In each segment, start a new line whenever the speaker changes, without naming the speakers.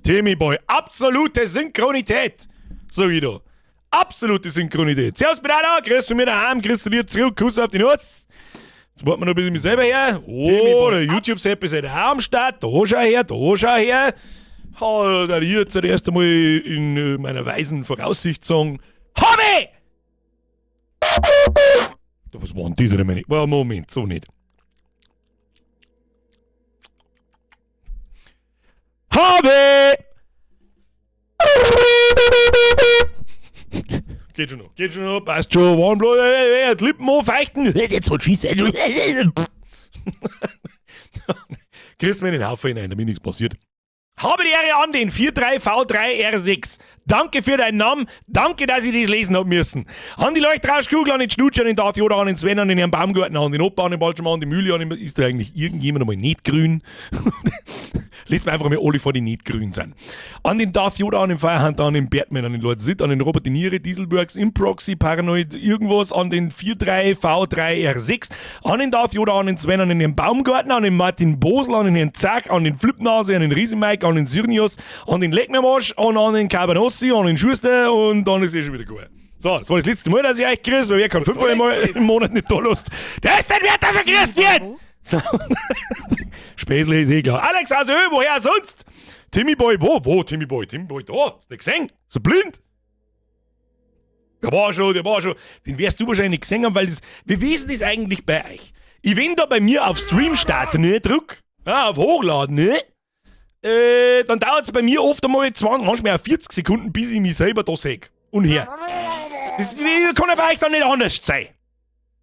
Timmy Boy, absolute Synchronität. So wie du. Absolute Synchronität. Servus, bin auch da. Grüß von mir daheim. Grüß von dir zurück. Kuss auf die Nuss. Jetzt warten wir noch ein bisschen mich selber her. Oh, der YouTube-Sepp ist auch am Start. Da schau her, da schau her. Da hier zuerst einmal in meiner weisen Voraussicht sagen: Hobby! Was war denn dieser meine? Moment, so nicht. Hobby! Geht schon noch, passt schon. Warnblut, Lippen aufeichten. Jetzt hat Schieße. Kriegst mir in den Haufen hinein, damit nichts passiert. Habe die Ehre an den 43V3R6. Danke für deinen Namen. Danke, dass ich das lesen hab müssen. An die Leuchtrauschkugel, an den Schnutsch, an den Darth Yoda, an den Sven, an den Herrn Baumgartner, an den Opa, an den Balschmann, an den Mühle, an den... Ist da eigentlich irgendjemand einmal nicht grün? Lest mir einfach mal alle vor, die nicht grün sind. An den Darth Yoda, an den Firehunter, an den Batman, an den Lord Sith, an den Robert De Niro, Dieselworks, Improxy, Paranoid, irgendwas, an den 43V3R6, an den Darth Yoda, an den Sven, an den Herrn Baumgartner, an den Martin Bosel, an den Herrn Zack, an den Flipnase, an den Riesenmike, an den Sirnius, an den Leckmermarsch, an den Cabanossi, an den Schuster und dann ist schon wieder gut. So, das war das letzte Mal, dass ich euch grüße, weil wer kann 5 Mal im Monat nicht da Lust. Der ist nicht wert, dass er grüßt wird! Späßle ist eh klar. Alex aus Öl, woher sonst? Timmy Boy, wo? Timmy Boy, da. Hast du nicht gesehen? Ist er blind? Der war schon. Den wirst du wahrscheinlich nicht gesehen haben, weil das. Wie wissen das eigentlich bei euch? Ich wenn da bei mir auf Stream starten, ne, drück, auf Hochladen, ne? Dann dauert es bei mir oft einmal 20, manchmal auch 40 Sekunden, bis ich mich selber da sehe. Und her. Das kann ja bei euch dann nicht anders sein.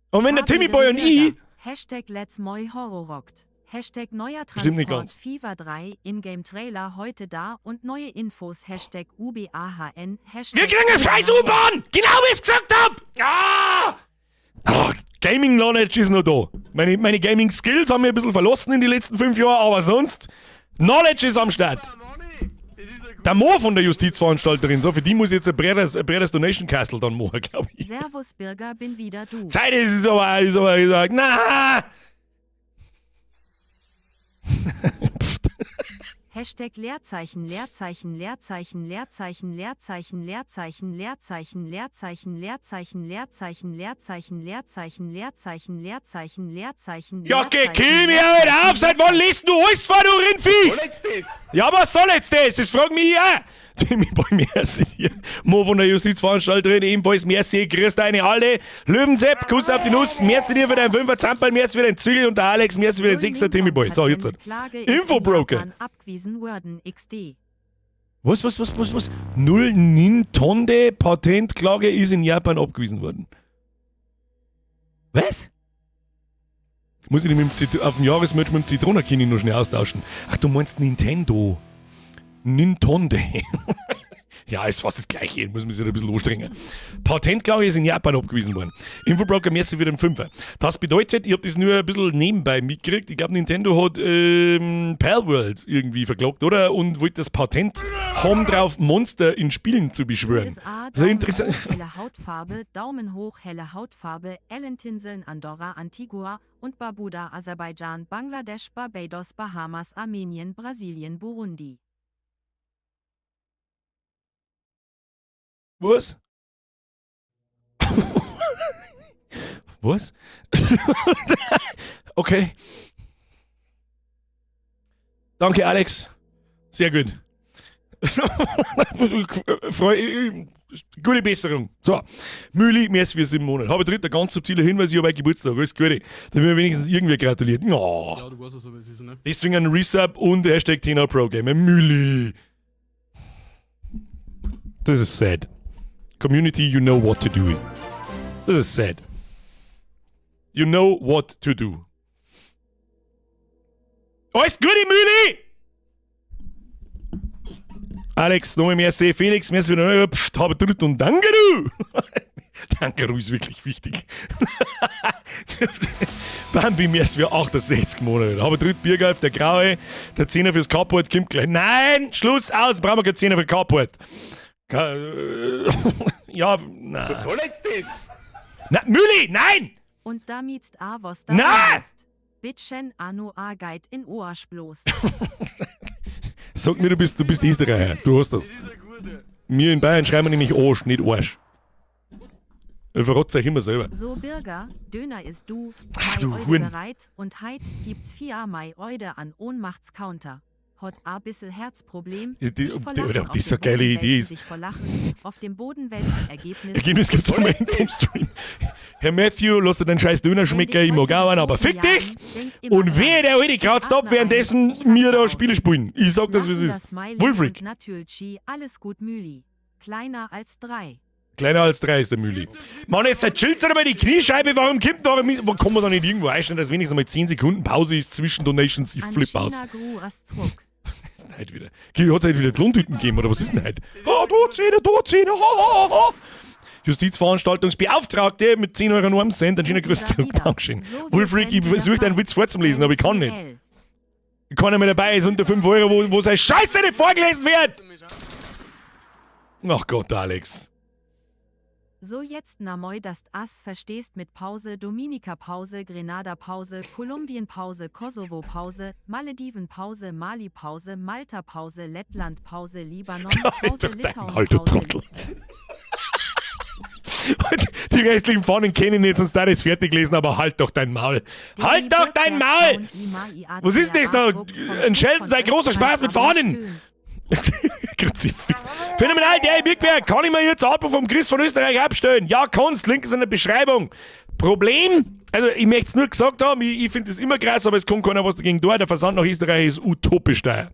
Und wenn der Timmy Boy und ich.
Hashtag Let's Moi Horror rockt. Hashtag neuer
Stimmt nicht ganz.
FIFA 3 Ingame-Trailer heute da und neue Infos. Hashtag UBAHN. Hashtag
Wir kriegen eine scheiß U-Bahn! Genau wie ich es gesagt hab! Ja! Oh, Gaming Knowledge ist noch da. Meine Gaming Skills haben wir ein bisschen verlassen in den letzten 5 Jahren, aber sonst Knowledge ist am Start. Der Mo von der Justizveranstalterin, so für die muss ich jetzt ein Breeders Donation Castle dann machen, glaube ich.
Servus Birger, bin wieder du.
Zeit ist aber gesagt, na!
Hashtag Leerzeichen, Leerzeichen, Leerzeichen, Leerzeichen, Leerzeichen, Leerzeichen, Leerzeichen, Leerzeichen, Leerzeichen, Leerzeichen, Leerzeichen, Leerzeichen, Leerzeichen, Leerzeichen, Leerzeichen.
Ja, kill mir halt auf! Seit wann liest du alles vor, du Rindvieh? Was soll jetzt das? Ja, was soll jetzt das? Das fragt mich ja! Timmy Boy, merci hier. Mo von der Justizveranstalterin, ebenfalls merci, grüß deine alle. Löwensepp, Kuss auf die Nuss, merci dir für deinen 5er Zampel, merci für deinen Zügel und der Alex, merci für den 6er Timmy Boy. So, jetzt. Infobroker. Was? Null Nintonde Patentklage ist in Japan abgewiesen worden. Was? Muss ich nicht auf dem Jahresmatch mit dem Zitronakini noch schnell austauschen. Ach, du meinst Nintendo. Nintonde. Ja, ist fast das Gleiche, muss man sich ein bisschen anstrengen. Patentklage ist in Japan abgewiesen worden. Infobroker merci für den 5er. Das bedeutet, ich habe das nur ein bisschen nebenbei mitgekriegt. Ich glaube, Nintendo hat Palworld irgendwie verklagt, oder? Und wollte das Patent haben drauf, Monster in Spielen zu beschwören. So interessant.
Helle Hautfarbe, Daumen hoch, helle Hautfarbe, Ellentinseln, Andorra, Antigua und Barbuda, Aserbaidschan, Bangladesch, Barbados, Bahamas, Armenien, Brasilien, Burundi.
Was? Was? Okay. Danke, Alex. Sehr gut. Gute Besserung. So, Mühli, merci für 7 Monate. Habe dritter ganz subtiler Hinweis, ich habe Geburtstag. Alles Gute. Da wird wenigstens irgendwie gratuliert. Oh.
Ja, du weißt es, aber es ist nicht.
Deswegen ein Resub und Hashtag Tina Pro Gamer. Mühli. Das ist sad. Community, you know what to do. This is sad. You know what to do. Alles Gute, Mühli! Alex, nochmal merci. Felix, merci für den Pfft, habe dritt und danke du! Danke, ist wirklich wichtig. Bambi, merci für 68 Monate. Habe dritt Biergolf, der Graue, der 10er fürs Carport kommt gleich. Nein, Schluss aus, brauchen wir keinen 10er für Carport. Ja, na.
Was soll jetzt das?
Na, Mühli, nein!
Und damit was
Na!
Bitchen Anu Ageit in Oasch bloß.
Sag mir, du bist Österreicher. Du hast das. Wir in Bayern schreiben wir nämlich Arsch, nicht Arsch. Ich verrotze euch immer selber.
So Birger, Döner ist du,
Du
Mai
Huhn.
Eude bereit und heit gibt's 4 Mai Eude an Ohnmachtscounter. Hat a bissel Herzproblem.
Ob das so eine geile Idee ist.
Auf dem Boden wälzen Ergebnis.
Ergebnis gibt's am Ende vom Stream. Herr Matthew, lass dir den scheiß Döner schmecken, ich mag auch einen, aber fick dich! Und wer der alte kratzt ab, währenddessen wir da Spiele spielen. Ich sag das, wie es ist. Wolfric.
Natürlich, alles gut Müli. Kleiner als 3.
Kleiner als 3 ist der Mühli. Mann, jetzt chillt mal die Kniescheibe, warum kommt da, wo kann man da nicht irgendwo einstellen, dass wenigstens mal 10 Sekunden Pause ist zwischen Donations, ich flip aus. Heute wieder. Hat es heute wieder Klontüten gegeben, oder was ist denn heute? Da 10, Justizveranstaltungsbeauftragte mit 10 Euro nur am Cent, ein schöner Grüß zurück, Dankeschön. Wolfric, ich versuche deinen Witz vorzulesen, aber ich kann nicht. Keiner mehr dabei ist unter 5 Euro, wo seine Scheiße nicht vorgelesen wird! Ach Gott, Alex.
So jetzt namoi das Ass verstehst mit Pause, Dominika-Pause, Grenada-Pause, Kolumbien-Pause, Kosovo-Pause, Malediven-Pause, Mali-Pause, Malta-Pause, Lettland-Pause, Libanon-Pause, Litauen-Pause.
Alter Trottel. Die restlichen Fahnen kennen jetzt uns da das fertig lesen, aber halt doch dein Maul. Halt doch dein Maul! Was ist das da? Ein Schelten sei großer Spaß mit Fahnen! Kruzifix. Phänomenal, der Birkberg, kann ich mir jetzt Abo vom Chris von Österreich abstellen? Ja, kannst, Link ist in der Beschreibung. Problem, also ich möchte es nur gesagt haben, ich finde das immer krass, aber es kommt keiner was dagegen tun. Der Versand nach Österreich ist utopisch teuer.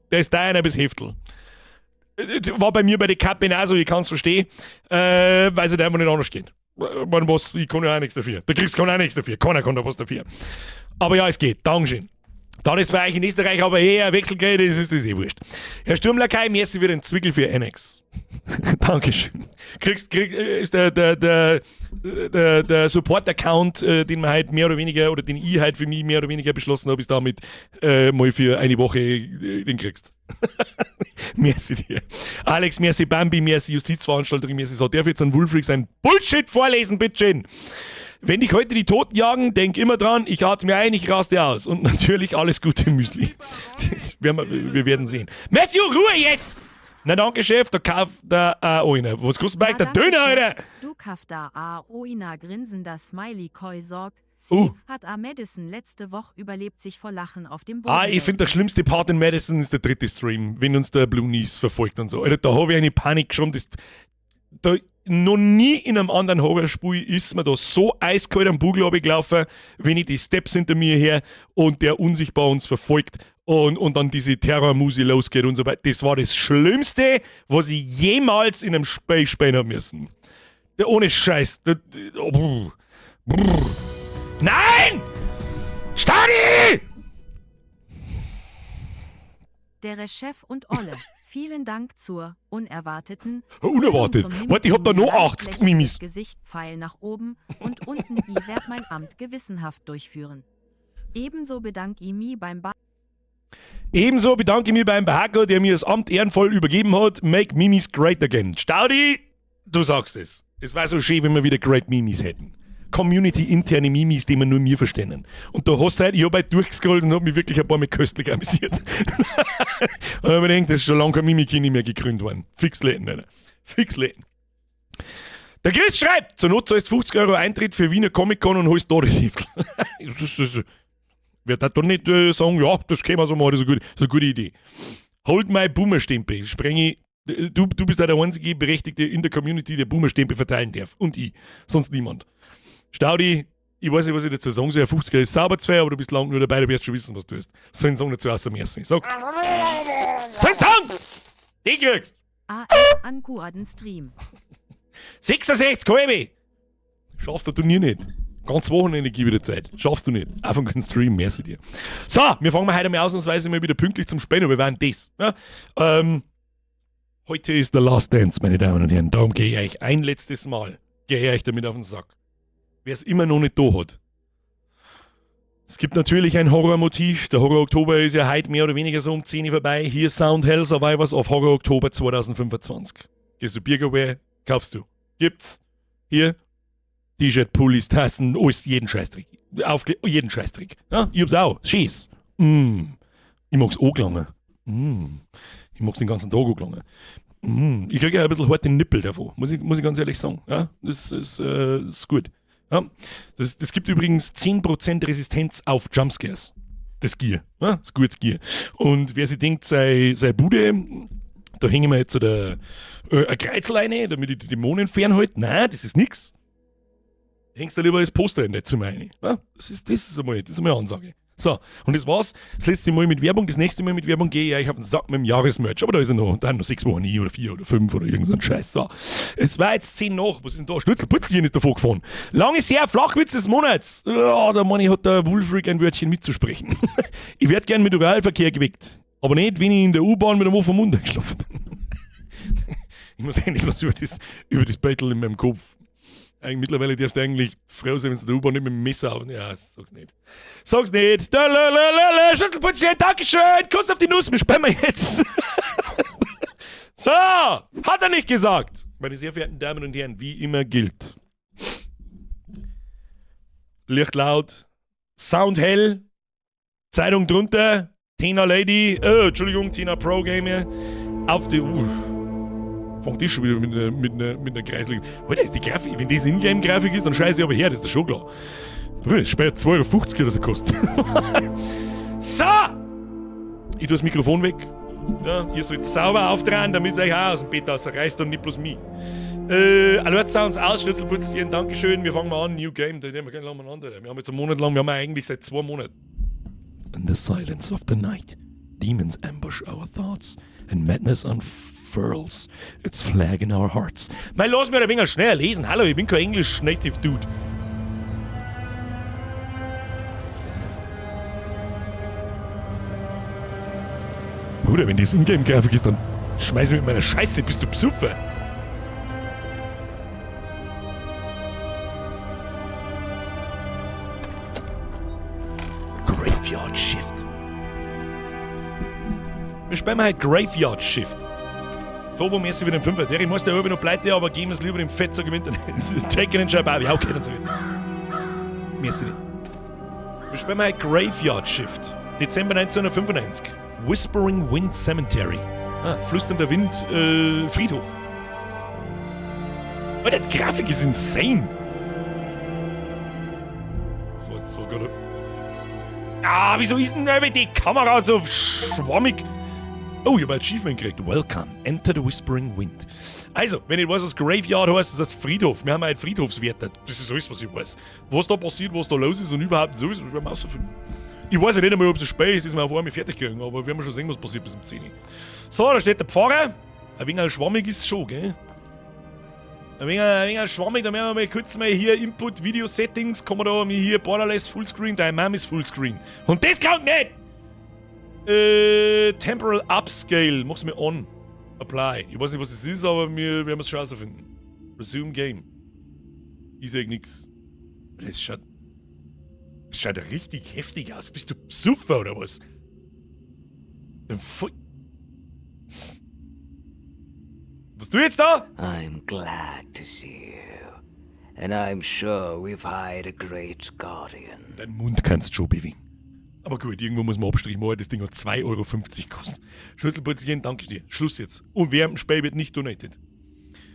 Der ist teuer bis Heftel. War bei mir bei der Kappe genauso, ich kann es verstehen, weil es halt einfach nicht anders geht. Ich kann ja auch nichts dafür. Der Chris kann auch nichts dafür. Keiner kann da was dafür. Aber ja, es geht. Dankeschön. Da das bei euch in Österreich aber ein Wechselgeld ist, das wurscht. Herr Sturmlakai, merci für den Zwickel für Annex. Dankeschön. Ist der Support-Account, den wir halt mehr oder weniger, oder den ich halt für mich mehr oder weniger beschlossen habe, ist damit mal für eine Woche den kriegst. Merci dir. Alex, merci Bambi, merci Justizveranstaltung, merci so. Darf jetzt ein Wolfric sein Bullshit vorlesen, bitteschön. Wenn dich heute die Toten jagen, denk immer dran, ich atme ein, ich raste aus. Und natürlich alles Gute Müsli. Wir werden sehen. Matthew, Ruhe jetzt! Na danke, Chef, da kauft der einer. Was kostet bei euch der Döner, Alter?
Du kauft da Oina grinsender Smiley Koi Sorg. Hat Madison letzte Woche überlebt sich vor Lachen auf dem Boden.
Ich finde, der schlimmste Part in Madison ist der 3. Stream, wenn uns der Blue Knees verfolgt und so. Alter, da habe ich eine Panik schon. Noch nie in einem anderen Horrorspiel ist mir da so eiskalt am Bugel gelaufen, wenn ich die Steps hinter mir her und der unsichtbar uns verfolgt und dann diese Terrormusik losgeht und so weiter. Das war das Schlimmste, was ich jemals in einem Spiel spielen habe müssen. Ohne Scheiß. Nein! Stadi!
Der Chef und Olle. Vielen Dank zur unerwarteten.
Unerwartet? Warte, ich hab da noch 80 Mimis.
Gesicht Pfeil nach oben und unten. Ich werd mein Amt gewissenhaft durchführen. Ebenso bedanke ich mich beim Bahako, der mir das Amt ehrenvoll übergeben hat. Make Mimis great again. Staudi, du sagst es. Es war so schön, wenn wir wieder great Mimis hätten. Community-interne Mimis, die man nur mir verstehen. Und da hast du halt, ich habe halt durchgescrollt und habe mich wirklich ein paar Mal köstlich amüsiert. Und ich mir gedacht, das ist schon lange kein Mimikini mehr gekrönt worden. Fix läden, Alter. Fix läden. Der Chris schreibt, zur Not zahlst 50 Euro Eintritt für Wiener Comic-Con und holst da das Heftel. Wird das doch nicht sagen, ja, das können wir so machen, das ist eine gute Idee. Hold my Boomer-Stempel. Du bist da der einzige Berechtigte in der Community, der Boomer-Stempel verteilen darf. Und ich. Sonst niemand. Staudi, ich weiß nicht, was ich dazu sagen soll. 50er ist sauber zwar, aber du bist lang nur dabei, du wirst schon wissen, was du tust. So ein Song dazu außer Merci. Sag. So ein Song! Den kriegst! An guten Stream.
66 KW! Schaffst du Turnier nicht. Ganz Wochenende gebe ich dir Zeit. Schaffst du nicht. Einfach einen Stream, merci dir. So, wir fangen heute mal ausnahmsweise mal wieder pünktlich zum Spielen, aber wir waren das. Ja? Heute ist der Last Dance, meine Damen und Herren. Darum gehe ich euch ein letztes Mal. Gehe ich euch damit auf den Sack. Wer es immer noch nicht da hat. Es gibt natürlich ein Horrormotiv. Der Horror Oktober ist ja heute mehr oder weniger so um 10 Uhr vorbei. Hier Sound Hell Survivors auf Horror Oktober 2025. Gehst du Biergewehr, kaufst du. Gibt's. Hier T-Shirt, Pullis, Tassen, alles, jeden Scheißdreck.
jeden Scheißtrick. Ja, ich hab's auch. Schieß. Ich mag's angelangen. Ich mag's den ganzen Tag angelangen. Ich kriege ja ein bisschen harte Nippel davon, muss ich ganz ehrlich sagen. Ja, das ist gut. Ja, das gibt übrigens 10% Resistenz auf Jumpscares. Das Gier. Ja, das gutes Gier. Und wer sich denkt, sei Bude, da hängen wir jetzt ein Kreuzel rein, damit ich die Dämonen fernhalte. Nein, das ist nix. Hängst du lieber das Poster in das Zimmer rein. Ja, das ist einmal eine Ansage. So, und das war's. Das letzte Mal mit Werbung, das nächste Mal mit Werbung gehe ich auf den Sack mit dem Jahresmerch. Aber da ist er noch, da haben noch 6 Wochen nie oder 4 oder 5 oder irgend so ein Scheiß. So. Es war jetzt 10 nach. Was ist denn da? Schnitzelputzchen ist davor gefahren. Lang ist her, Flachwitz des Monats. Ja, der Mann hat der Woolfreak ein Wörtchen mitzusprechen. Ich werde gern mit Oralverkehr geweckt. Aber nicht, wenn ich in der U-Bahn mit einem offenen Mund eingeschlafen bin. Ich muss eigentlich was über das Battle in meinem Kopf. Mittlerweile darfst du eigentlich froh sein, wenn du der U-Bahn nicht mit dem Messer auf. Ja, sag's nicht. Sag's nicht. Schlüsselputzchen, Dankeschön. Kuss auf die Nuss, wir sperren jetzt. So, hat er nicht gesagt. Meine sehr verehrten Damen und Herren, wie immer gilt. Licht laut, Sound hell, Zeitung drunter, Tina Lady, Tina Pro Gamer, auf die fängt das schon wieder mit einer Kreisliga. Alter, ist die Grafik, wenn das Ingame-Grafik ist, dann scheiße ich aber her, das ist doch schon klar. Das sperrt 2,50 € oder so kostet. So! Ich tue das Mikrofon weg. Ja, ihr sollt sauber auftragen, damit ihr euch auch aus dem Bett rausreißt und nicht bloß mich. Alert Sounds aus, Schnitzelputzchen, Dankeschön. Wir fangen mal an, New Game, da nehmen wir keinen lang miteinander. Wir haben jetzt einen Monat lang, wir haben eigentlich seit 2 Monaten. In the silence of the night, demons ambush our thoughts and madness unfurls its flag in our hearts. Mein, lass mir ein wenig schneller lesen. Hallo, ich bin kein Englisch-Native-Dude. Bruder, wenn das Ingame-Grafik ist, dann schmeiß ich mit meiner Scheiße, bist du besoffen? Graveyard Shift. Wir spielen halt Graveyard Shift. Tobo, merci für den Fünfer. Der ich muss der oben noch pleite, aber geben wir es lieber dem Fett, so gewinnt er nicht. Take den Schab, ja, okay, natürlich. Merci nicht. Wir spielen halt Graveyard Shift. Dezember 1995. Whispering Wind Cemetery. Flüsternder Wind, Friedhof. Alter, die Grafik ist insane. So, jetzt so gerade. Wieso ist denn die Kamera so schwammig? Oh, ich habe ein Achievement gekriegt. Welcome. Enter the Whispering Wind. Also, wenn ich weiß, was Graveyard heißt, das heißt Friedhof. Wir haben halt Friedhofswärter. Das ist alles, was ich weiß. Was da passiert, was da los ist und überhaupt so ist, das werden wir rausfinden. Ich weiß ja nicht einmal, ob es ein Spiel ist, dass wir auf einmal fertig kriegen, aber wir werden schon sehen, was passiert bis um 10 Uhr. So, da steht der Pfarrer. Ein wenig schwammig ist es schon, gell? Ein wenig schwammig, da werden wir mal kurz mal hier Input, Video Settings, kann man da mir hier Borderless Fullscreen, dein Mom ist Fullscreen. Und das kann nicht! Temporal Upscale, mach's mir on. Apply. Ich weiß nicht, was es ist, aber wir werden es schon herausfinden. Resume Game. Ich sag nix. Das schaut richtig heftig aus. Bist du Psuffer oder was? Was du jetzt da?
I'm glad to see you. And I'm sure we've hired a great guardian.
Dein Mund kannst schon bewegen. Aber gut, irgendwo muss man abstrichen. Das Ding hat 2,50 € gekostet. Schlüsselputzchen, danke dir. Schluss jetzt. Und während dem Spiel wird nicht donated.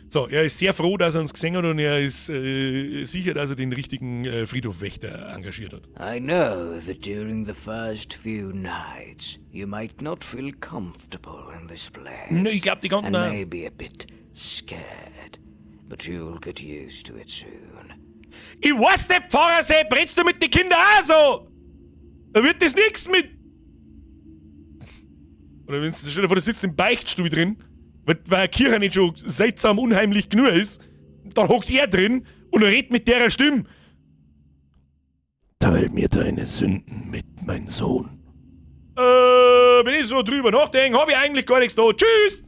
So, er ist sehr froh, dass er uns gesehen hat und er ist sicher, dass er den richtigen Friedhofwächter engagiert hat.
I know that during the first few nights you might not feel comfortable in this place.
No, ich glaub, die ganzen...
And maybe a bit scared. But you'll get used to it soon.
Ich weiß nicht, Pfarrer, bretzt du mit den Kindern auch so? Da wird das nix mit... Oder wenn du stell dir vor, du sitzt im Beichtstuhl drin, weil eine Kirche nicht schon seltsam unheimlich genug ist, dann hockt er drin und er redet mit der Stimme. Teil mir deine Sünden mit, mein Sohn. Wenn ich so drüber nachdenke, habe ich eigentlich gar nichts da. Tschüss!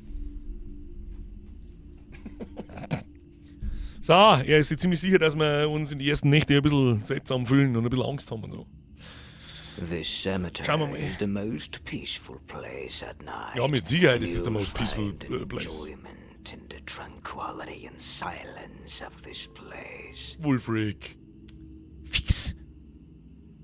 So, er ist sich ziemlich sicher, dass wir uns in die ersten Nächte ein bisschen seltsam fühlen und ein bisschen Angst haben und so.
This cemetery is the most peaceful place at night.
Ja, mit Sicherheit ist es der most peaceful place.
Enjoyment in the tranquility and silence of this place.
Wolfric. Fix.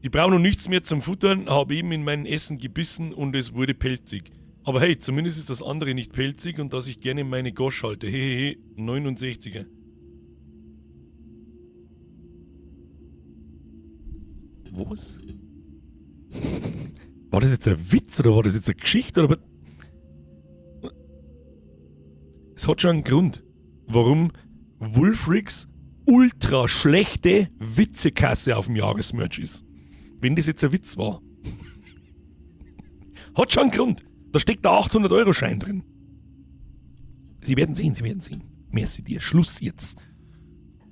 Ich brauche noch nichts mehr zum Futtern, habe eben in mein Essen gebissen und es wurde pelzig. Aber hey, zumindest ist das andere nicht pelzig und dass ich gerne meine Gosch halte. Hehehe, 69er. Was? War das jetzt ein Witz oder war das jetzt eine Geschichte? Oder was? Es hat schon einen Grund, warum Wulfrics ultra schlechte Witzekasse auf dem Jahresmerch ist. Wenn das jetzt ein Witz war. Hat schon einen Grund. Da steckt der 800-Euro-Schein drin. Sie werden sehen, Sie werden sehen. Merci dir. Schluss jetzt.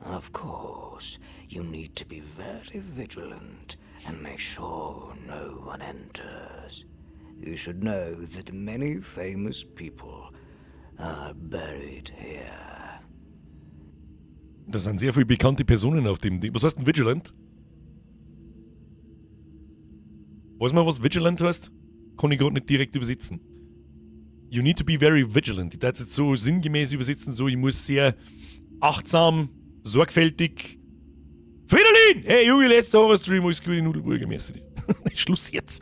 Of course, you need to be very vigilant and make sure no one enters. You should know that many famous people are buried here.
Da sind sehr viele bekannte Personen auf dem Ding. Was heißt denn Vigilant? Weiß man, was Vigilant heißt? Kann ich gerade nicht direkt übersetzen. You need to be very vigilant. Ich darf es jetzt so sinngemäß übersetzen, so ich muss sehr achtsam, sorgfältig. Fridolin! Hey Junge, letzter Horror-Stream, alles gute Nudelburger, merci dir. Schluss jetzt.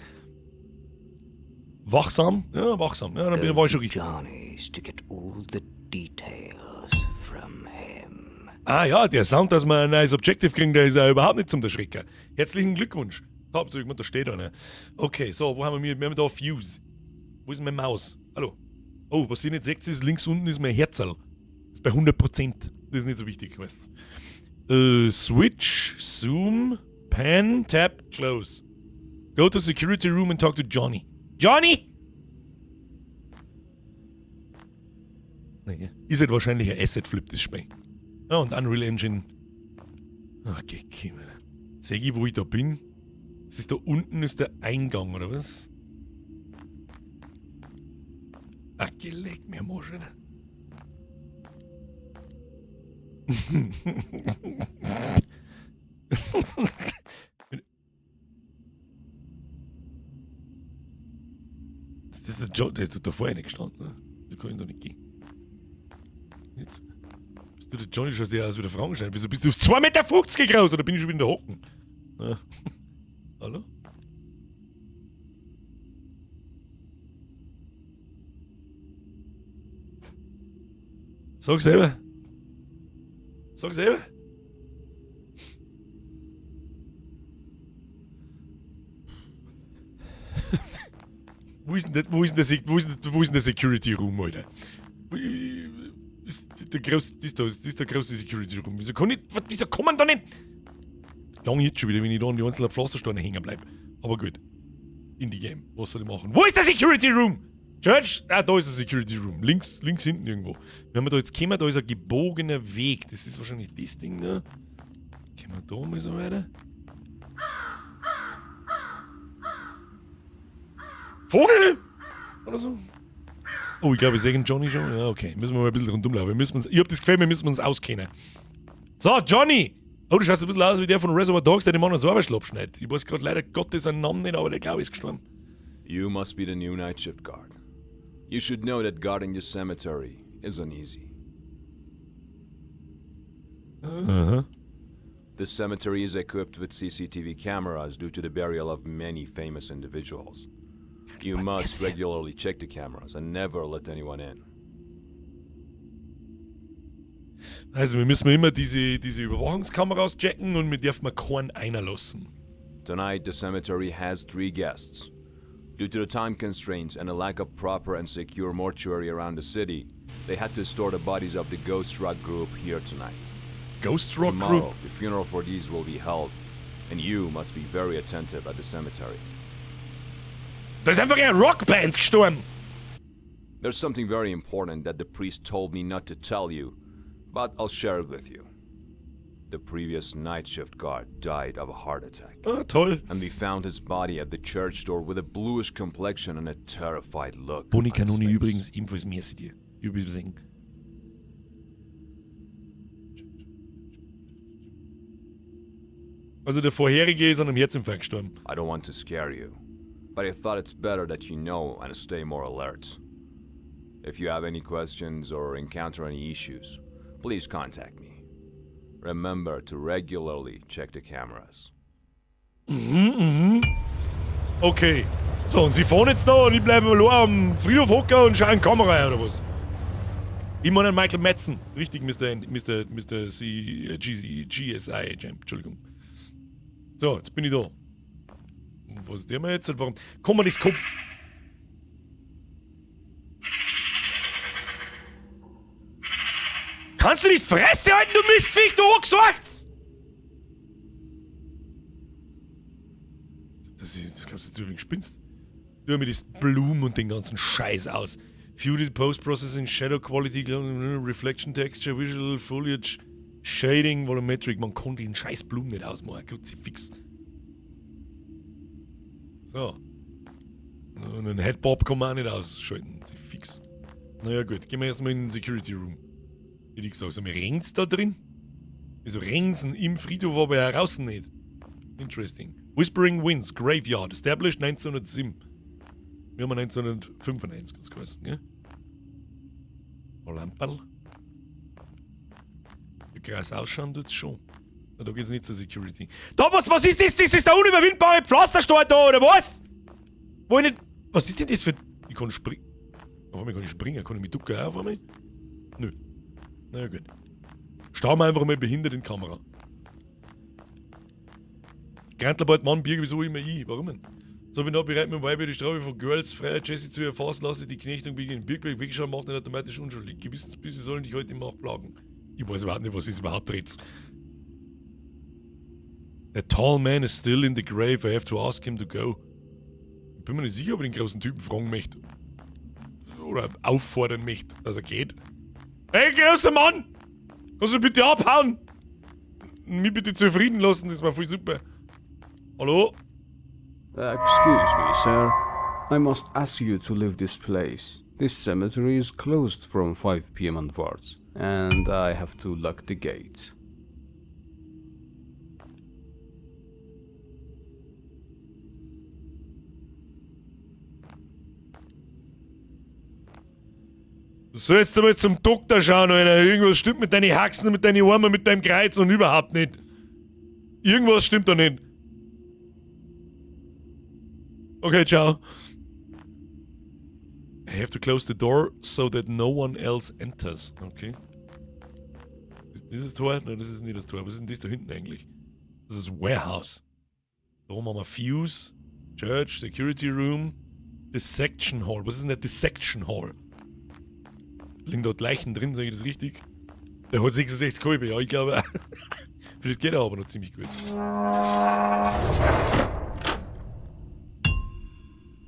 Wachsam? Ja, wachsam. Ja, dann war ich schon richtig.
Johnny's to get all the details from him.
Ah ja, der Sound, dass wir ein neues Objective kriegen, der ist ja überhaupt nicht zum Erschrecken. Herzlichen Glückwunsch. Hauptsächlich, da steht einer. Okay, so, wo haben wir? Wir haben da Fuse. Wo ist meine Maus? Hallo? Oh, was ihr nicht seht, ist links unten ist mein Herzl. Das ist bei 100%. Das ist nicht so wichtig, weißt du. Switch, Zoom, Pan, Tap, Close. Go to security room and talk to Johnny. Johnny! Nee, ist halt wahrscheinlich ein Asset-Flip, das Spiel. Ja, und Unreal Engine. Okay, sag ich, wo ich da bin? Das ist da unten ist der Eingang, oder was? Ach, leck mir Moschen. Das ist der John, der ist da vorher nicht gestanden, ne? Da kann ich doch nicht gehen. Jetzt. Bist du der Johnny, schaust dir aus wie der Frankenstein? Wieso bist du auf 2,50 Meter raus, oder bin ich schon wieder in der Hocken? Ja. Hallo? Sag selber. Sag selber. Wo ist denn der Security Room, Alter? Das ist der große Security Room. Wieso kann man da nicht? Lang jetzt schon wieder, wenn ich da an die einzelnen Pflastersteine hängen bleibe. Aber gut. Indie-Game. Was soll ich machen? Wo ist der Security Room? Church? Ah, da ist der Security Room. Links hinten irgendwo. Wenn wir da jetzt kommen, da ist ein gebogener Weg. Das ist wahrscheinlich das Ding da. Gehen wir da mal so weiter. Vogel! Oder so. Oh, ich glaube, ich sehe den Johnny schon. Ja, okay. Müssen wir mal ein bisschen rundum laufen. Ich hab das Gefühl, wir müssen uns auskennen. So, Johnny! Oh, du schaust ein bisschen aus wie der von Reservoir Dogs, der den Mann selber Schlapp schneidet. Ich weiß gerade leider Gottes seinen Namen nicht, aber der glaube ich ist gestorben.
You must be the new night shift guard. You should know that guarding this cemetery isn't easy. This cemetery is equipped with CCTV cameras due to the burial of many famous individuals. You must regularly check the cameras and never let anyone in.
Also wir müssen immer diese Überwachungskameras checken und wir dürfen keinen einlassen.
Tonight the cemetery has 3 guests. Due to the time constraints and a lack of proper and secure mortuary around the city, they had to store the bodies of the Ghost Rock group here tonight.
Ghost Rock
Tomorrow,
Group?
the funeral for these will be held, and you must be very attentive at the cemetery.
Da ist einfach eine Rockband gestorben.
There's something very important that the priest told me not to tell you, but I'll share it with you. The previous night shift guard died of a heart attack.
Ah, toll.
And we found his body at the church door with a bluish complexion and a terrified look.
Boni
on his
Kanone
face.
übrigens ebenfalls merci dir. Übersehen. Also der vorherige ist an einem Herzinfarkt gestorben.
I don't want to scare you, but I thought it's better that you know and stay more alert. If you have any questions or encounter any issues, please contact me. Remember to regularly check the cameras.
Okay. So, und sie fahren jetzt da und ich bleibe mal am Friedhof hocken und schauen Kamera oder was? Ich meine Michael Madsen. Richtig, Mr. GSI Agent. Entschuldigung. So, jetzt bin ich da. Und was ist der mir jetzt? Warum? Komm mal das Kopf. Kannst du die Fresse halten, du Mistviech, du Ochswachs? Ich glaub, du übrigens spinnst. Du hör mir das Blumen und den ganzen Scheiß aus. Feuded Post-Processing, Shadow Quality, Reflection Texture, Visual Foliage, Shading, Volumetric. Man konnte den scheiß Blumen nicht ausmachen. Fix. So. Und einen Headbob kann man auch nicht ausschalten. Fix. Naja gut, gehen wir erstmal in den Security Room. Wie ich gesagt habe, regnt's da drin? Wieso regnt's im Friedhof, aber heraus nicht? Interesting. Whispering Winds, Graveyard, established 1907. Wir haben 1995 ganz geheißen, gell? Lamperl. Wie krass ausschauen tut's schon. Na, da geht's nicht zur Security. Thomas, was ist das? Das ist der unüberwindbare Pflasterstein da, oder was? Wo ich nicht... Was ist denn das für... Ich kann springen. Auf einmal kann ich springen. Kann ich mich ducken auch auf einmal? Nö. Na ja, gut. Starren wir einfach mal behindert in die Kamera. Grantlerbart Mann, Birge, wieso immer ich? Warum denn? So, bin da bereit, mit dem Weiber die Strafe von Girls, Freier Jesse zu erfassen, lasse die Knechtung beginnen. Birgberg wegschauen, macht nicht automatisch unschuldig. Gewissensbisse sollen dich heute im Nacht plagen. Ich weiß überhaupt nicht, was ist überhaupt jetzt. A tall man is still in the grave, I have to ask him to go. Ich bin mir nicht sicher, ob ich den großen Typen fragen möchte. Oder auffordern möchte, dass er geht. Hey, großer Mann! Kannst du bitte abhauen? Mich bitte zufrieden lassen, das war voll super. Hallo?
Excuse me, sir. I must ask you to leave this place. This cemetery is closed from 5 p.m. onwards, and I have to lock the gate.
Du sollst einmal zum Doktor schauen, Alter. Irgendwas stimmt mit deinen Haxen, mit deinen Armen, mit deinem Kreuz und überhaupt nicht. Irgendwas stimmt da nicht. Okay, ciao. I have to close the door so that no one else enters. Okay. Ist dieses Tor? Nein, das ist nicht das Tor. Was ist denn das da hinten eigentlich? Das ist Warehouse. Da oben haben wir Fuse, Church, Security Room, Dissection Hall. Was ist denn der Dissection Hall? Liegen dort Leichen drin, sage ich das richtig? Der hat 66 Kolbe, ja, ich glaube. Vielleicht geht er aber noch ziemlich gut.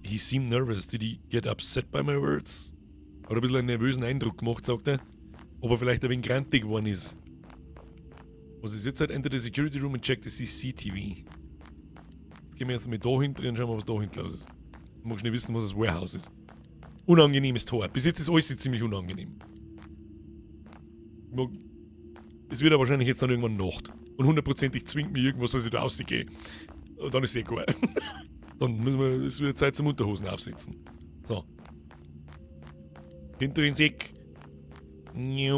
He seemed nervous. Did he get upset by my words? Hat ein bisschen einen nervösen Eindruck gemacht, sagt er. Ob er vielleicht ein wenig grantig geworden ist. Was ist jetzt halt? Enter the security room and check the CCTV. Jetzt gehen wir jetzt mal da hinten und schauen wir, was da hinten los ist. Du magst nicht wissen, was das Warehouse ist. Unangenehmes Tor. Bis jetzt ist alles ziemlich unangenehm. Es wird aber wahrscheinlich jetzt dann irgendwann Nacht. Und hundertprozentig zwingt mich irgendwas, dass ich da rausgehe. Und dann ist es eh gut. Dann müssen wir, es wird Zeit zum Unterhosen aufsetzen. So. Hinter ins Eck. Ich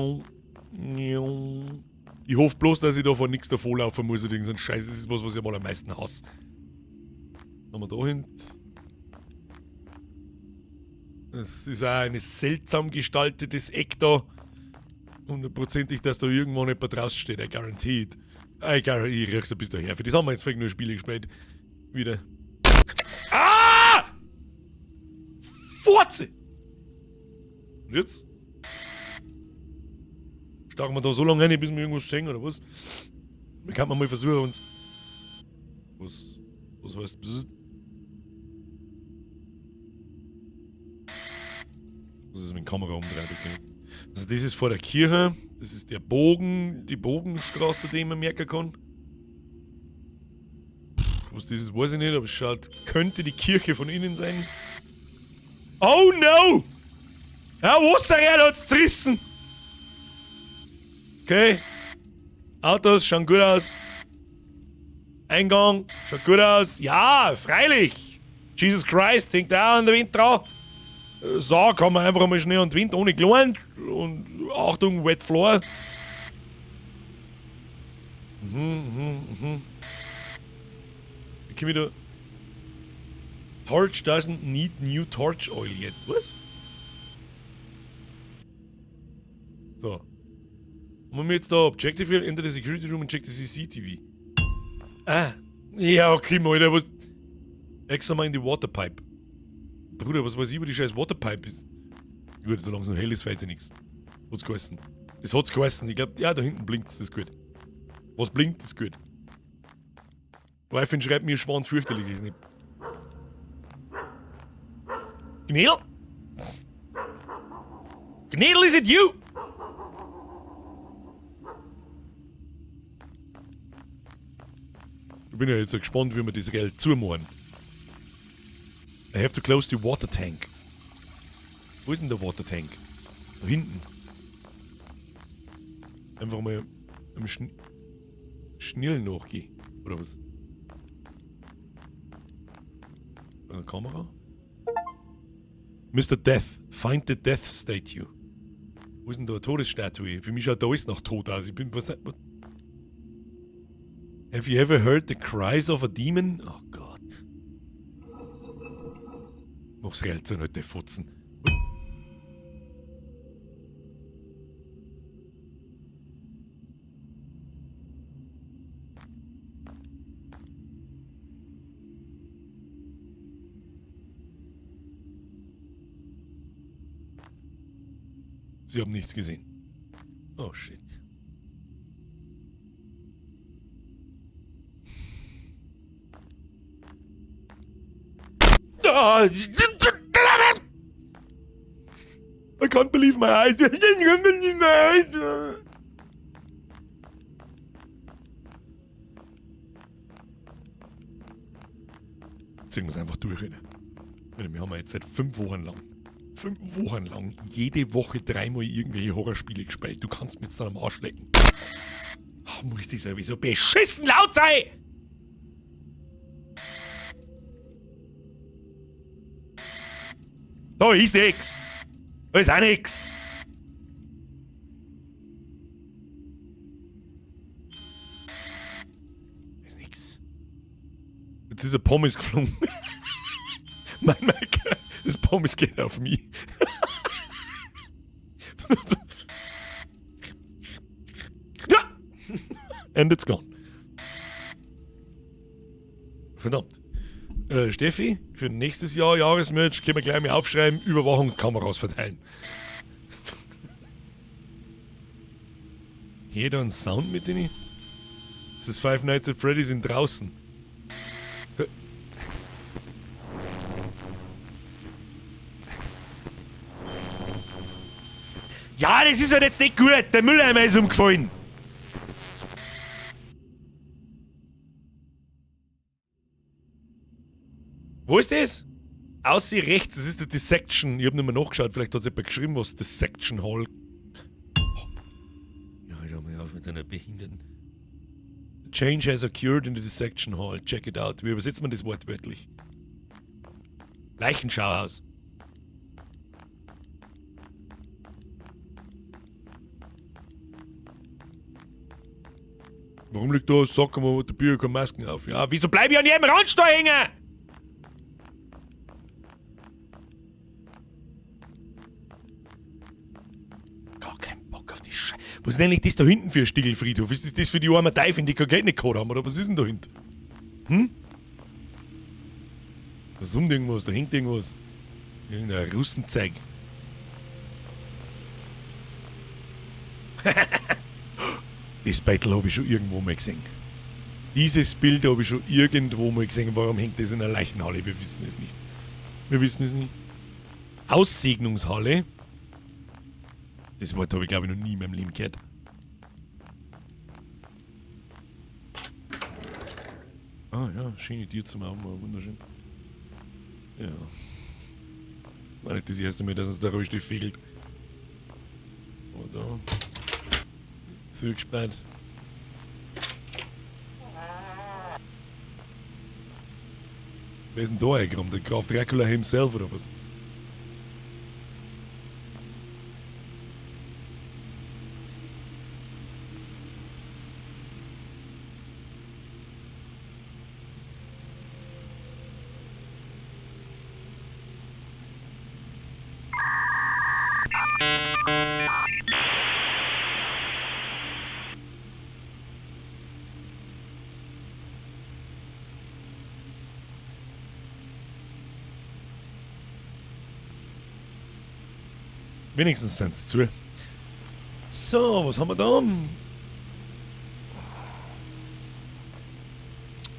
hoffe bloß, dass ich da vor nichts davonlaufen muss oder irgendein Scheiß. Das ist was ich mal am meisten hasse. Haben wir da hinten. Das ist auch ein seltsam gestaltetes Eck da. Hundertprozentig, dass da irgendwann jemand draußen steht. I guaranteed. Ich riech's ein bisschen daher. Für das haben wir jetzt vielleicht nur Spiele gespielt. Wieder. Ah! Furze! Und jetzt? Starren wir da so lange rein, bis wir irgendwas sehen, oder was? Dann kann man mal versuchen, uns... Was heißt das? Das ist mit der Kamera umdreht, okay. Also das ist vor der Kirche. Das ist der Bogen, die Bogenstraße, die man merken kann. Was das ist, weiß ich nicht, aber es schaut, könnte die Kirche von innen sein. Oh no! Ja, Wasserräder hat's zerrissen! Okay. Autos schauen gut aus. Eingang schaut gut aus. Ja, freilich! Jesus Christ, hängt auch an der Wind drauf. So kann man einfach mal Schnee und Wind ohne Klein. Und Achtung, Wet Floor. komm ich da. Torch doesn't need new torch oil yet. Was? So. Machen wir jetzt da Objective Rail, enter the security room and check the CCTV. Ah. Ja, okay, Alter, was. Examine the waterpipe. Bruder, was weiß ich, wo die scheiß Waterpipe ist? Gut, solange es noch hell ist, fällt sie nichts. Hat's geheißen. Das hat's geheißen. Ich glaub, ja, da hinten blinkt's, das ist gut. Was blinkt, ist gut. Weifin schreibt mir Schwan fürchterlich, ist nicht. Gnädel? Gnädel, is it you? Ich bin ja jetzt gespannt, wie wir das Geld zumachen. I have to close the water tank. Wo ist denn der Water Tank? Da hinten. Einfach mal am Schnell nachgehen. Oder was? Eine Kamera? Mr. Death, find the Death Statue. Wo ist denn da eine Todesstatue? Für mich schaut da alles nach Tod aus. Ich bin... Was? Have you ever heard the cries of a demon? Oh Gott. Mach's Geld so nicht, der Futzen. Sie haben nichts gesehen. Oh shit. I can't believe my eyes. I can't believe my eyes. Ziehen wir es einfach durch, Alter. Wir haben jetzt seit 5 Wochen lang. 5 Wochen lang jede Woche 3-mal irgendwelche Horrorspiele gespielt. Du kannst mir jetzt dann am Arsch lecken. Oh, muss das ja so beschissen laut sein! Da ist nix! Da ist auch nix! Da ist nix. Jetzt ist ein Pommes geflogen. Mein Mike, das Pommes geht auf mich. Ja! And it's gone. Verdammt. Steffi, für nächstes Jahr Jahresmerch können wir gleich mal aufschreiben, Überwachung, Kameras verteilen. Hier da ein Sound mit denen? Das ist Five Nights at Freddy's in draußen. Ja, das ist halt jetzt nicht gut. Der Mülleimer ist umgefallen. Wo ist das? Außer rechts, das ist der Dissection. Ich hab nicht mehr nachgeschaut, vielleicht hat es jemand geschrieben, was Dissection Hall. Ja, hör mal auf mit deiner Behinderten. Change has occurred in the Dissection Hall. Check it out. Wie übersetzt man das wortwörtlich? Leichenschauhaus. Warum liegt da ein Sack mit der Bier keine Masken auf? Ja, wieso bleib ich an jedem Randstall hängen? Gar keinen Bock auf die Scheiße. Was ist denn eigentlich das da hinten für ein Stiegelfriedhof? Ist das für die armen Teufel, die kein Geld nicht gehabt haben? Oder was ist denn da hinten? Hm? Da summt irgendwas, da hängt irgendwas. Irgendein Russenzeug. Das Battle habe ich schon irgendwo mal gesehen. Dieses Bild habe ich schon irgendwo mal gesehen. Warum hängt das in einer Leichenhalle? Wir wissen es nicht. Wir wissen es nicht. Aussegnungshalle. Das Wort habe ich, glaube ich, noch nie in meinem Leben gehört. Ah ja, schöne Tier zum Augen, wunderschön. Ja. War nicht das erste Mal, dass uns der Rollstuhl fehlt. Oder? Zugesperrt. Wer ist denn da eingekommen? Der Graf Dracula himself oder was? Wenigstens sind es zu. So, was haben wir da?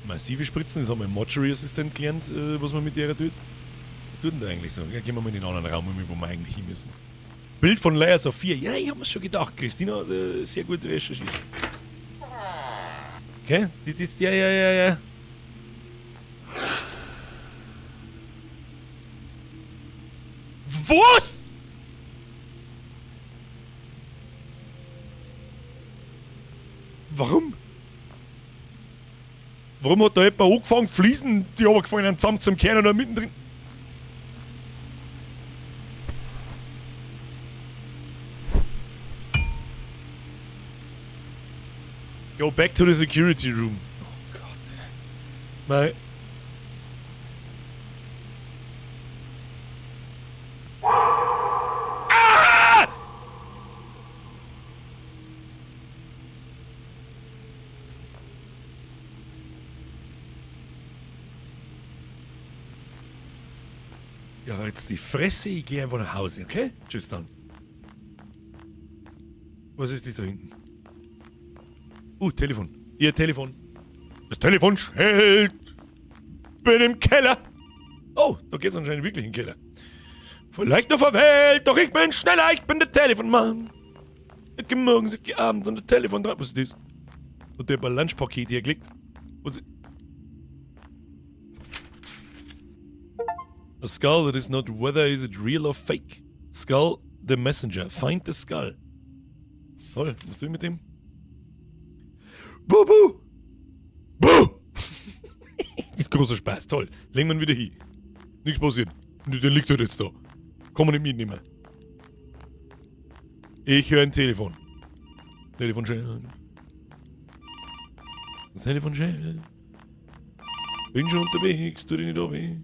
Massive Spritzen, das haben wir im Mortuary-Assistent gelernt, was man mit der tut. Was tut denn da eigentlich so? Ja, gehen wir mal in den anderen Raum, wo wir eigentlich hin müssen. Bild von Leia Sophia. Ja, ich habe mir schon gedacht. Christina hat sehr gut recherchiert. Okay, das ist, ja. Was? Warum? Warum hat da jemand angefangen zu fließen, die aber gefallen zusammen zum Kern oder mittendrin? Go back to the security room. Oh Gott. Mein... Ah! Ja, jetzt die Fresse, ich gehe einfach nach Hause, okay? Tschüss dann. Was ist das da hinten? Telefon. Ihr Telefon. Das Telefon schellt. Bin im Keller. Oh, da geht's anscheinend wirklich in den Keller. Vielleicht noch verwählt, doch ich bin schneller, ich bin der Telefonmann. Ich geh morgens, ich geh abends an das Telefon dran. Was ist das? Hat der ein Lunchpaket hier geklickt? Was ist... A skull that is not whether is it real or fake. Skull, the messenger. Find the skull. Toll, was tue ich mit dem? Buh! Großer Spaß, toll. Legen wir ihn wieder hin. Nichts passiert. Der liegt halt jetzt da. Kann man nicht mitnehmen. Ich höre ein Telefon. Telefon schellen. Das Telefon schellen. Bin schon unterwegs, tu dir nicht da weh.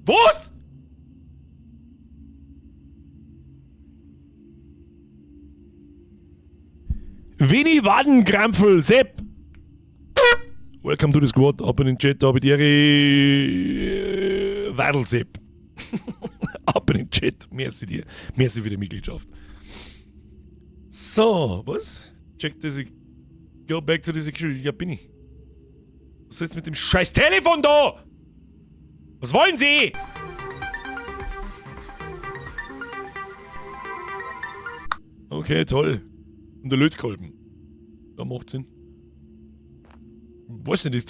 Was? Winnie Wadenkrampfel, Sepp! Welcome to the squad, ab in den Chat, ab in die Wadel, Sepp. Ab in den Chat, merci dir. Merci für die Mitgliedschaft. So, was? Check this. Go back to the security. Ja, bin ich. Was ist jetzt mit dem scheiß Telefon da? Was wollen Sie? Okay, toll. Und der Lötkolben. Da macht Sinn. Weiß nicht,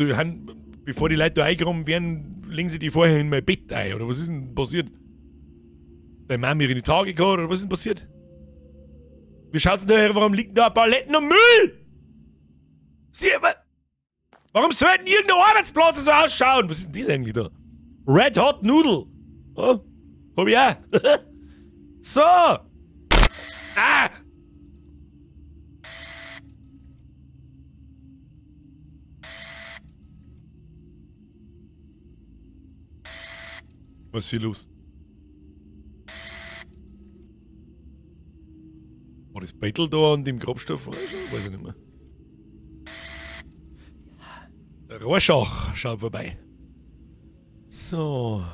bevor die Leute da eingeräumt werden, legen sie die vorher in mein Bett ein. Oder was ist denn passiert? Deine Mama ihre Tage gehabt, oder was ist denn passiert? Wie schaut's denn da her? Warum liegen da Paletten und Müll? Warum sollten irgendeine Arbeitsplätze so ausschauen? Was ist denn das eigentlich da? Red Hot Noodle. Oh, hab ich auch. So. Ah. Was ist hier los? War das Battle da an dem Grabstoff? Weiß ich nicht mehr. Der Rorschach schaut vorbei. So.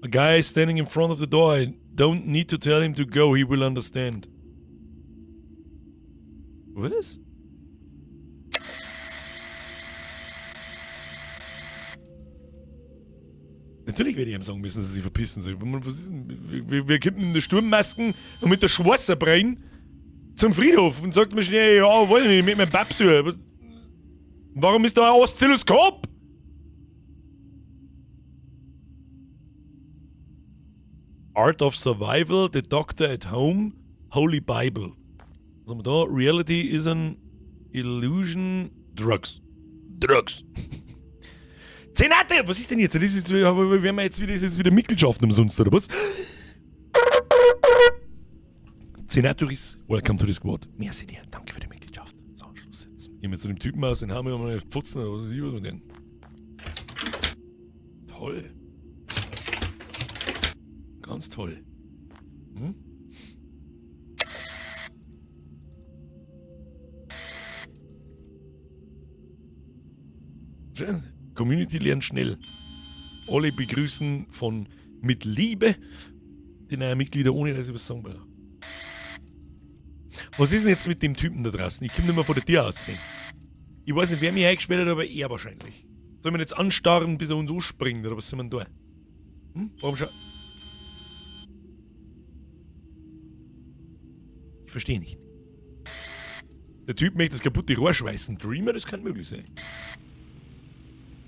A guy standing in front of the door. I don't need to tell him to go, he will understand. Was? Natürlich werde ich ihm sagen müssen, dass sie sich verpissen soll. Was ist denn? Wir kippen eine Sturmmasken und mit der Schwarze rein zum Friedhof und sagt mir schnell, ja, wollte nicht mit meinem Babsur. Warum ist da ein Oszilloskop? Art of Survival, The Doctor at Home, Holy Bible. Was haben wir da? Reality is an illusion. Drugs. Senator, was ist denn jetzt? Das ist jetzt, werden wir jetzt wieder, ist jetzt wieder Mitgliedschaft umsonst, oder was? Senatoris, welcome to the squad. Merci dir, danke für die Mitgliedschaft. So, Schluss jetzt. Gehen wir zu dem Typen aus, den haben wir mal putzen oder was weiß ich was mit denen. Toll. Ganz toll. Hm? Schön. Community lernt schnell. Alle begrüßen von mit Liebe die neuen Mitglieder, ohne dass ich was sagen brauche. Was ist denn jetzt mit dem Typen da draußen? Ich komme nicht mehr von der Tür aussehen. Ich weiß nicht, wer mich eingesperrt hat, aber er wahrscheinlich. Soll man jetzt anstarren, bis er uns anspringt, oder was soll man da? Hm? Warum schau... Ich verstehe nicht. Der Typ möchte das kaputte Rohr schweißen. Dreamer, das kann möglich sein.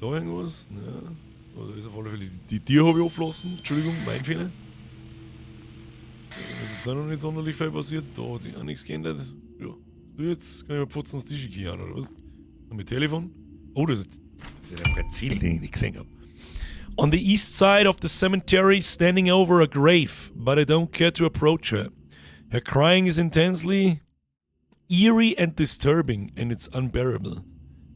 Da irgendwas? Ja. Oder ist auf alle Fälle die Tür habe ich aufgelassen. Entschuldigung, mein Fehler. Das ist jetzt auch noch nicht sonderlich viel passiert. Da hat sich auch nichts geändert. Ja. Du jetzt kann ich mal Pfotzen ans Tisch gehen, oder was? Und mit Telefon? Oh, das ist einfach ein Ziel, den ich nicht gesehen habe. On the east side of the cemetery, standing over a grave, but I don't care to approach her. Her crying is intensely eerie and disturbing, and it's unbearable.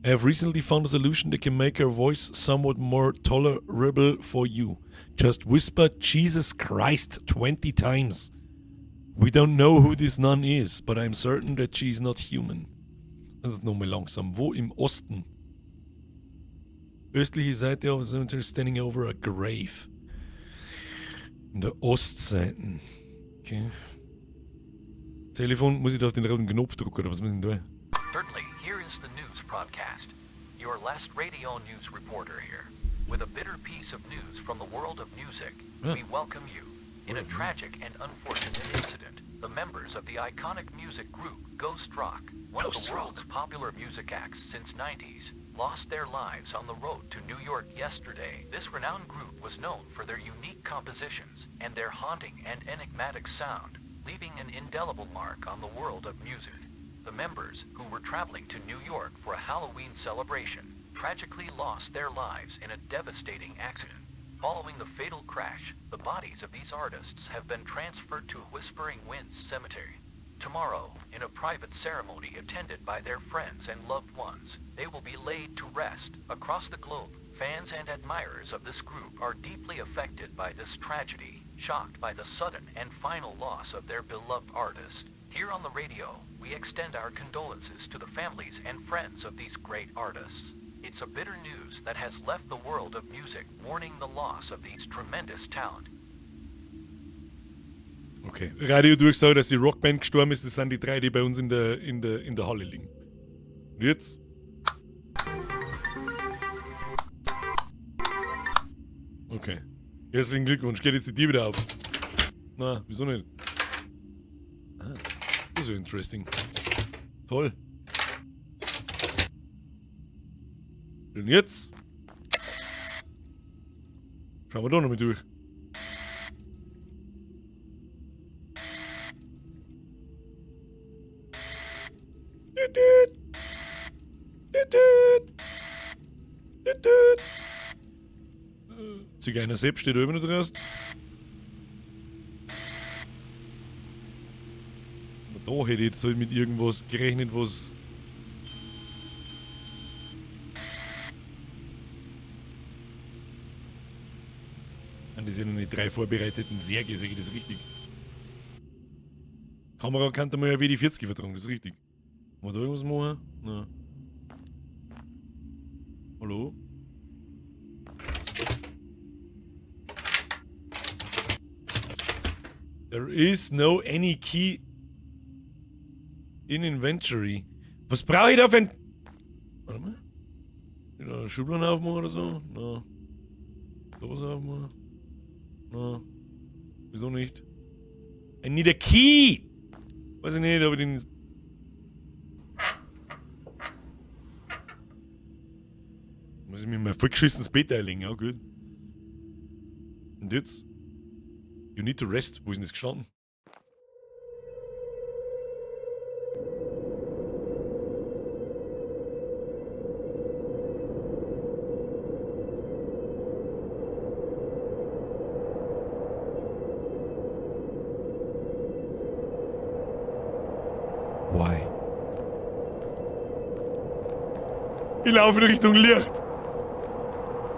I have recently found a solution that can make her voice somewhat more tolerable for you. Just whisper Jesus Christ 20 times. We don't know who this nun is, but I'm certain that she is not human. Das ist nochmal langsam. Wo im Osten? Östliche Seite of the cemetery standing over a grave. In der Ostseite. Okay. Telefon, muss ich da auf den roten Knopf drücken, oder was muss ich denn da?
Certainly, here is the news broadcast. Your last radio news reporter here. With a bitter piece of news from the world of music, we welcome you. In a tragic and unfortunate incident, the members of the iconic music group Ghost Rock, one of the world's popular music acts since 90s, lost their lives on the road to New York yesterday. This renowned group was known for their unique compositions and their haunting and enigmatic sound, leaving an indelible mark on the world of music. The members, who were traveling to New York for a Halloween celebration, tragically lost their lives in a devastating accident. Following the fatal crash, the bodies of these artists have been transferred to Whispering Winds Cemetery. Tomorrow, in a private ceremony attended by their friends and loved ones, they will be laid to rest. Across the globe, fans and admirers of this group are deeply affected by this tragedy, shocked by the sudden and final loss of their beloved artist. Here on the radio, we extend our condolences to the families and friends of these great artists. It's a bitter news that has left the world of music mourning the loss of these tremendous talent.
Okay. Radio durchsage, dass die Rockband gestorben ist, das sind die drei, die bei uns in der Halle liegen. Und jetzt? Okay. Herzlichen Glückwunsch. Geht jetzt die Tür wieder auf? Na, wieso nicht? Ah, das ist ja interesting. Toll. Und jetzt? Schauen wir da nochmal durch. Zigeuner Sepp steht oben noch draußen. Da hätte ich jetzt halt mit irgendwas gerechnet, was... Das sind ja noch die 3 vorbereiteten Särge, sage ich das richtig? Kamera kann da mal ja WD-40 vertragen, das ist richtig. Wollen wir da irgendwas machen? Nein. Hallo? There is no any key in inventory. Was brauche ich da für ein... Warte mal. Wieder Schubladen aufmachen oder so? Na. Da was aufmachen? Na. Wieso nicht? I need a key! Weiß ich nicht, ob ich den... Muss ich mir mal vollgeschissenes Bett einlegen, ja gut. Und jetzt? You need to rest. Wo ist denn das gestanden? Ich laufe in Richtung Licht.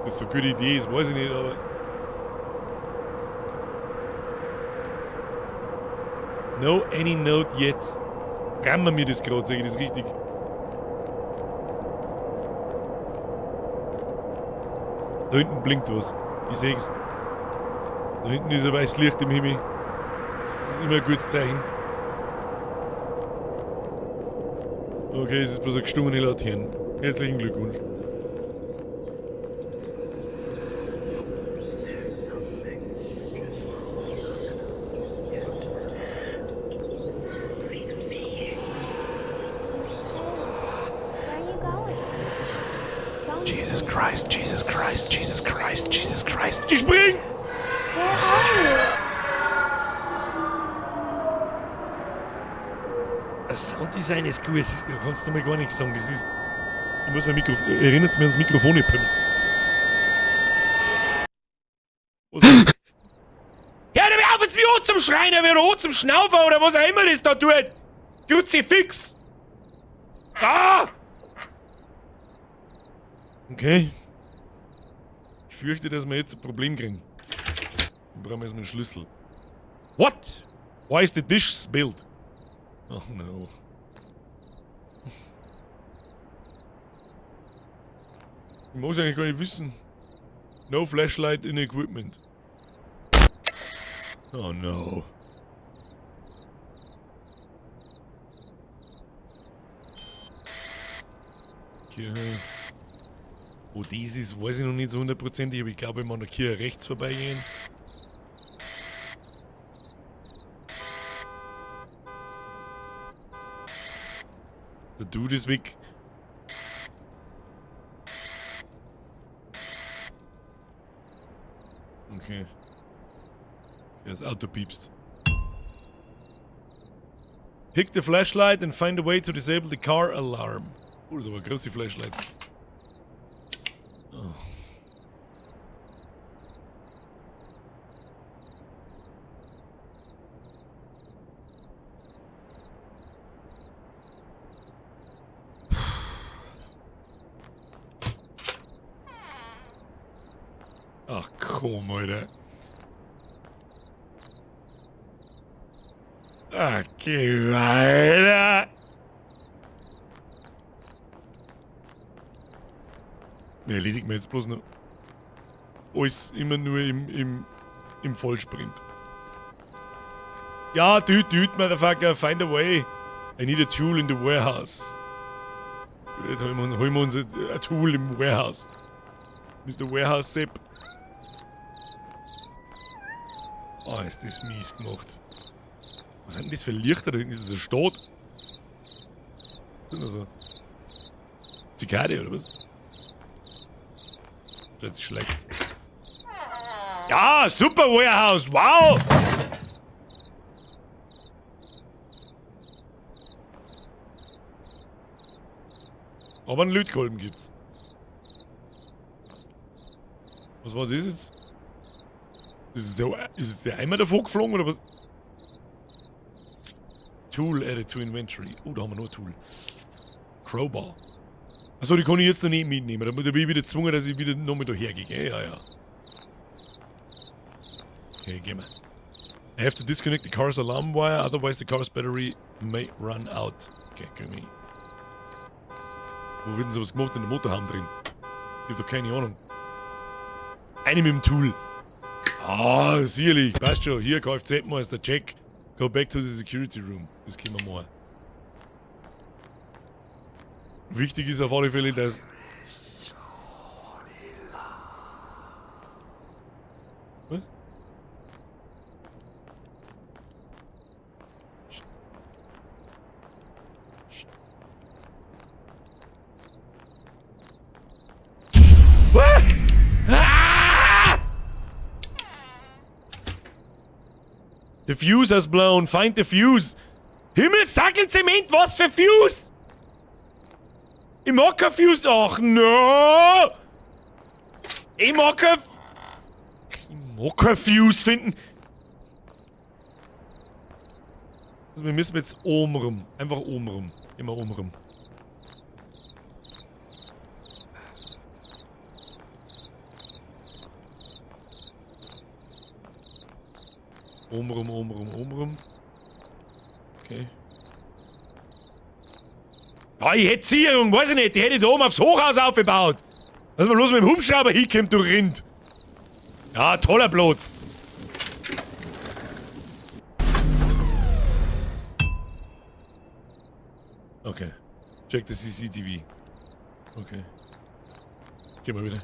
Das ist so eine gute Idee, das weiß ich nicht, aber... No any note yet. Rammen wir das gerade, sage ich das richtig? Da hinten blinkt was. Ich seh's. Da hinten ist ein weißes Licht im Himmel. Das ist immer ein gutes Zeichen. Okay, es ist bloß eine gestummene Laterne. Herzlichen Glückwunsch.
Jesus Christ, Jesus Christ, Jesus Christ, Jesus Christ.
Ich spring! Das Sounddesign ist gut. Da kannst du mir gar nichts sagen. Das ist... Ich muss mein Mikrofon... Erinnert mich ans Mikrofon nicht pimmeln.
Hör mir auf, jetzt wie rot zum Schreien, wie rot zum Schnaufen oder was auch immer das da tut! Kruzifix! Ah!
Okay. Ich fürchte, dass wir jetzt ein Problem kriegen. Dann brauchen wir erstmal einen Schlüssel. What? Why is the dish spilled? Oh no. Ich muss eigentlich gar nicht wissen. No flashlight in equipment. Oh no. Okay. Wo dies ist, weiß ich noch nicht so hundertprozentig, aber ich glaube, wenn wir noch hier rechts vorbeigehen. Der Dude ist weg. Okay. Das Auto piepst. Pick the flashlight and find a way to disable the car alarm. Oh, das war eine große Flashlight. Oh. Ach komm, Alter. Ach, geh weiter. Ne, erledigt mir jetzt bloß noch. Alles immer nur im Vollsprint. Ja, dude, motherfucker, find a way. I need a tool in the warehouse. Jetzt holen wir uns ein Tool im Warehouse. Mr. Warehouse Sepp. Oh, ist das mies gemacht. Was hat denn das für Lichter da hinten? Ist das ein Stadt? Was ist das so? Zikade oder was? Das ist schlecht. Ja, super Warehouse, wow! Aber einen Lötkolben gibt's. Was war das jetzt? Ist es der Eimer davor geflogen oder was? Tool added to inventory. Oh, da haben wir noch ein Tool. Crowbar. Achso, die kann ich jetzt noch nicht mitnehmen. Da bin ich wieder gezwungen, dass ich wieder nochmal daher gehe. Ja. Okay, gehen wir. I have to disconnect the car's alarm wire, otherwise the car's battery may run out. Okay, können wir. Wo wird denn sowas gemacht in der Motorhaube drin? Ich hab doch keine Ahnung. Eine mit dem Tool. Ah, sicherlich. Passt schon. Hier, Kfz-Meister, check. Go back to the security room. Das können wir machen. Wichtig ist auf alle Fälle, dass... Was? What? Ah! The fuse has blown. Find the fuse. Himmel, Sackel, Zement, was für Fuse? Ich mag kein Fuse. Ach, no! Ich mag kein Fuse finden. Also wir müssen jetzt oben rum. Einfach oben rum. Immer oben rum. Obenrum. Okay. Ah, ich hätte Sicherung, weiß ich nicht, die hätte ich da oben aufs Hochhaus aufgebaut. Dass man bloß mit dem Hubschrauber hinkommt, du Rind. Ja, toller Platz. Okay. Check the CCTV. Okay. Geh mal wieder.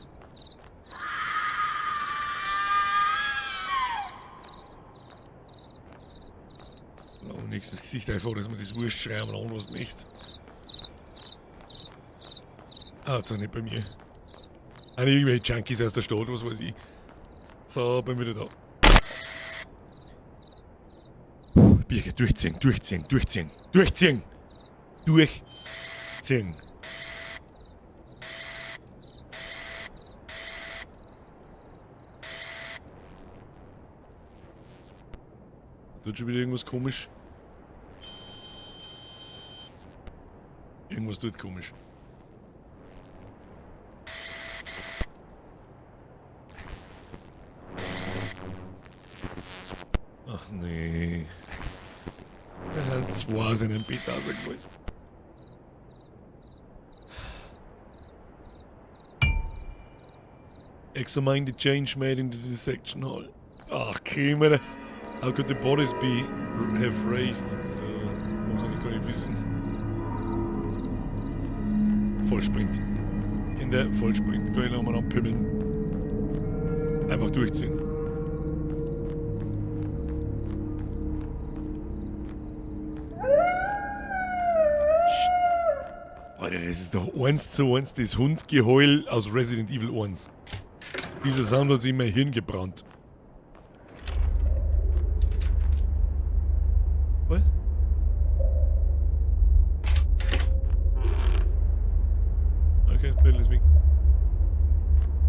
Oh, nächstes Gesicht einfach, dass man das Wurst schreiben und was möchte. Ah, jetzt auch nicht bei mir. Eine irgendwelche Junkies aus der Stadt, was weiß ich. So, bin wieder da. Birke, durchziehen. Durchziehen! Tut schon wieder irgendwas komisch? Irgendwas tut komisch. Ach nee. Er hat zwei aus einem Bett rausgefallen. Examine the change made in the dissection hall. Ach, Kämmer. How could the bodies have raised? Muss ich gar nicht wissen. Vollsprint. Kinder, Vollsprint. Kann ich nochmal anpimmeln. Einfach durchziehen. Alter, das ist doch 1:1 das Hundgeheul aus Resident Evil 1. Dieser Sound hat sich in mein Hirn gebrannt. Was? Okay, das Bild ist weg.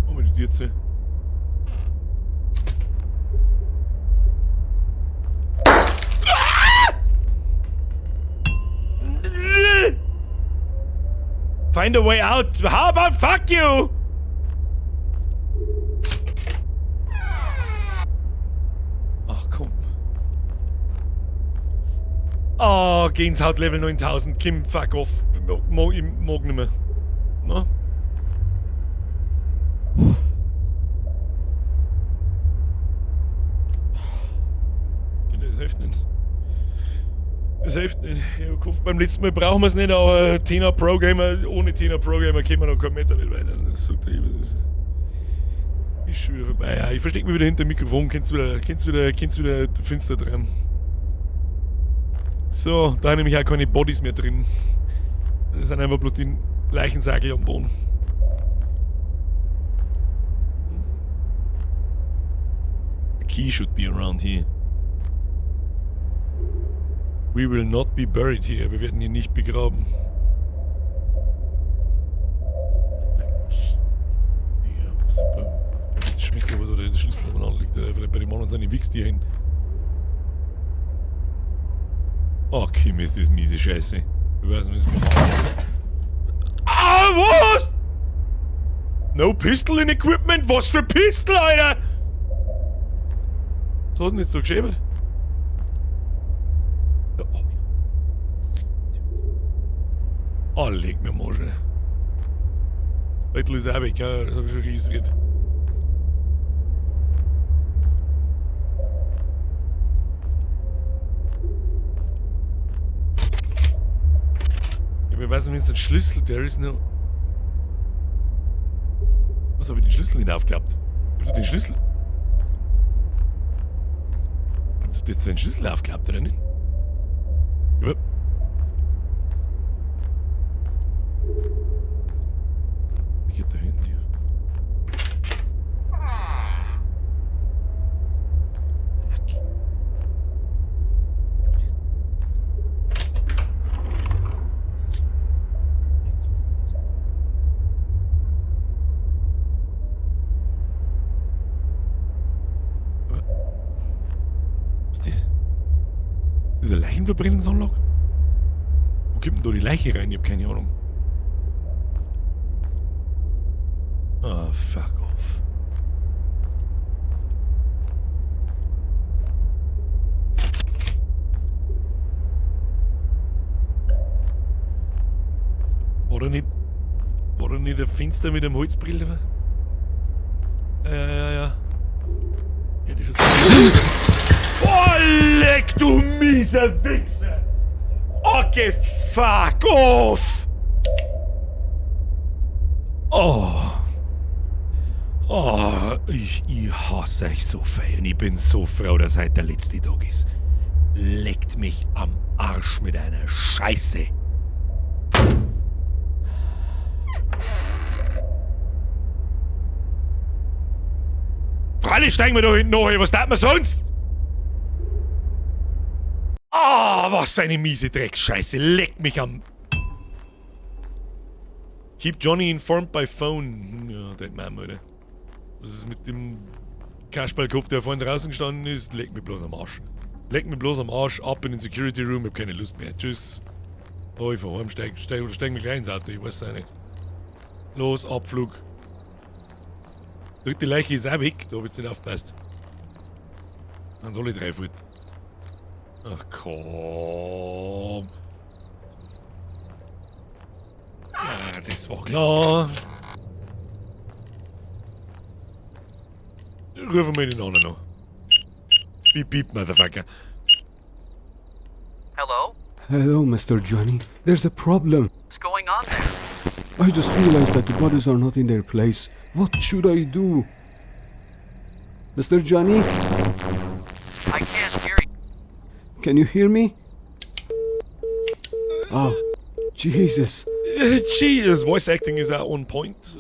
Oh, mit die Dirze. Find a way out. How about fuck you? Ach komm. Oh, Gänsehaut Level 9000. Kim, fuck off. Ich mag nicht mehr. No? Das hilft nicht. Das hilft nicht. Ich hab gehofft, beim letzten Mal brauchen wir es nicht, aber Tina Pro Gamer, ohne Tina Pro Gamer kommen wir noch keinen Meter nicht weiter. Das sagt er, das ist schon wieder vorbei. Ja, ich verstecke mich wieder hinter dem Mikrofon, kannst wieder finster dran. So, da nämlich auch keine Bodies mehr drin. Das sind einfach bloß die Leichensackel am Boden. A key should be around here. We will not be buried here. Wir werden hier nicht begraben. Ja, super. Das schmeckt aber so, der Schlüssel nochmal anliegt. Vielleicht bei dem Mann und seine Wichs die hin. Oh, Kim, ist das miese Scheiße. Ich weiß nicht, was wir machen. Ah, was? No pistol in equipment? Was für Pistol, Alter? Das hat nicht so geschrieben. Oh, leg mir mal schon. Beutel ist auch weg, ja, das hab ich schon registriert. Ja, aber ich weiß nicht, wenn es ein Schlüssel, der ist noch. Was habe ich den Schlüssel nicht aufgeklappt? Ich hab den Schlüssel. Hast du jetzt den Schlüssel aufgeklappt, oder nicht? Ja. Wie geht der hin hier? Was ist das? Diese Leichenverbrennungsanlage? Wo gibt denn da die Leiche rein? Ich hab keine Ahnung. Oh, fuck off. War da nicht ein Finster mit einem Holzbrill? Ja. Hätte ich schon oh, leck du mieser Wichser! Okay, fuck off! Ich hasse euch so fei und ich bin so froh, dass heute der letzte Tag ist. Leckt mich am Arsch mit einer Scheiße. Freilich steigen wir da hinten noch, was tat man sonst? Was eine miese Dreckscheiße. Leckt mich am... Keep Johnny informed by phone. Ja, das machen wir, oder? Was ist mit dem Kasperlkopf, der vorhin draußen gestanden ist? Leckt mich bloß am Arsch. Leckt mich bloß am Arsch, ab in den Security Room, hab keine Lust mehr. Tschüss. Ich fahr heim, steig mir gleich ins Auto, ich weiß es auch nicht. Los, Abflug. Dritte Leiche ist auch weg, da hab ich jetzt nicht aufgepasst. Dann soll ich 3 fort. Ach komm. Ja, das war klar. Rufen wir den anderen noch. Beep, beep, Motherfucker.
Hello?
Hello, Mr. Johnny. There's a problem.
What's going on there?
I just realized that the bodies are not in their place. What should I do? Mr. Johnny?
I can't hear you.
Can you hear me? Oh, Jesus.
Jesus, voice acting is out on point.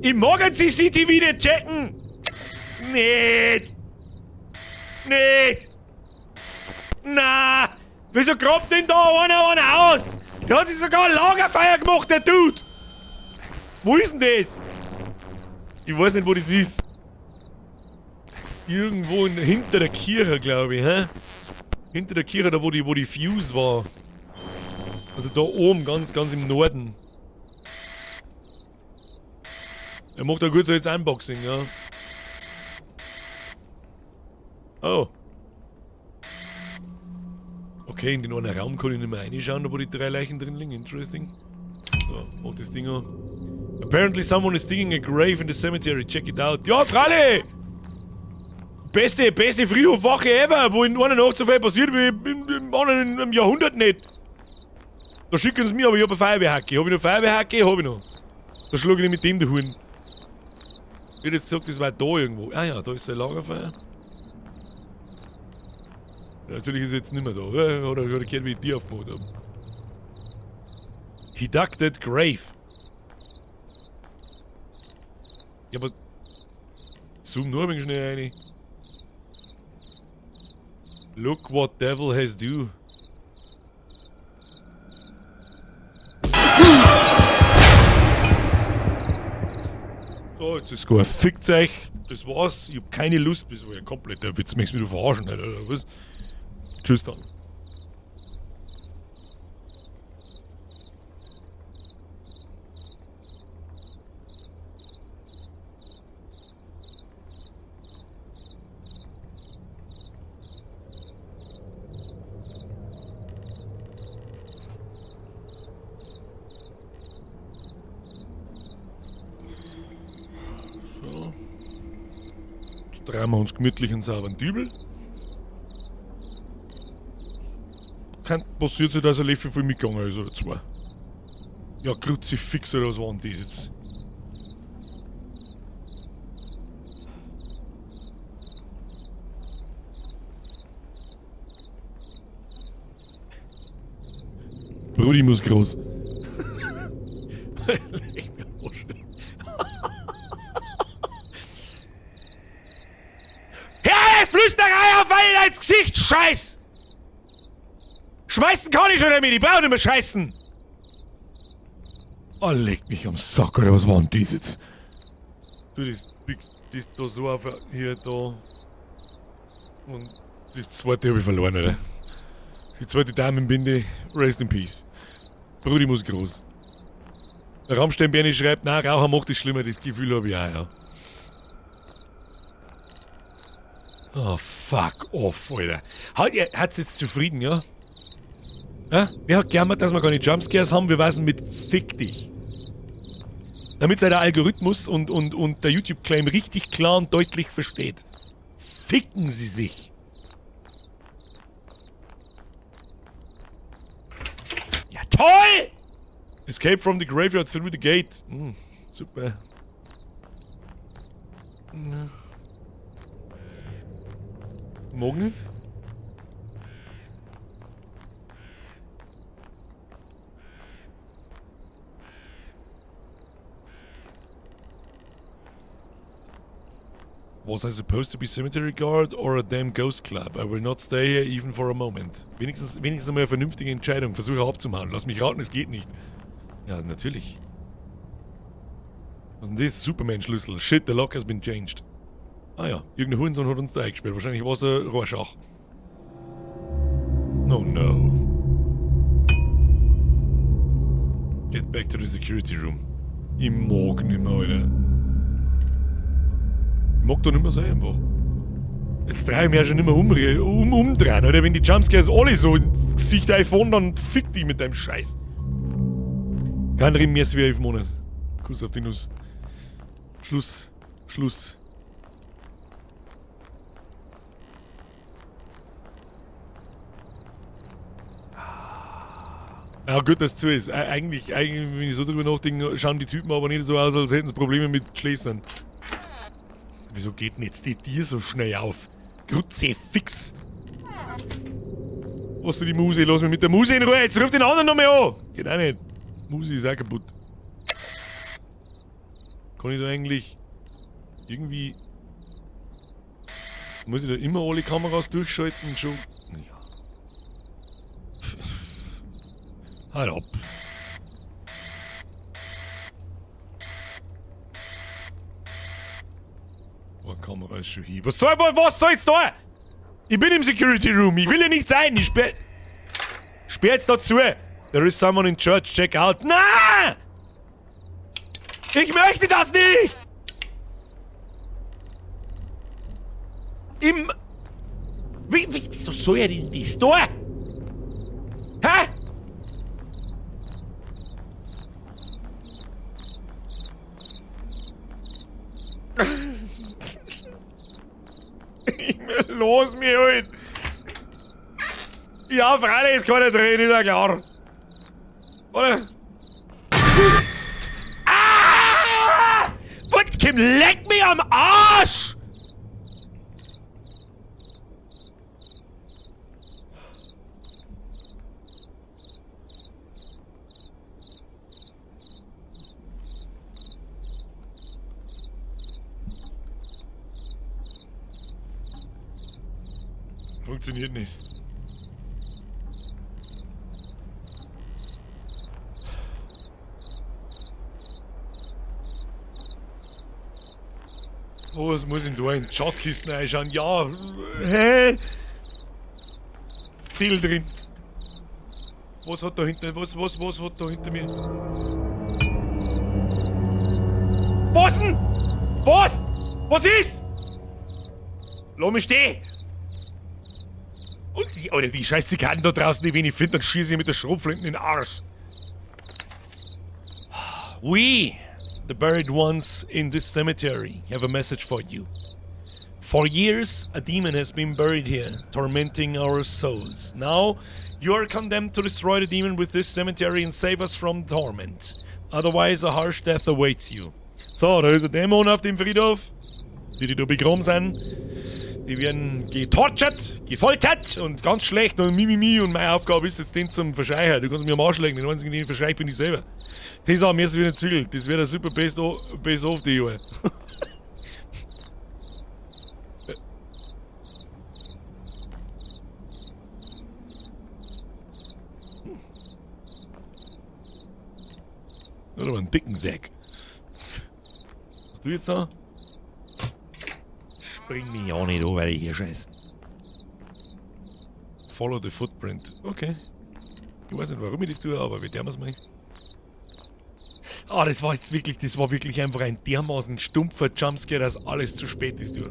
Im Morgen CCTV nicht checken! Nicht! Na! Wieso grabt denn da einer aus? Der hat sich sogar ein Lagerfeuer gemacht, der Dude! Wo ist denn das? Ich weiß nicht, wo das ist. Irgendwo hinter der Kirche, glaube ich, hä? Hinter der Kirche, da wo die Fuse war. Also da oben, ganz im Norden. Er macht da gut so jetzt Unboxing, ja. Oh. Okay, in den einen Raum kann ich nicht mehr reinschauen, wo die 3 Leichen drin liegen. Interesting. So, mach das Ding an. Apparently someone is digging a grave in the cemetery. Check it out. Ja, Fralle! Beste Friedhofwache ever, wo in einer Nacht so viel passiert wie im anderen im Jahrhundert nicht. Da schicken sie mir, aber ich hab eine Feuerwehrhacke. Hab ich noch Feuerwehrhacke? Hab ich noch. Da schlug ich mit dem der Huren. Ich hätte jetzt gesagt, das war da irgendwo. Ah ja, da ist ein Lagerfeuer. Ja, natürlich ist er jetzt nicht mehr da, oder? Oder gehört, wie die aufgebaut haben. He dug that grave. Ja, aber... Zoom nur ein wenig schnell rein. Look what devil has do. So, jetzt ist gut. Fickt euch. Das war's. Ich hab keine Lust. Das war ja komplett der Witz. Möchtest du mich verarschen, oder was? Tschüss dann. Drehen wir uns gemütlich einen sauberen Dübel. Kann passiert sein, dass ein Löffel voll mitgegangen ist oder 2. Ja, Kruzifix oder was war denn das jetzt? Brudi muss groß. Leg mir am Arsch. Hey, Flüsterei auf einen ins Gesicht, Scheiß! Schmeißen kann ich schon damit, ich brauch nicht mehr scheißen! Oh, leg mich am Sack, oder was war denn das jetzt? Du, das da so auf, hier, da. Und die zweite habe ich verloren, oder? Die zweite Damenbinde, rest in peace. Brudi muss groß. Der Rammstein Berni schreibt, nein, Raucher macht es schlimmer, das Gefühl habe ich auch, ja. Oh, fuck off, Alter. Hat's jetzt zufrieden, ja? Wer hat gejammert, dass wir keine Jumpscares haben? Wir weisen mit Fick dich. Damit der Algorithmus und der YouTube-Claim richtig klar und deutlich versteht. Ficken Sie sich. Ja, toll! Escape from the graveyard through the gate. Super. Morgen? Was I supposed to be cemetery guard or a damn ghost club? I will not stay here even for a moment. Wenigstens einmal eine vernünftige Entscheidung. Versuche abzumachen. Lass mich raten, es geht nicht. Ja, natürlich. Was ist denn das? Superman-Schlüssel. Shit, the lock has been changed. Ah ja, irgendein Hurensohn hat uns da eingesperrt. Wahrscheinlich war es der Rorschach. Oh no. Get back to the security room. Ich mag nicht mehr, Alter. Ich mag da nicht mehr sein, einfach. Jetzt drehe ich mich ja schon nicht mehr umdrehen, oder? Wenn die Jumpscares alle so ins Gesicht einfahren, dann fick dich mit deinem Scheiß. Kein Rimm mehr wie 11 Monate. Kuss auf die Nuss. Schluss. Schluss. Ja, gut, dass es zu ist. Eigentlich, wenn ich so drüber nachdenke, schauen die Typen aber nicht so aus, als hätten sie Probleme mit Schließern. Wieso geht denn jetzt die Tür so schnell auf? Grutze fix! Was du die Muse? Lass mich mit der Muse in Ruhe! Jetzt ruf den anderen noch mal an! Geht auch nicht. Muse ist auch kaputt. Kann ich da eigentlich irgendwie... Muss ich da immer alle Kameras durchschalten? Schon... Ja. Halt ab. Oh, Kamera ist schon hier. Was soll's da? Ich bin im Security Room. Ich will hier nicht sein. Ich sperr jetzt da zu. There is someone in church. Check out. Nein! Ich möchte das nicht! Wieso soll er denn das da? Hä? Los mich halt! Ja, freilich ist keine Träne, ist ja klar. Oder? Ah! Was, Kim, leck mich am Arsch! Funktioniert nicht. Oh, was muss ich denn da in die Schatzkisten reinschauen? Ja, hä? Ziel drin. Was hat da hinter, was hat da hinter mir? Was denn? Was? Was ist? Lass mich stehen! Und die scheiß Zikaden da draußen, die wen ich finde, dann schieße ich mit der Schrotflinte in den Arsch. We, the buried ones in this cemetery, have a message for you. For years, a demon has been buried here, tormenting our souls. Now, you are condemned to destroy the demon with this cemetery and save us from torment. Otherwise, a harsh death awaits you. So, da ist ein Dämon auf dem Friedhof, die da begraben sind. Die werden getortured, gefoltert und ganz schlecht und mimimi und meine Aufgabe ist jetzt den zum Verscheißen. Du kannst mir am Arsch legen, den einzigen, den ich verscheiß, bin ich selber. Das haben wir jetzt wieder zwickelt. Das wäre der super Best-of die Jahre. Oder mal einen dicken Sack. Was du jetzt da? Spring mich auch nicht an, weil ich hier scheiß. Follow the footprint. Okay. Ich weiß nicht, warum ich das tue, aber wir tun es mal. Ah, das war wirklich einfach ein dermaßen stumpfer Jumpscare, dass alles zu spät ist, du.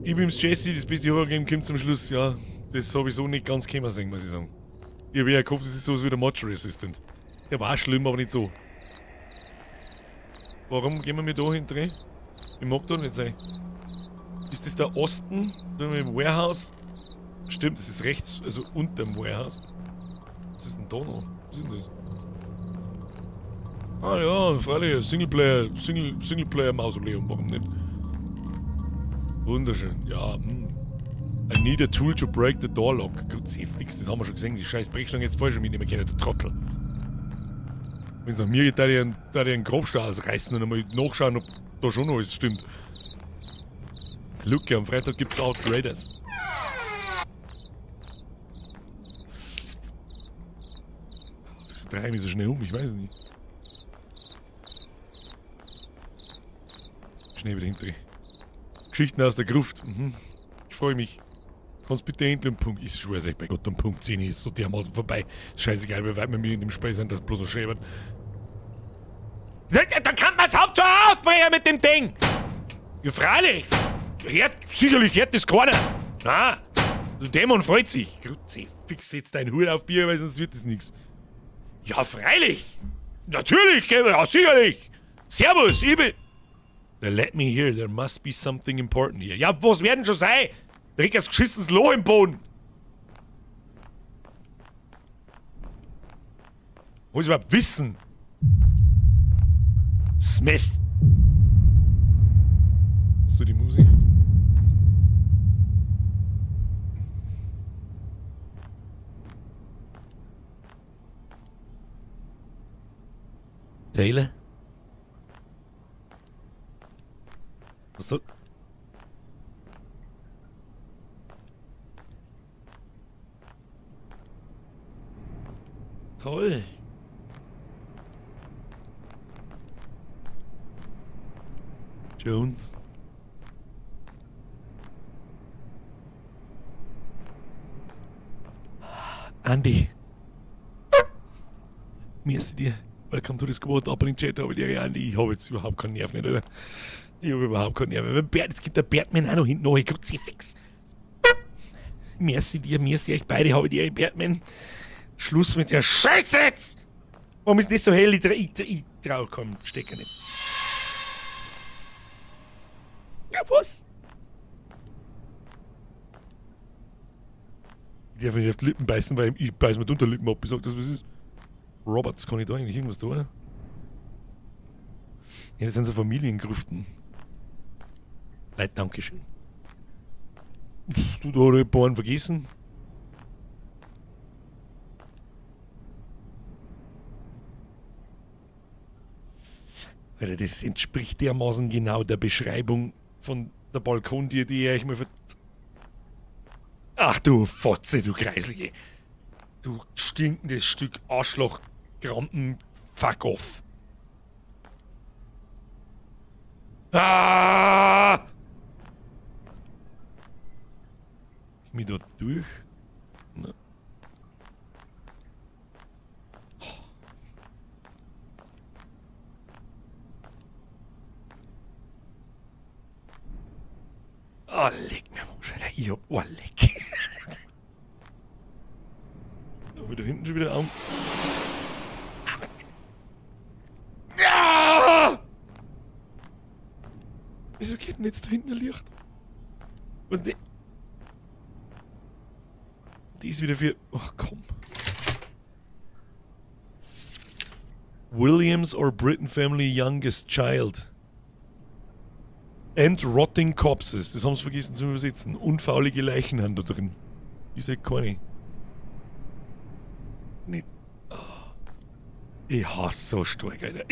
Ich bin's Jesse, das beste Horror-Game kommt zum Schluss, ja. Das sowieso nicht ganz kämen sehen, muss ich sagen. Ich habe ja gehofft, das ist sowas wie der Mortuary Assistant. Der war schlimm, aber nicht so. Warum gehen wir mir da hinten? Ich mag da nicht sein. Ist das der Osten? Da mit dem Warehouse? Stimmt, das ist rechts, also unter dem Warehouse. Was ist denn da noch? Was ist denn das? Ah ja, freilich, Singleplayer-Mausoleum, warum nicht? Wunderschön, ja. I need a tool to break the door lock. Gut, fix, das haben wir schon gesehen, die scheiß Brechstange jetzt falsch mitnehmen können, du Trottel. Wenn es nach mir geht, da die einen Grabstein ausreißen und einmal nachschauen, ob da schon noch alles stimmt. Luke, am Freitag gibt's Outgraders. Ich drehe mich so schnell um, ich weiß nicht. Schnell wieder hinter. Geschichten aus der Gruft. Ich freue mich. Kannst bitte endlich am Punkt. Ich schwör's euch bei Gott, am Punkt 10 ist so dermaßen vorbei. Scheißegal, wie weit wir mit in dem Spiel sind, das bloß noch schäbert. Da kann man's Haupttor aufbrechen mit dem Ding! Ja, freilich! Sicherlich hört das keiner! Na, der Dämon freut sich. Grüezi, fix jetzt deinen Hut auf Bier, weil sonst wird das nichts. Ja, freilich! Natürlich, ja, sicherlich! Servus, ich bin... Let me hear, there must be something important here. Ja, was werden schon sein? Direkt als geschissenes Loch im Boden. Muss ich überhaupt wissen? Smith. So die Musik. Taylor? Was soll... Toll. Jones. Andy. Merci dir. Welcome to the squad. Up in den Chat, aber dir Andy. Ich habe jetzt überhaupt keinen Nerv nicht, oder? Ich habe überhaupt keinen Nerv. Es gibt der Batman auch noch hinten noch. Kruzifix. Merci dir, merci euch beide. Habe dir Batman. Schluss mit der Scheiße jetzt! Warum ist das so hell? Ich trau keinem Stecker nicht. Ja, was? Ich darf nicht auf die Lippen beißen, weil ich beiß mir die Unterlippen ab. Ich sag das, was ist. Roberts, kann ich da eigentlich irgendwas tun? Ja, das sind so Familiengrüften. Leute, dankeschön. Du, da hat ein paar einen vergessen. Alter, das entspricht dermaßen genau der Beschreibung von der Balkontür, die ich euch mal Ach du Fotze, du Kreislige. Du stinkendes Stück Arschloch, Krampen, fuck off. Ah! Ich mich da durch? Na. Oh, leck mir mal, ich hab leck. Aber da hinten schon wieder am. Ah! Wieso geht denn jetzt da hinten ein Licht? Was ist denn? Die ist wieder für. Oh, komm. Williams or Britain family youngest child. And rotting corpses. Das haben sie vergessen zu übersetzen. Unfaulige Leichen haben da drin. Ich seh keine. Nicht. Oh. Ich hasse so stark, Alter.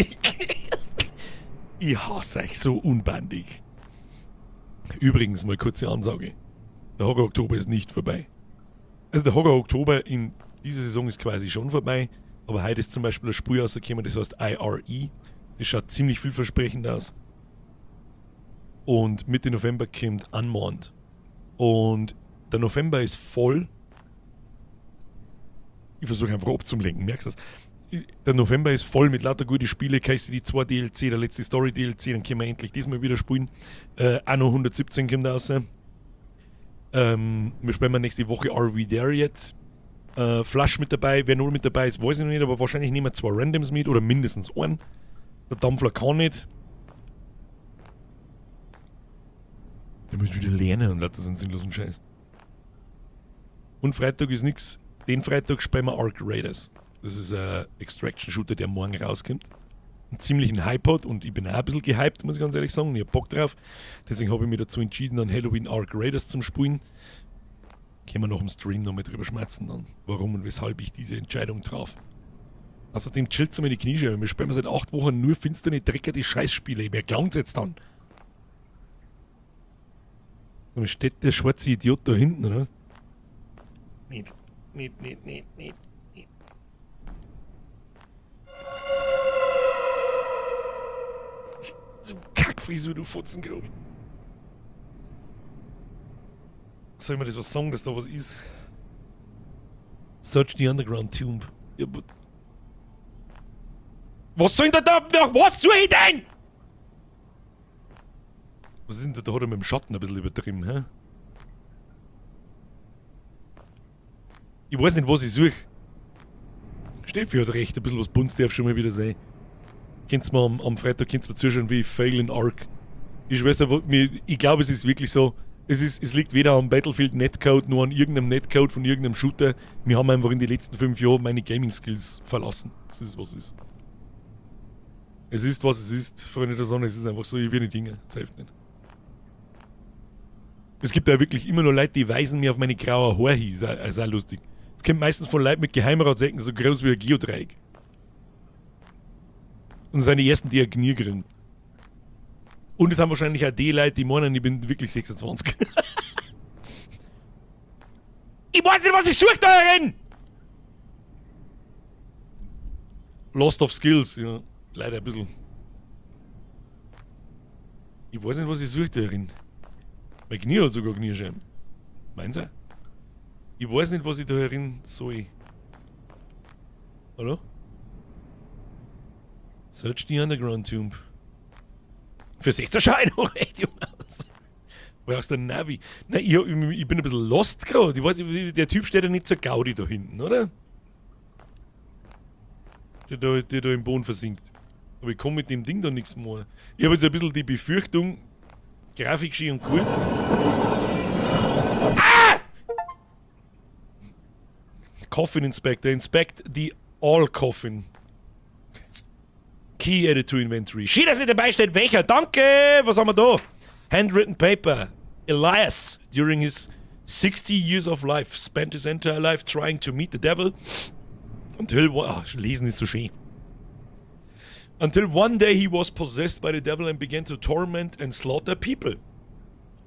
Ich hasse euch so unbandig. Übrigens, mal kurze Ansage. Der Horror-Oktober ist nicht vorbei. Also der Horror-Oktober in dieser Saison ist quasi schon vorbei. Aber heute ist zum Beispiel ein Spiel rausgekommen, das heißt IRE. Das schaut ziemlich vielversprechend aus. Und Mitte November kommt Unmanned. Und der November ist voll. Ich versuche einfach abzulenken, merkst du das? Der November ist voll mit lauter guten Spiele. Kannst du die 2 DLC, der letzte Story DLC, dann können wir endlich diesmal wieder spielen. Anno 117 kommt raus. Wir spielen nächste Woche Are We There Yet? Flash mit dabei. Wer nur mit dabei ist, weiß ich noch nicht, aber wahrscheinlich nehmen wir 2 Randoms mit oder mindestens einen. Der Dampfler kann nicht. Der muss wieder lernen und lauter so einen sinnlosen Scheiß. Und Freitag ist nix. Den Freitag spielen wir Ark Raiders. Das ist ein Extraction-Shooter, der morgen rauskommt. Einen ziemlichen Hype hat und ich bin auch ein bisschen gehypt, muss ich ganz ehrlich sagen. Ich hab Bock drauf. Deswegen habe ich mich dazu entschieden, an Halloween Ark Raiders zum Spielen. Können wir nach dem Stream noch mal drüber schmerzen dann, warum und weshalb ich diese Entscheidung traf. Außerdem chillt's mir die Kniescheibe. Wir spielen seit 8 Wochen nur finsterne, dreckige Scheißspiele. Wer klangt's jetzt dann? Da steht der schwarze Idiot da hinten, oder? Nicht. So Kackfrisur, du Fotzengrobi. Soll ich mir das was sagen, dass da was ist? Search the Underground Tomb. Ja, was soll denn da? Was soll ich denn? Was ist denn da? Da hat er mit dem Schatten ein bisschen übertrieben, hä? Ich weiß nicht, was ich suche. Steffi hat recht, ein bisschen was Buntes darf schon mal wieder sein. Könnt's mir am Freitag zuschauen, wie ich fail in Ark. Ich weiß nicht, ich glaube, es ist wirklich so. Es liegt weder am Battlefield Netcode noch an irgendeinem Netcode von irgendeinem Shooter. Wir haben einfach in den letzten 5 Jahren meine Gaming-Skills verlassen. Das ist, was es ist. Es ist, was es ist. Freunde der Sonne, es ist einfach so, ich will nicht Dinge. Das hilft nicht. Es gibt ja wirklich immer noch Leute, die weisen mir auf meine graue Haare hin. Ist auch lustig. Es kommt meistens von Leuten mit Geheimratsecken, so groß wie ein Geodreieck. Und seine ersten Diagnose kriegen. Und es haben wahrscheinlich auch die Leute, die meinen, ich bin wirklich 26. Ich weiß nicht, was ich suche da herin! Lost of Skills, ja. Leider ein bisschen. Ich weiß nicht, was ich suche da herin. Mein Knie hat sogar Kniescheiben. Meinst du? Ich weiß nicht, was ich da herin soll. Hallo? Search the Underground Tomb. Für 16 Scheine auch echt, Jungs. Brauchst du einen Navi? Nein, ich bin ein bisschen lost gerade. Ich weiß nicht, der Typ steht ja nicht zur Gaudi da hinten, oder? Der da im Boden versinkt. Aber ich komme mit dem Ding da nichts mehr. Ich habe jetzt ein bisschen die Befürchtung, Grafik schön und cool. Ah! Coffin Inspector. Inspect the all coffin. Key added to inventory. Schön, dass nicht dabei steht, welcher. Danke! Was haben wir da? Handwritten paper. Elias, during his 60 years of life, spent his entire life trying to meet the devil until... lesen ist so schön. Until one day he was possessed by the devil and began to torment and slaughter people.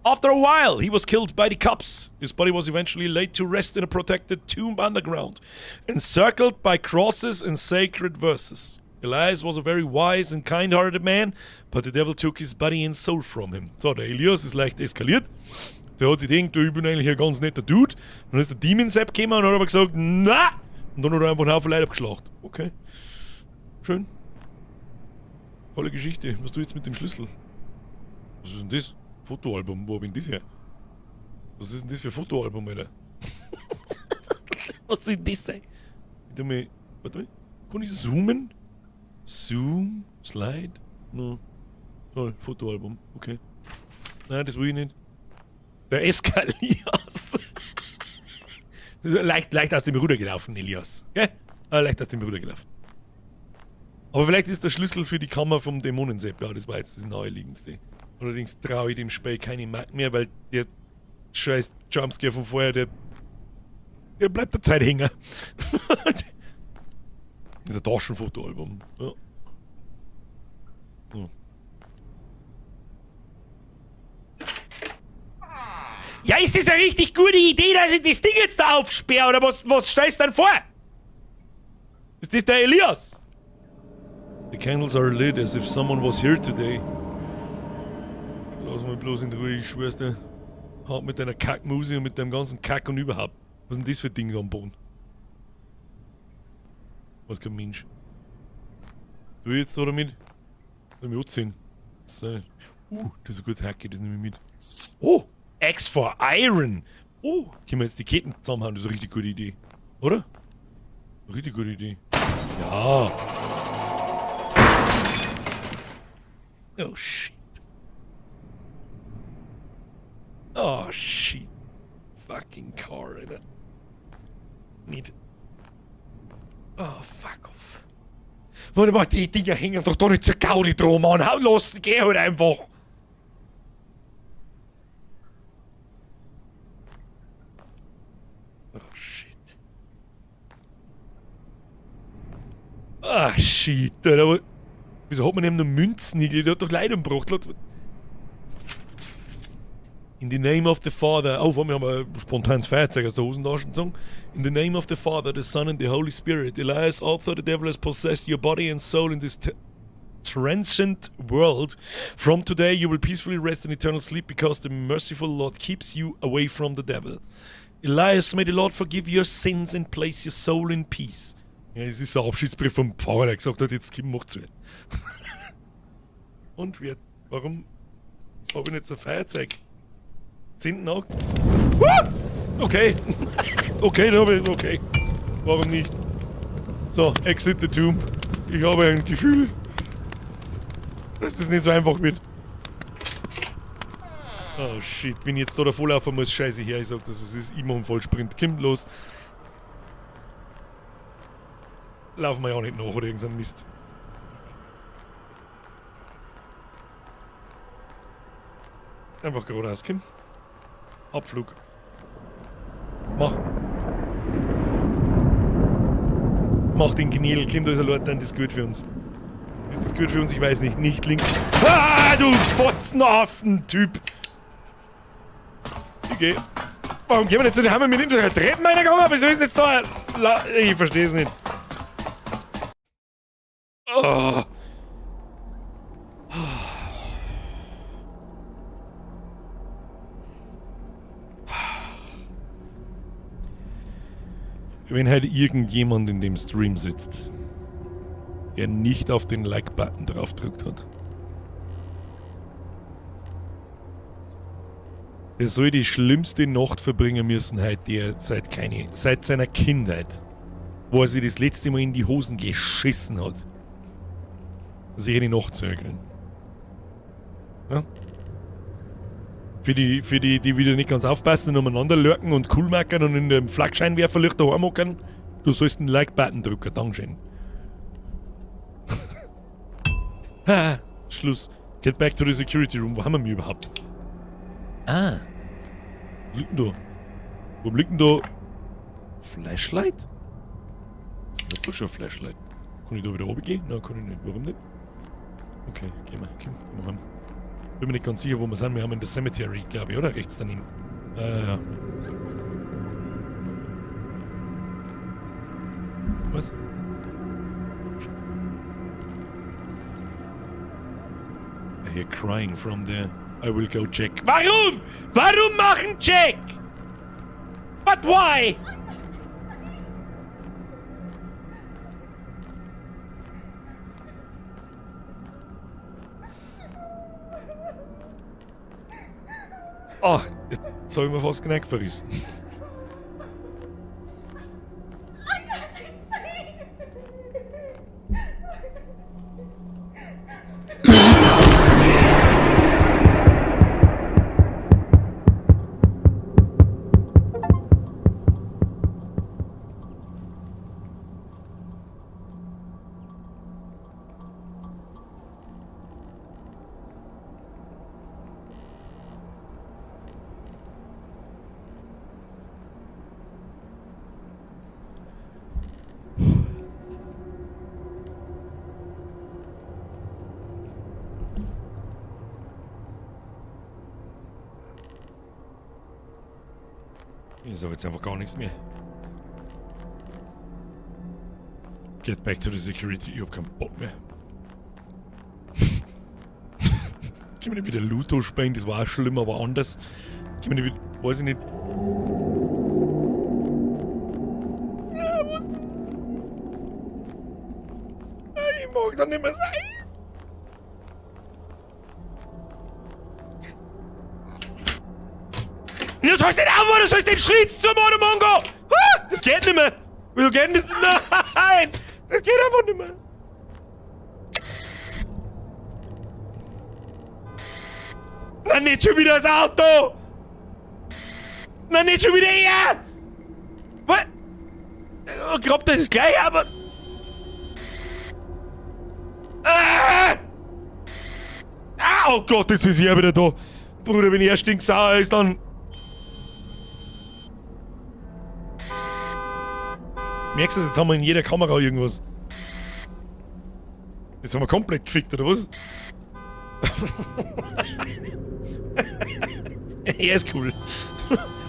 After a while, he was killed by the cops. His body was eventually laid to rest in a protected tomb underground, encircled by crosses and sacred verses. Elias was a very wise and kind-hearted man, but the devil took his body and soul from him. So, der Elias ist leicht eskaliert. Der hat sich gedacht, ich bin eigentlich ein ganz netter Dude. Dann ist der Demon Sepp gekommen und hat aber gesagt, na! Und dann hat er einfach einen Haufen Leute abgeschlacht. Okay. Schön. Tolle Geschichte. Was tust du jetzt mit dem Schlüssel? Was ist denn das? Fotoalbum. Wo hab ich denn das her? Was ist denn das für ein Fotoalbum, Alter? Was soll das sein? Warte mal. Kann ich zoomen? Zoom? Slide? No. Toll, Fotoalbum. Okay. Nein, das will ich nicht. Der Eskalias. leicht aus dem Ruder gelaufen, Elias. Gell? Leicht aus dem Ruder gelaufen. Aber vielleicht ist der Schlüssel für die Kammer vom Dämonensepp. Ja, das war jetzt das naheliegendste. Allerdings traue ich dem Spiel keine Mark mehr, weil der scheiß Jumpscare von vorher, der bleibt der Zeit hängen. Das ist ein Taschenfotoalbum. Ja. So. Ja, ist das eine richtig gute Idee, dass ich das Ding jetzt da aufsperre? Oder was stellst du denn vor? Ist das der Elias? The candles are lit as if someone was here today. Lass mal bloß in Ruhe, ich schwör's dir. Hart mit deiner Kackmuse und mit deinem ganzen Kack und überhaupt. Was ist denn das für Dinge am Boden? Was kein Mensch. Du jetzt da damit? Soll ich mich anziehen? So. Das ist ein gutes Hacke, das nehme ich mit. Oh! Axe for Iron! Oh! Können wir jetzt die Ketten zusammenhauen, das ist eine richtig gute Idee. Oder? Richtig gute Idee. Ja. Oh shit. Oh shit. Fucking car, Alter. Nicht. Oh, fuck off. Warte mal, die Dinger hängen doch da nicht zur Gaudi drum, Mann. Hau los, geh halt einfach. Oh shit. Ah shit, Alter. Wieso hat man eben nur Münzen? Der hat doch Leid umgebracht. In the name of the Father. Oh, wir haben ein spontanes Feuerzeug aus der Hosentasche gezogen. In the name of the Father, the Son and the Holy Spirit. Elias, although the devil has possessed your body and soul in this transient world, from today you will peacefully rest in eternal sleep because the merciful Lord keeps you away from the devil. Elias, may the Lord forgive your sins and place your soul in peace. Ja, es ist ein Abschiedsbrief vom Pfarrer, der gesagt hat, jetzt Kim macht zu. Und warum habe ich nicht so ein Feuerzeug? 10. Nacht? Okay. Okay, dann habe ich, okay. Warum nicht? So, exit the tomb. Ich habe ein Gefühl, dass das nicht so einfach wird. Oh shit, wenn ich jetzt da voll laufen muss, scheiße her, ich sag das, was ist, ich mache einen Vollsprint. Kim, los. Laufen wir ja auch nicht nach oder irgendein Mist. Einfach geradeaus, Kim. Abflug. Mach. Mach den Geniel, Kim, da ist ein Leutnant, das ist gut für uns. Ist das gut für uns? Ich weiß nicht. Nicht links. Ah, du Fotzenaffen-Typ! Ich geh. Warum gehen wir nicht zu den Hammer mit hinter der Treppen reingegangen? Wieso ist denn jetzt da... Ich versteh's nicht. Oh. Wenn halt irgendjemand in dem Stream sitzt, der nicht auf den Like-Button draufgedrückt hat, der soll die schlimmste Nacht verbringen müssen, halt, der seit seiner Kindheit, wo er sich das letzte Mal in die Hosen geschissen hat, sich eine Nacht zu erklären. Ja? Für die wieder nicht ganz aufpassen und umeinander lurken und cool machen und in dem Flakscheinwerferlicht daheim hocken, du sollst einen Like-Button drücken, Dankeschön. Ha, Schluss. Get back to the security room. Wo haben wir mich überhaupt? Ah. Was liegt denn da? Wo liegt denn da? Flashlight? Ich hab doch schon ein Flashlight. Kann ich da wieder oben gehen? Nein, kann ich nicht. Warum nicht? Okay, gehen wir heim. Bin mir nicht ganz sicher, wo wir sind. Wir haben in der Cemetery, glaube ich, oder? Rechts daneben. Ja. Was? I hear crying from there. I will go check. Warum? Warum machen check? But why? Oh, jetzt habe ich mir fast Knack verrissen. Ich sage jetzt einfach gar nichts mehr. Get back to the security. Ich hab keinen Bock mehr. Können wir nicht wieder Luto spielen? Das war auch schlimm, aber anders. Können wir nicht wieder... Weiß ich nicht... Ja, was? Ich mag doch nicht mehr sein. Du sollst nicht aufhören, du sollst den Schlitz zum Mongo! Das geht nicht mehr! Will gehen das? Nein! Das geht einfach nicht mehr. Nein, nicht schon wieder das Auto! Nein, nicht schon wieder er! Was? Ich glaub, das ist gleich, aber... Ah! Ah, oh Gott, jetzt ist er wieder da. Bruder, wenn er stinksauer ist, dann... Merkst du, jetzt haben wir in jeder Kamera irgendwas. Jetzt haben wir komplett gefickt, oder was? Er ist cool.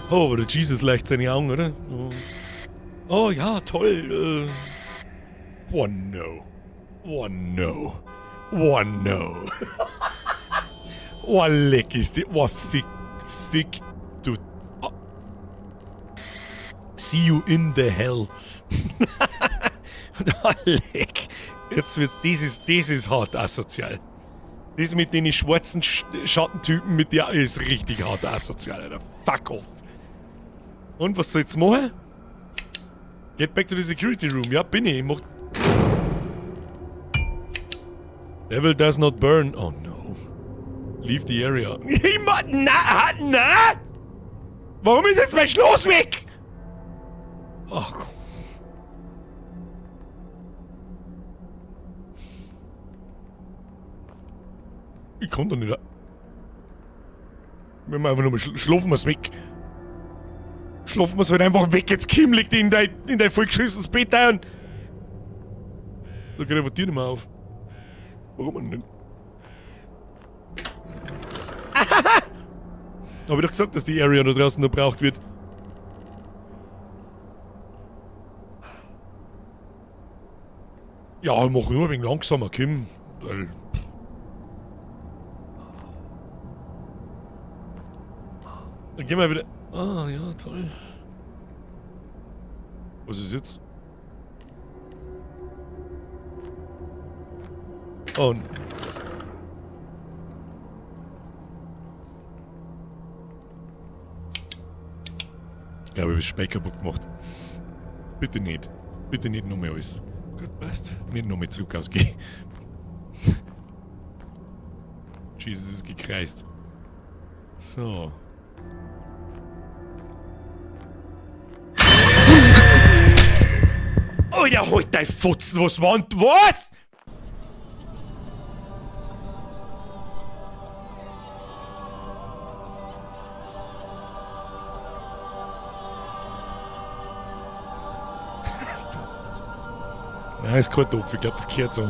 Oh, aber der Jesus leicht seine Augen, oder? Oh ja, toll. Oh no. Oh no. Oh no. Oh leck ist die. Oh fick. Du. Oh. See you in the hell. Oh leck. Jetzt wird. Das ist hart asozial. Das mit den schwarzen Schattentypen mit der ist richtig hart asozial, Alter. Fuck off. Und was soll ich jetzt machen? Get back to the security room. Ja, bin ich. Devil does not burn. Oh no. Leave the area. Na? Warum ist jetzt mein Schloss weg? Ach Gott. Ich kann doch nicht. Wir einfach nur mal schlafen wir es weg. Schlafen wir es halt einfach weg. Jetzt Kim liegt in dein vollgeschissenes Bett ein. Da geht einfach die nicht mehr auf. Warum nicht? Hab ich doch gesagt, dass die Area da draußen noch braucht wird. Ja, ich mach nur ein wenig langsamer, Kim. Weil... Dann gehen wir wieder... Ah, ja, toll. Was ist jetzt? Oh. Ich glaube, ich habe das Speck kaputt gemacht. Bitte nicht. Bitte nicht noch mehr alles. Gut, passt. Nicht noch mehr zurück ausgehen. Jesus ist gekreist. So. Alter, halt dein Futzen, was war denn was? Nein, ist kein Topf, ich glaube, das gehört so.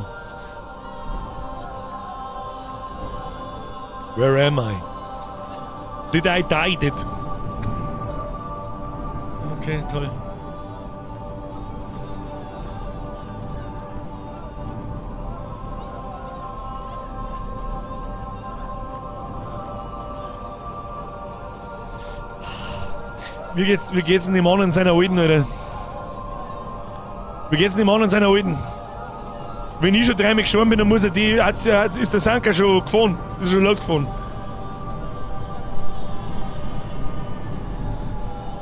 Where am I? Did I die? Okay, toll. Wie geht's denn dem Mann und seiner Alten, Alter? Wie geht's dem Mann und seiner Alten? Wenn ich schon dreimal gestorben bin, dann muss ist der Sanka schon gefahren. Ist schon losgefahren.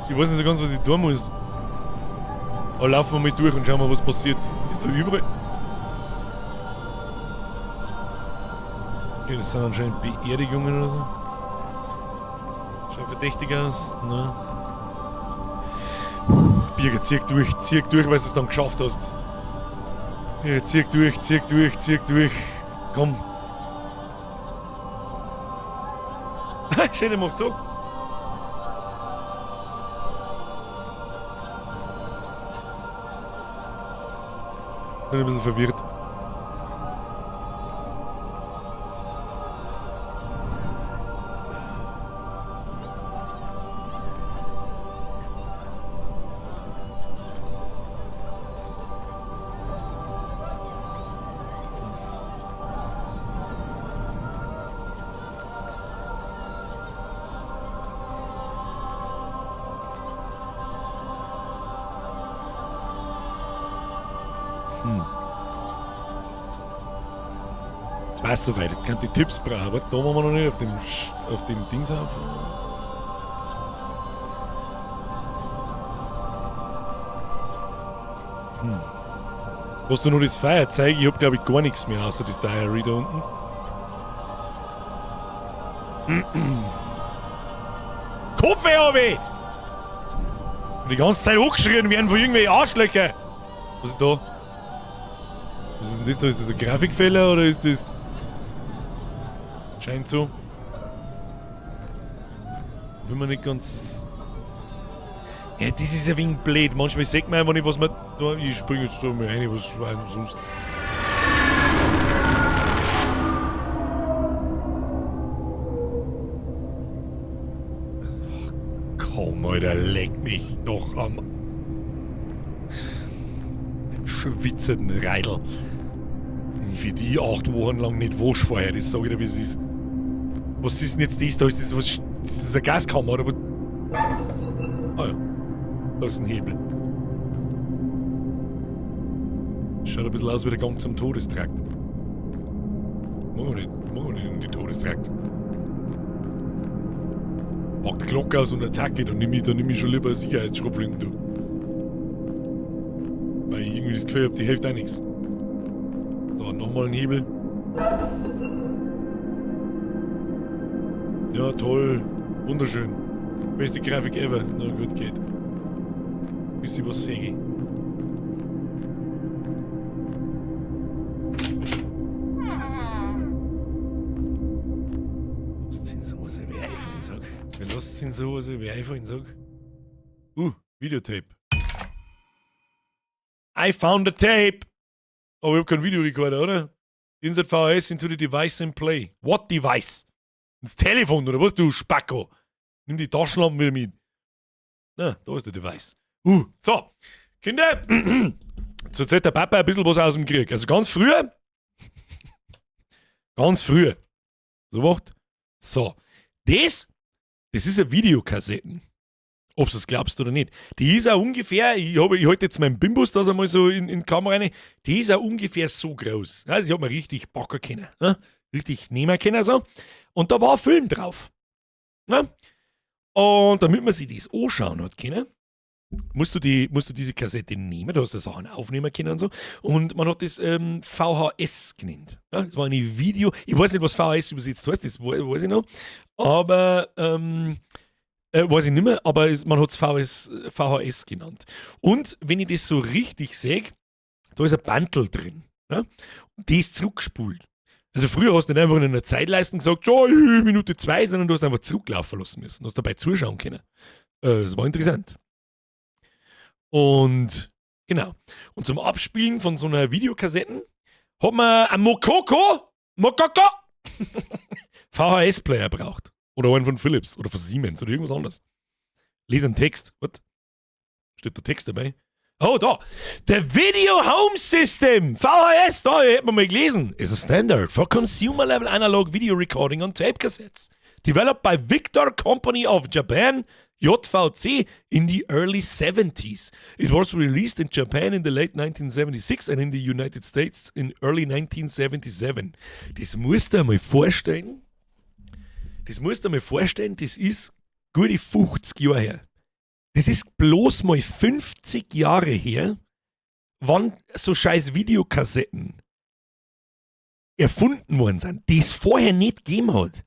Ich weiß nicht so ganz, was ich tun muss. Aber laufen wir mal durch und schauen mal, was passiert. Ist da überall... Okay, das sind anscheinend Beerdigungen oder so. Schaut verdächtig aus. Nein. Birger, zieh durch, weil du es dann geschafft hast. Ja, zieh durch. Komm. Schön, macht so. Bin ein bisschen verwirrt. Jetzt weiß ich soweit, jetzt kann die Tipps brauchen, aber da waren wir noch nicht auf dem Dings auf. Hast du noch das Feuerzeug? Ich hab, glaube ich, gar nichts mehr außer das Diary da unten. Kopfweh habe ich! Und die ganze Zeit hochgeschrien werden von irgendwelchen Arschlöcher. Was ist da? Was ist denn das da? Ist das ein Grafikfehler oder ist das... Scheint so. Bin mir nicht ganz... Ja, das ist ein wenig blöd. Manchmal sagt man einfach nicht, was man... Ich springe jetzt so mal rein, was war denn sonst... Komm, Alter, leck mich doch am... Im schwitzenden Reidel. Wenn ich für die 8 Wochen lang nicht wasch vorher, das sag ich dir, wie es ist. Was ist denn jetzt das da? Ist das was... Ist das eine Gaskammer oder was? Ah ja. Da ist ein Hebel. Schaut ein bisschen aus wie der Gang zum Todestrakt. Machen wir nicht in den Todestrakt. Pack die Glocke aus und attacke, dann nehm ich schon lieber Sicherheitsschrupfling, du. Weil ich irgendwie das Gefühl hab, die hilft auch nichts. So, nochmal ein Hebel. Ja, toll. Wunderschön. Beste Grafik ever. Na gut, geht. Bis ich was sehe. Lasst sind sowas wie iPhone sag. Lasst sind sowas wie iPhone sag. Videotape. I found a tape. Aber ich hab keinen Videorekorder, oder? Insert VHS into the device and play. What device? Ins Telefon, oder was, du Spacko? Nimm die Taschenlampe wieder mit. Na, da ist der Device. So. Kinder, so erzählt der Papa ein bisschen was aus dem Krieg. Also ganz früher. So macht. So. Das ist eine Videokassetten. Ob du es glaubst oder nicht. Die ist auch ungefähr, ich halte jetzt meinen Bimbus da einmal so in die Kamera rein, die ist auch ungefähr so groß. Also ich habe mir richtig packen können. Ne? Richtig nehmen können so. Und da war ein Film drauf. Ne? Und damit man sich das anschauen hat können, musst du diese Kassette nehmen, da hast du Sachen aufnehmen können und so. Und man hat das VHS genannt. Ja, das war eine Video, ich weiß nicht, was VHS übersetzt heißt, das weiß ich noch. Aber, weiß ich nicht mehr, aber man hat es VHS genannt. Und wenn ich das so richtig sehe, da ist ein Bandel drin. Ja? Und die ist zurückgespult. Also früher hast du nicht einfach in einer Zeitleiste gesagt, so, Minute 2, sondern du hast einfach zurücklaufen lassen müssen. Du hast dabei zuschauen können. Das war interessant. Und genau. Und zum Abspielen von so einer Videokassetten hat man einen Mokoko VHS-Player braucht. Oder einen von Philips oder von Siemens oder irgendwas anderes. Lese einen Text. Was? Steht der Text dabei? Oh, da. The Video Home System. VHS, da hätten wir mal gelesen. Is a standard for consumer-level analog video recording on tape cassettes. Developed by Victor Company of Japan, JVC, in the early 70s. It was released in Japan in the late 1976 and in the United States in early 1977. Das musst du dir mal vorstellen. Das ist gute 50 Jahre her. Das ist bloß mal 50 Jahre her, wann so scheiß Videokassetten erfunden worden sind, die es vorher nicht gegeben hat.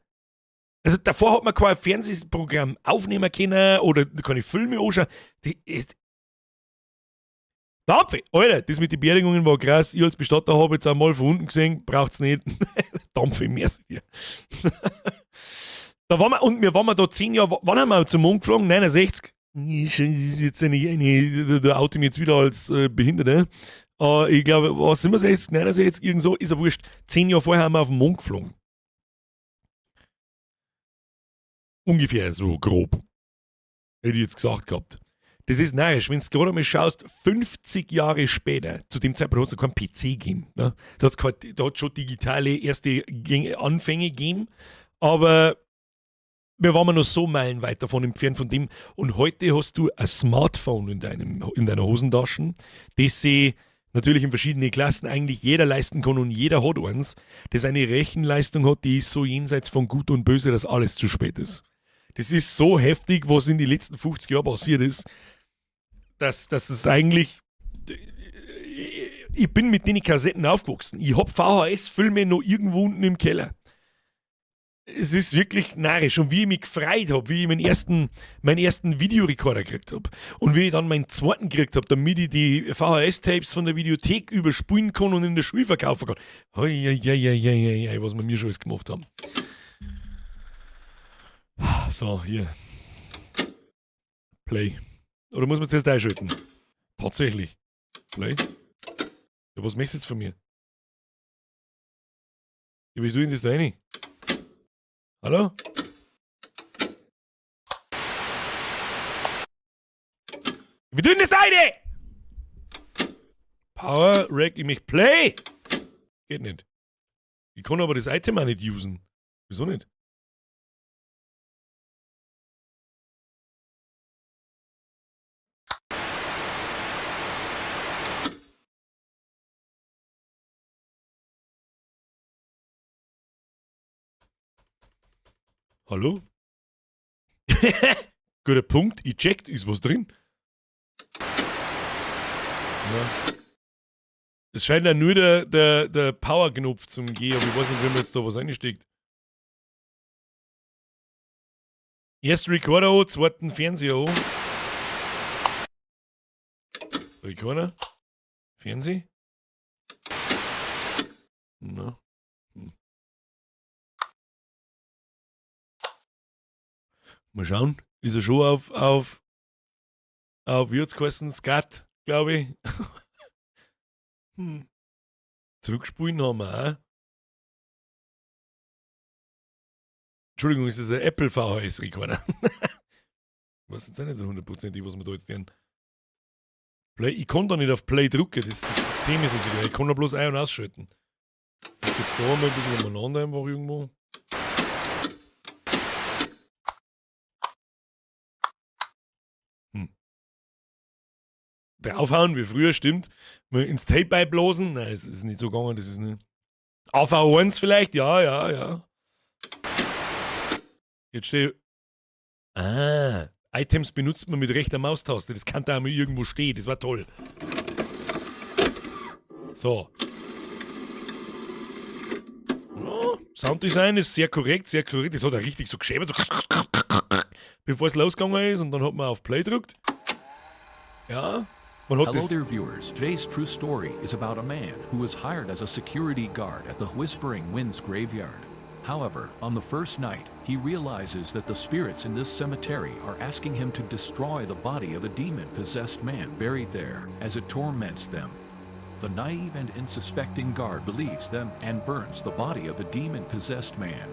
Also davor hat man kein Fernsehprogramm aufnehmen können oder keine Filme anschauen. Dampfe, Alter, das mit den Beerdigungen war krass. Ich als Bestatter habe jetzt einmal von unten gesehen, braucht's nicht. Dampfe, merci dir. Wir waren da 10 Jahre, wann haben wir zum Mond geflogen? 69. Ist jetzt der Auto mir jetzt wieder als Behinderte. Ich glaube, was sind wir 60, 69, irgend so, ist ja wurscht. 10 Jahre vorher haben wir auf den Mond geflogen. Ungefähr so grob. Hätte ich jetzt gesagt gehabt. Das ist narrisch, wenn du gerade mal schaust, 50 Jahre später, zu dem Zeitpunkt hat es noch keinen PC gegeben. Ne? Da hat schon digitale erste Anfänge gegeben, aber wir waren noch so meilenweit davon entfernt von dem. Und heute hast du ein Smartphone in deiner Hosentasche, das sie natürlich in verschiedenen Klassen eigentlich jeder leisten kann und jeder hat eins, das eine Rechenleistung hat, die ist so jenseits von Gut und Böse, dass alles zu spät ist. Das ist so heftig, was in den letzten 50 Jahren passiert ist, dass es eigentlich... Ich bin mit den Kassetten aufgewachsen. Ich hab VHS-Filme noch irgendwo unten im Keller. Es ist wirklich narrisch. Und wie ich mich gefreut habe, wie ich meinen ersten Videorekorder gekriegt habe. Und wie ich dann meinen zweiten gekriegt habe, damit ich die VHS-Tapes von der Videothek überspulen kann und in der Schule verkaufen kann. Was wir mir schon alles gemacht haben. So, hier. Play. Oder muss man zuerst einschalten? Tatsächlich. Play. Ja, was möchtest du jetzt von mir? Ja, wie tue ich das da rein? Hallo? Wie tun das eine? Power, Rack, ich möchte Play. Geht nicht. Ich kann aber das Item auch nicht usen. Wieso nicht? Hallo? Guter Punkt. Ich checkt, ist was drin? Ja. Es scheint ja nur der Power-Knopf zum gehen, aber ich weiß nicht, wenn man jetzt da was einsteckt. Erst Recorder an, zweiten Fernseher an. Recorder. Fernseh. Na. Mal schauen. Ist er schon auf wie hat's geheißen? Skat, glaube ich. Zurückspulen haben wir auch. Entschuldigung, ist das ein Apple VHS-Recorder? Ich weiß jetzt auch nicht so hundertprozentig, was wir da jetzt lernen. Play, ich kann da nicht auf Play drücken, das System ist nicht so geil. Ich kann da bloß ein- und ausschalten. Jetzt da mal ein bisschen umeinander einfach irgendwo. Draufhauen wie früher, stimmt. Mal ins Tape beiblasen. Nein, es ist nicht so gegangen, das ist nicht. AV1 vielleicht, ja. Jetzt stehe Items benutzt man mit rechter Maustaste. Das kann da mal irgendwo stehen. Das war toll. So. Ja, Sounddesign ist sehr korrekt, sehr korrekt. Das hat er richtig so geschäbert, so bevor es losgegangen ist und dann hat man auf Play gedrückt. Ja. Man hat
Hello
das.
there, viewers. Today's true story is about a man who was hired as a security guard at the Whispering Winds graveyard. However, on the first night, he realizes that the spirits in this cemetery are asking him to destroy the body of a demon-possessed man buried there as it torments them. The naive and unsuspecting guard believes them and burns the body of the demon-possessed man.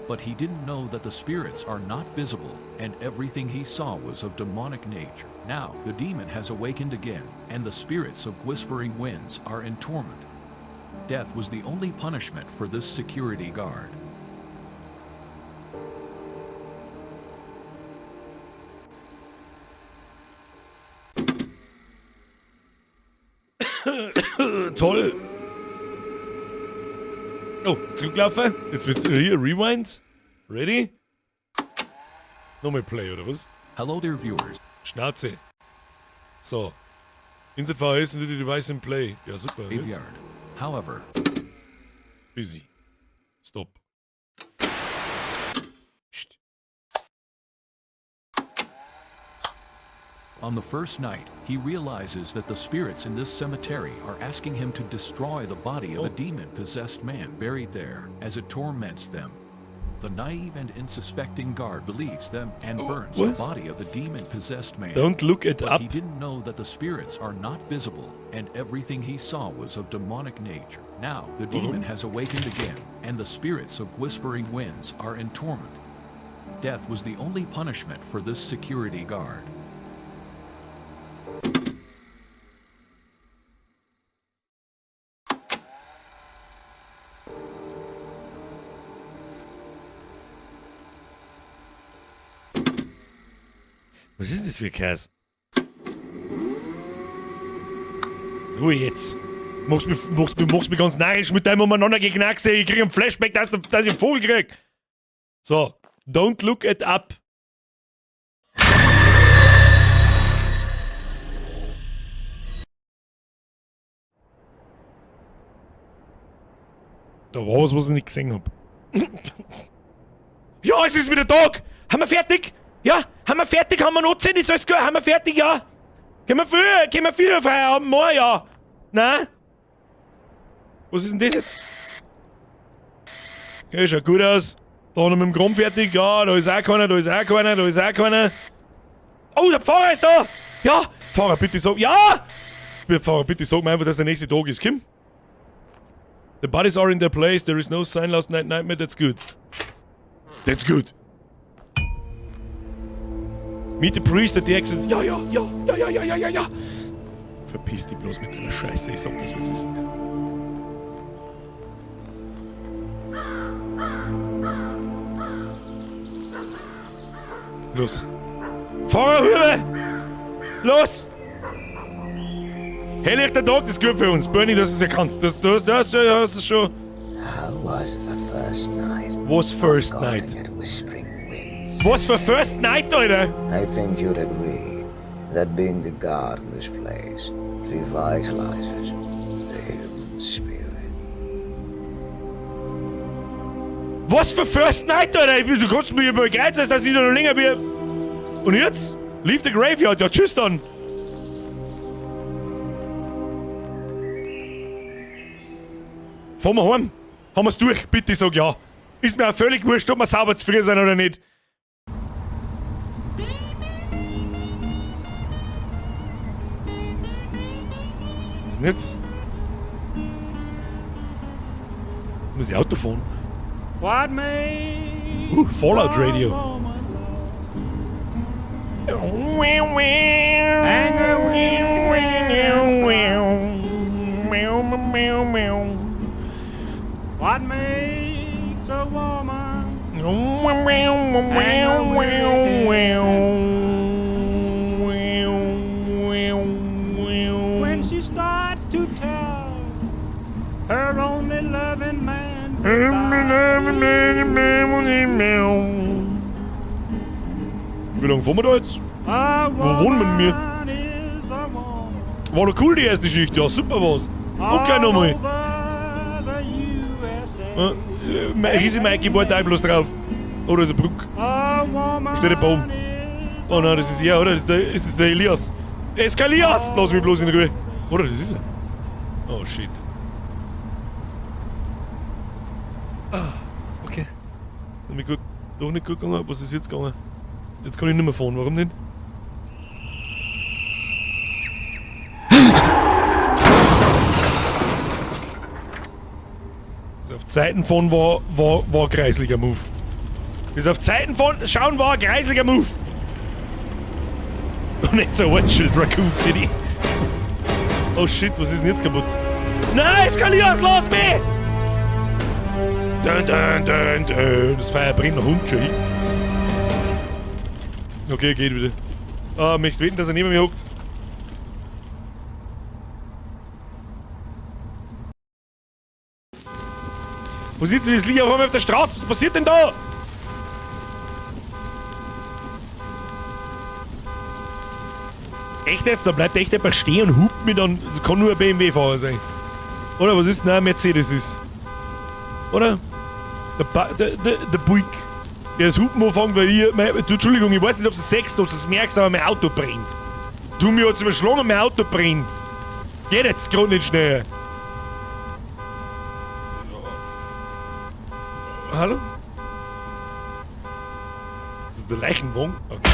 But he didn't know that the spirits are not visible, and everything he saw was of demonic nature. Now, the demon has awakened again, and the spirits of Whispering Winds are in torment. Death was the only punishment for this security guard.
Toll. Oh, zurücklaufen. Jetzt wird hier Rewind. Ready? Nochmal Play, oder was?
Hello there, viewers.
Schnauze. So. Insert VHS into the device in Play. Ja, super. Jetzt.
Graveyard. However,
Busy. Stop. Psst.
on the first night, he realizes that the spirits in this cemetery are asking him to destroy the body of a demon-possessed man buried there as it torments them. The naive and unsuspecting guard believes them and burns the
what?
body of the demon-possessed man.
Don't look it
But
up.
he didn't know that the spirits are not visible, and everything he saw was of demonic nature. Now, the demon has awakened again, and the spirits of Whispering Winds are in torment. Death was the only punishment for this security guard.
Was ist das für ein Käse? Ruhe jetzt. Machst mich ganz narrisch mit deinem umeinander geknackse. Ich krieg einen Flashback, dass ich einen Vogel krieg. So. Don't look it up. Da war was ich nicht gesehen hab. Ja, es ist wieder Tag! Haben wir fertig? Ja, haben wir fertig? Haben wir noch 10? Ist alles gut? Haben wir fertig? Ja? Gehen wir früher Feierabend? Morgen? Ja? Nein? Was ist denn das jetzt? Ja, schaut gut aus. Da haben wir mit dem Kram fertig. Ja, da ist auch keiner, da ist auch keiner, da ist auch keiner. Oh, der Pfarrer ist da! Ja! Pfarrer, bitte sag... Ja! Pfarrer, bitte sag mir einfach, dass der nächste Tag ist. Kim? The bodies are in their place. There is no sign last nightmare. That's good. That's good. Meet the priest at the exit. Ja. Verpiss dich bloß mit deiner Scheiße. Ich sag das, was ist. Los. Fahrer, Hübe! Los! Helllichter Tag, das ist gut für uns. Bernie, das ist erkannt. Das hast du schon.
How was the first night?
Was first night?
Guarding at Whispering Winds.
Was für First Night, Alter?
I think you'd agree that being the guard in this place revitalizes the human spirit.
Was für First Night, Alter? Du kannst mir begeistern, dass ich noch länger bin. Und jetzt? Leave the graveyard. Ja, tschüss dann. Fahren wir heim. Haben wir's durch? Bitte sag ja. Ist mir auch völlig wurscht, ob wir sauber zu früh sind oder nicht. Was ist denn jetzt? Muss ich Auto fahren? Fallout Radio.
What makes a woman when she starts to tell her only loving man
Wie lange fahren wir da jetzt? Wo wohnen wir denn wir? War doch cool die erste Schicht, ja super was. Okay nochmal. Riesig Mikey war da bloß drauf. Oh, da ist eine Brücke. Steht ein Baum. Oh nein, das ist er, oder? Das ist der Elias. Er ist kein Elias! Lass mich bloß in Ruhe. Oder, das ist er. Oh shit. Ah, okay. Doch nicht gut gegangen. Was ist jetzt gegangen? Jetzt kann ich nicht mehr fahren. Warum denn? Auf Zeiten von war ein kreislicher Move. Bis auf Zeiten von schauen war ein kreislicher Move. Und nicht so Windshield Raccoon City. Oh shit, was ist denn jetzt kaputt? Nein, Skalias, lass mich! Das Feuer brennt noch Hund schon hin. Okay, geht wieder. Ah, möchtest wetten, dass er neben mir hockt? Wo sitzt du? Das liegt auf einmal auf der Straße. Was passiert denn da? Echt jetzt? Da bleibt echt jemand stehen und hupt mich dann. Das kann nur ein BMW-Fahrer sein. Oder was ist denn ein Mercedes ist? Oder? Der Buick. Der das Hupen anfängt, weil Entschuldigung, ich weiß nicht, ob es sechst oder ob es merkst, aber mein Auto brennt. Du, mir hat's überschlagen, mein Auto brennt. Geht jetzt gerade nicht schnell. Hallo? Das ist der Leichenwagen? Okay.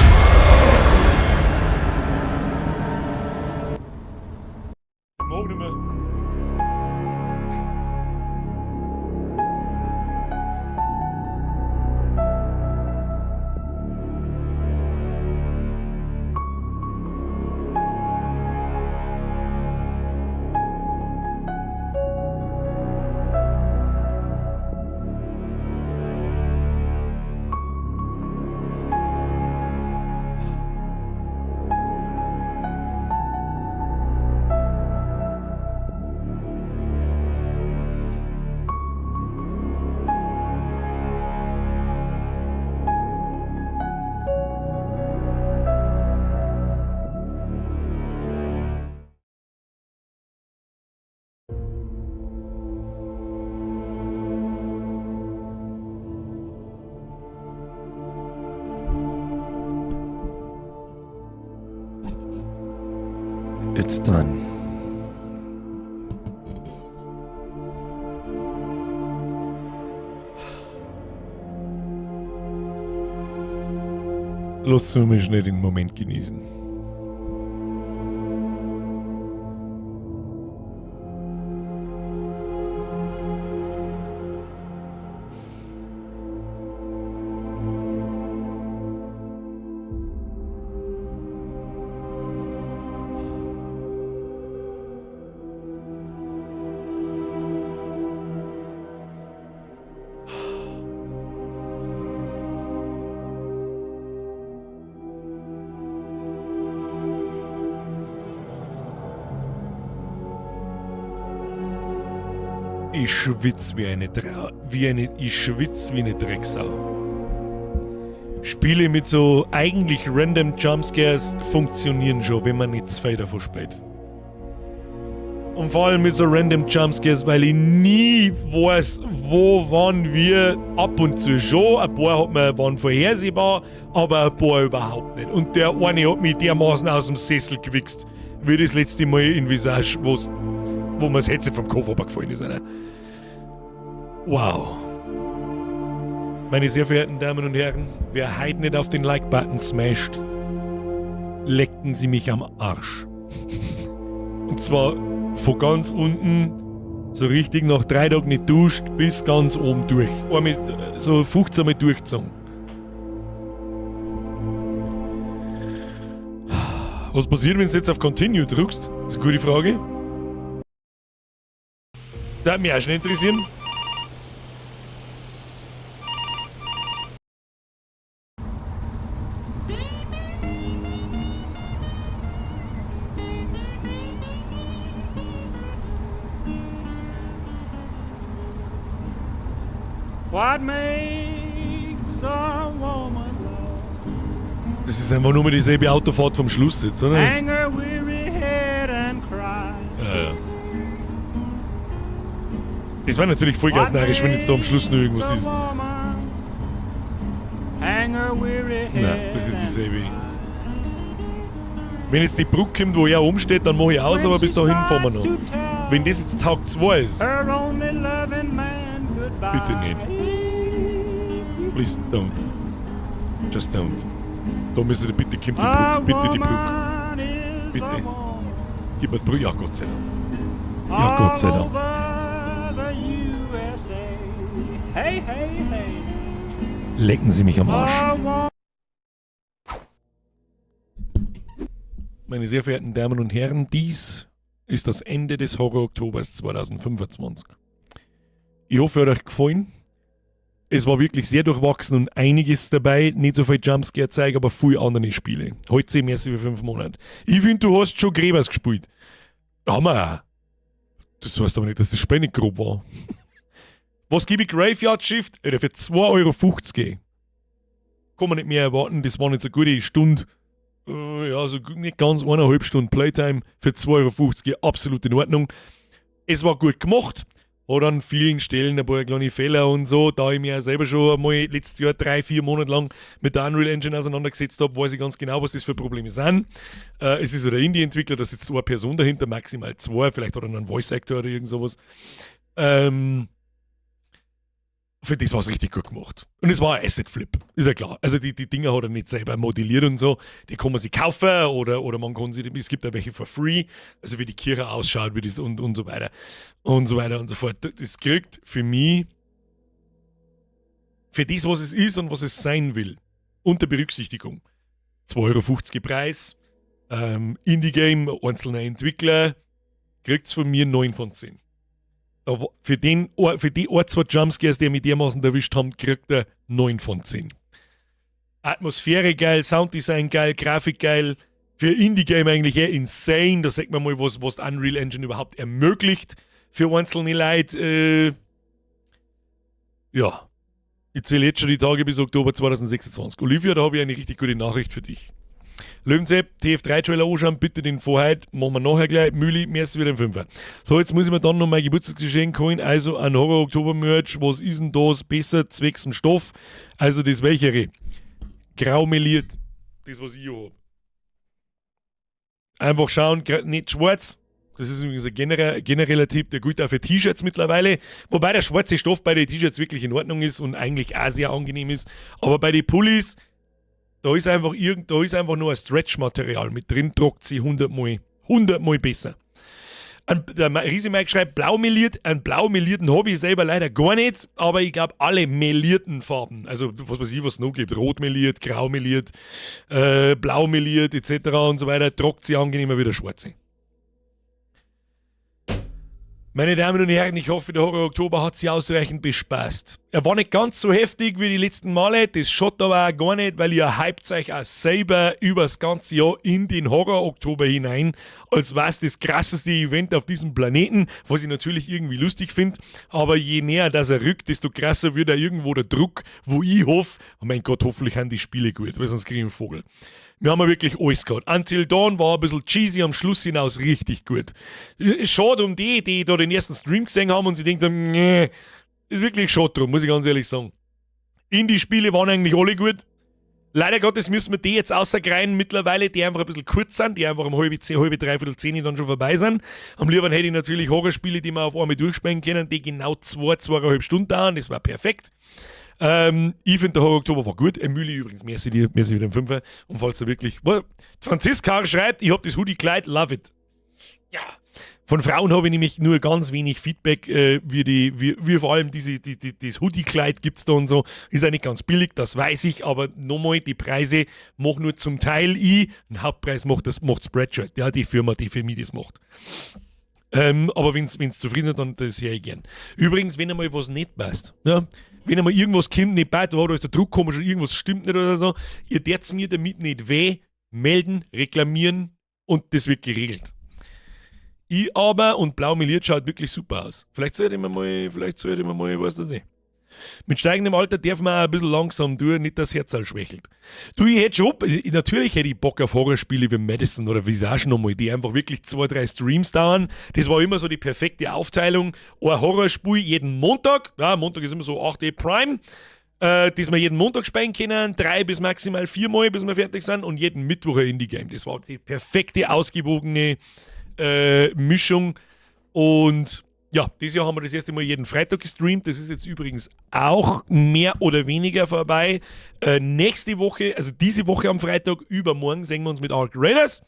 Mag nicht mehr. It's done. Lass mich nicht den Moment genießen. Ich schwitz wie eine Drecksau. Spiele mit so eigentlich random Jumpscares funktionieren schon, wenn man nicht zwei davon spielt. Und vor allem mit so random Jumpscares, weil ich nie weiß, wo, wann, wie, ab und zu schon. Ein paar waren vorhersehbar, aber ein paar überhaupt nicht. Und der eine hat mich dermaßen aus dem Sessel gewichst, wie das letzte Mal in Visage, wo mir das Headset vom Kopf runtergefallen ist. Ne? Wow. Meine sehr verehrten Damen und Herren, wer heute nicht auf den Like-Button smasht, lecken Sie mich am Arsch. Und zwar von ganz unten, so richtig nach 3 Tagen nicht duscht, bis ganz oben durch. Einmal so 15 Mal durchgezogen. Was passiert, wenn du jetzt auf Continue drückst? Das ist eine gute Frage. Das würde mich auch schon interessieren.
What makes a woman love?
Das ist einfach nur mal dieselbe Autofahrt vom Schluss jetzt, oder?
Hang her weary head and cry.
Ja. Das war natürlich voll ganz narrisch, wenn jetzt da am Schluss noch irgendwas ist.
Hang her weary head.
Nein, das ist dieselbe. Wenn jetzt die Brücke kommt, wo er oben steht, dann mache ich aus, aber bis dahin fahren wir noch. Wenn das jetzt Tag 2 ist,
Her only loving man goodbye.
bitte nicht. Please don't. Just don't. Da müsste bitte, kommt die Brücke, bitte die Brücke. Bitte. Gib mir die Brücke. Ja, Gott sei Dank. Ja, Gott sei Dank.
Hey, hey, hey.
Lecken Sie mich am Arsch. Meine sehr verehrten Damen und Herren, dies ist das Ende des Horror-Oktobers 2025. Ich hoffe, es hat euch gefallen. Es war wirklich sehr durchwachsen und einiges dabei. Nicht so viel Jumpscare zeigen, aber viele andere Spiele. Heute 10 mehr wie 5 Monate. Ich finde, du hast schon Gräbers gespielt. Haben wir auch. Das heißt aber nicht, dass das Spiel nicht grob war. Was gebe ich Graveyard Shift? Für 2,50 € gehen. Kann man nicht mehr erwarten. Das war nicht so eine gute Stunde. Ja, so nicht ganz 1,5 Stunden Playtime für 2,50 € absolut in Ordnung. Es war gut gemacht, hat an vielen Stellen ein paar kleine Fehler und so, da ich mich ja selber schon einmal letztes Jahr 3-4 Monate lang mit der Unreal Engine auseinandergesetzt habe, weiß ich ganz genau, was das für Probleme sind. Es ist so der Indie-Entwickler, da sitzt eine Person dahinter, maximal 2, vielleicht hat er einen Voice-Actor oder irgend sowas. Für das war es richtig gut gemacht. Und es war ein Asset-Flip, ist ja klar. Also die Dinger hat er nicht selber modelliert und so. Die kann man sich kaufen oder man kann sie, es gibt auch welche for free. Also wie die Kirche ausschaut, wie das und so weiter. Und so weiter und so fort. Das kriegt für mich, für das, was es ist und was es sein will, unter Berücksichtigung. 2,50 € Preis, Indie-Game, einzelner Entwickler, kriegt es von mir 9 von 10. Für die ein, 2 Jumpscares, die mich dermaßen erwischt haben, kriegt er 9 von 10. Atmosphäre geil, Sounddesign geil, Grafik geil. Für Indie-Game eigentlich eher insane. Da sagt man mal, was die Unreal Engine überhaupt ermöglicht für einzelne Leute. Ja, ich zähle jetzt schon die Tage bis Oktober 2026. Olivia, da habe ich eine richtig gute Nachricht für dich. Löwensepp, TF3-Trailer anschauen, bitte den von heute, machen wir nachher gleich. Mühli, merci wieder im 5er. So, jetzt muss ich mir dann noch mein Geburtstagsgeschenk holen, also ein Horror-Oktober-Merch. Was ist denn das besser zwecks dem Stoff? Also das welchere? Graumeliert. Das, was ich hier habe. Einfach schauen, nicht schwarz. Das ist übrigens ein genereller Tipp, der gilt auch für T-Shirts mittlerweile. Wobei der schwarze Stoff bei den T-Shirts wirklich in Ordnung ist und eigentlich auch sehr angenehm ist. Aber bei den Pullis, da ist einfach nur ein Stretch-Material mit drin, trockt sie 100 Mal besser. Der Riese Mike schreibt, blau meliert. Einen blau melierten habe ich selber leider gar nicht, aber ich glaube alle melierten Farben, also was weiß ich, was es noch gibt, rot meliert, grau meliert, blau meliert etc. und so weiter, trockt sie angenehmer wie der schwarze. Meine Damen und Herren, ich hoffe, der Horror Oktober hat Sie ausreichend bespaßt. Er war nicht ganz so heftig wie die letzten Male, das schaut aber auch gar nicht, weil ihr hypt euch auch selber übers ganze Jahr in den Horror Oktober hinein, als wäre es das krasseste Event auf diesem Planeten, was ich natürlich irgendwie lustig finde, aber je näher das er rückt, desto krasser wird er irgendwo der Druck, wo ich hoffe, oh mein Gott, hoffentlich haben die Spiele gut, weil sonst kriege ich einen Vogel. Wir haben ja wirklich alles gehabt. Until Dawn war ein bisschen cheesy, am Schluss hinaus richtig gut. Schade um die da den ersten Stream gesehen haben und sie denken, nee, ist wirklich schade drum, muss ich ganz ehrlich sagen. Indie-Spiele waren eigentlich alle gut. Leider Gottes müssen wir die jetzt außergreien mittlerweile, die einfach ein bisschen kurz sind, die einfach um halbe, dreiviertel 10 dann schon vorbei sind. Am liebsten hätte ich natürlich Horrorspiele, die wir auf einmal durchspielen können, die genau 2,5 Stunden dauern, das war perfekt. Ich finde, der Horror Oktober war gut. Emily übrigens, merci wieder im Fünfer. Und falls er wirklich... Franziska schreibt, ich habe das Hoodie-Kleid, love it. Ja. Von Frauen habe ich nämlich nur ganz wenig Feedback, wie vor allem das Hoodie-Kleid gibt es da und so. Ist ja nicht ganz billig, das weiß ich, aber nochmal, die Preise mache nur zum Teil ich. Den Hauptpreis macht Spreadshirt, ja, die Firma, die für mich das macht. Aber wenn es zufrieden ist, dann das höre ich gern. Übrigens, wenn einmal was nicht passt, ja, wenn einmal irgendwas kommt, nicht bei, da ist der Druck komisch oder irgendwas stimmt nicht oder so, ihr dürft mir damit nicht melden, reklamieren und das wird geregelt. Ich aber, und blau meliert schaut wirklich super aus. Vielleicht sollte ich mir mal, was das ist. Mit steigendem Alter darf man auch ein bisschen langsam tun, nicht das Herz schwächelt. Du, natürlich hätte ich Bock auf Horrorspiele wie Madison oder Visage nochmal, die einfach wirklich 2-3 Streams dauern. Das war immer so die perfekte Aufteilung. Ein Horrorspiel jeden Montag, ja, Montag ist immer so 8 Prime, das wir jeden Montag spielen können, 3 bis maximal 4 Mal, bis wir fertig sind und jeden Mittwoch ein Indie-Game. Das war die perfekte, ausgewogene Mischung und ja, dieses Jahr haben wir das erste Mal jeden Freitag gestreamt. Das ist jetzt übrigens auch mehr oder weniger vorbei. Nächste Woche, also diese Woche am Freitag, übermorgen sehen wir uns mit Ark Raiders.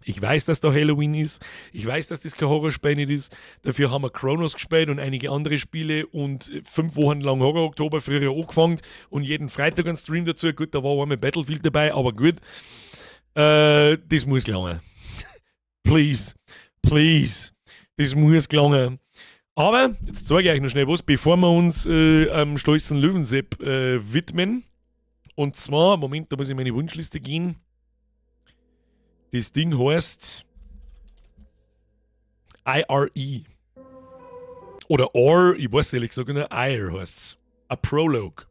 Ich weiß, dass da Halloween ist. Ich weiß, dass das kein Horrorspiel nicht ist. Dafür haben wir Chronos gespielt und einige andere Spiele und 5 Wochen lang Horror Oktober früher angefangen und jeden Freitag ein Stream dazu. Gut, da war einmal Battlefield dabei, aber gut. Das muss gelingen. Please. Das muss gelingen. Aber, jetzt zeige ich euch noch schnell was, bevor wir uns am stolzen Löwensepp widmen. Und zwar, Moment, da muss ich in meine Wunschliste gehen. Das Ding heißt IRE. Oder OR, ich weiß ehrlich gesagt nicht, IRE heißt es. A Prologue.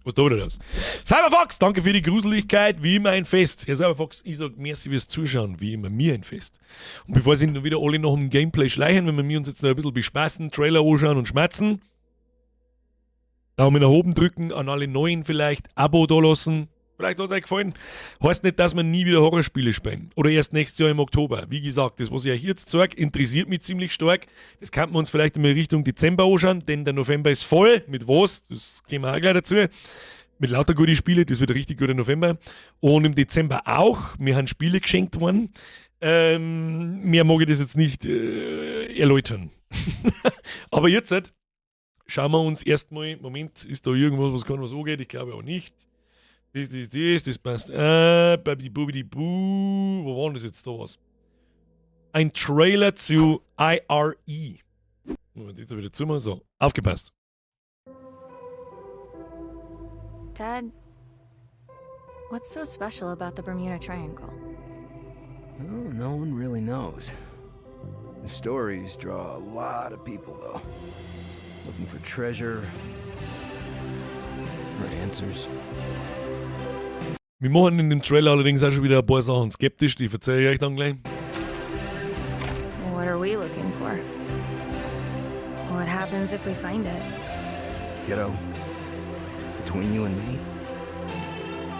Was tut er das? Cyberfox, danke für die Gruseligkeit, wie immer ein Fest. Herr Cyberfox, ich sag merci fürs Zuschauen, wie immer mir ein Fest. Und bevor sie wieder alle noch im Gameplay schleichen, wenn wir uns jetzt noch ein bisschen bespaßen, Trailer anschauen und schmerzen, Daumen nach oben drücken, an alle Neuen vielleicht, Abo da lassen. Vielleicht hat es euch gefallen. Heißt nicht, dass wir nie wieder Horrorspiele spielen. Oder erst nächstes Jahr im Oktober. Wie gesagt, das, was ich euch jetzt sage, interessiert mich ziemlich stark. Das kann man uns vielleicht in Richtung Dezember anschauen, denn der November ist voll. Mit was? Das gehen wir auch gleich dazu. Mit lauter gute Spiele, das wird ein richtig guter November. Und im Dezember auch. Mir haben Spiele geschenkt worden. Mehr mag ich das jetzt nicht erläutern. Aber jetzt schauen wir uns erstmal, Moment, ist da irgendwas, was kann was angeht? Ich glaube auch nicht. Das passt. Babidi-Bubidi-Boo. Wo war denn das jetzt da was? Ein Trailer zu IRE. Moment, jetzt wieder zu mal. So, aufgepasst.
Dad, what's so special about the Bermuda Triangle?
Oh, no one really knows. The stories draw a lot of people, though. Looking for treasure or answers.
Wir machen in dem Trailer allerdings auch schon wieder ein paar Sachen skeptisch, die erzähle ich euch dann gleich.
What are we looking for? What happens if we find it?
Kiddo, between you and me,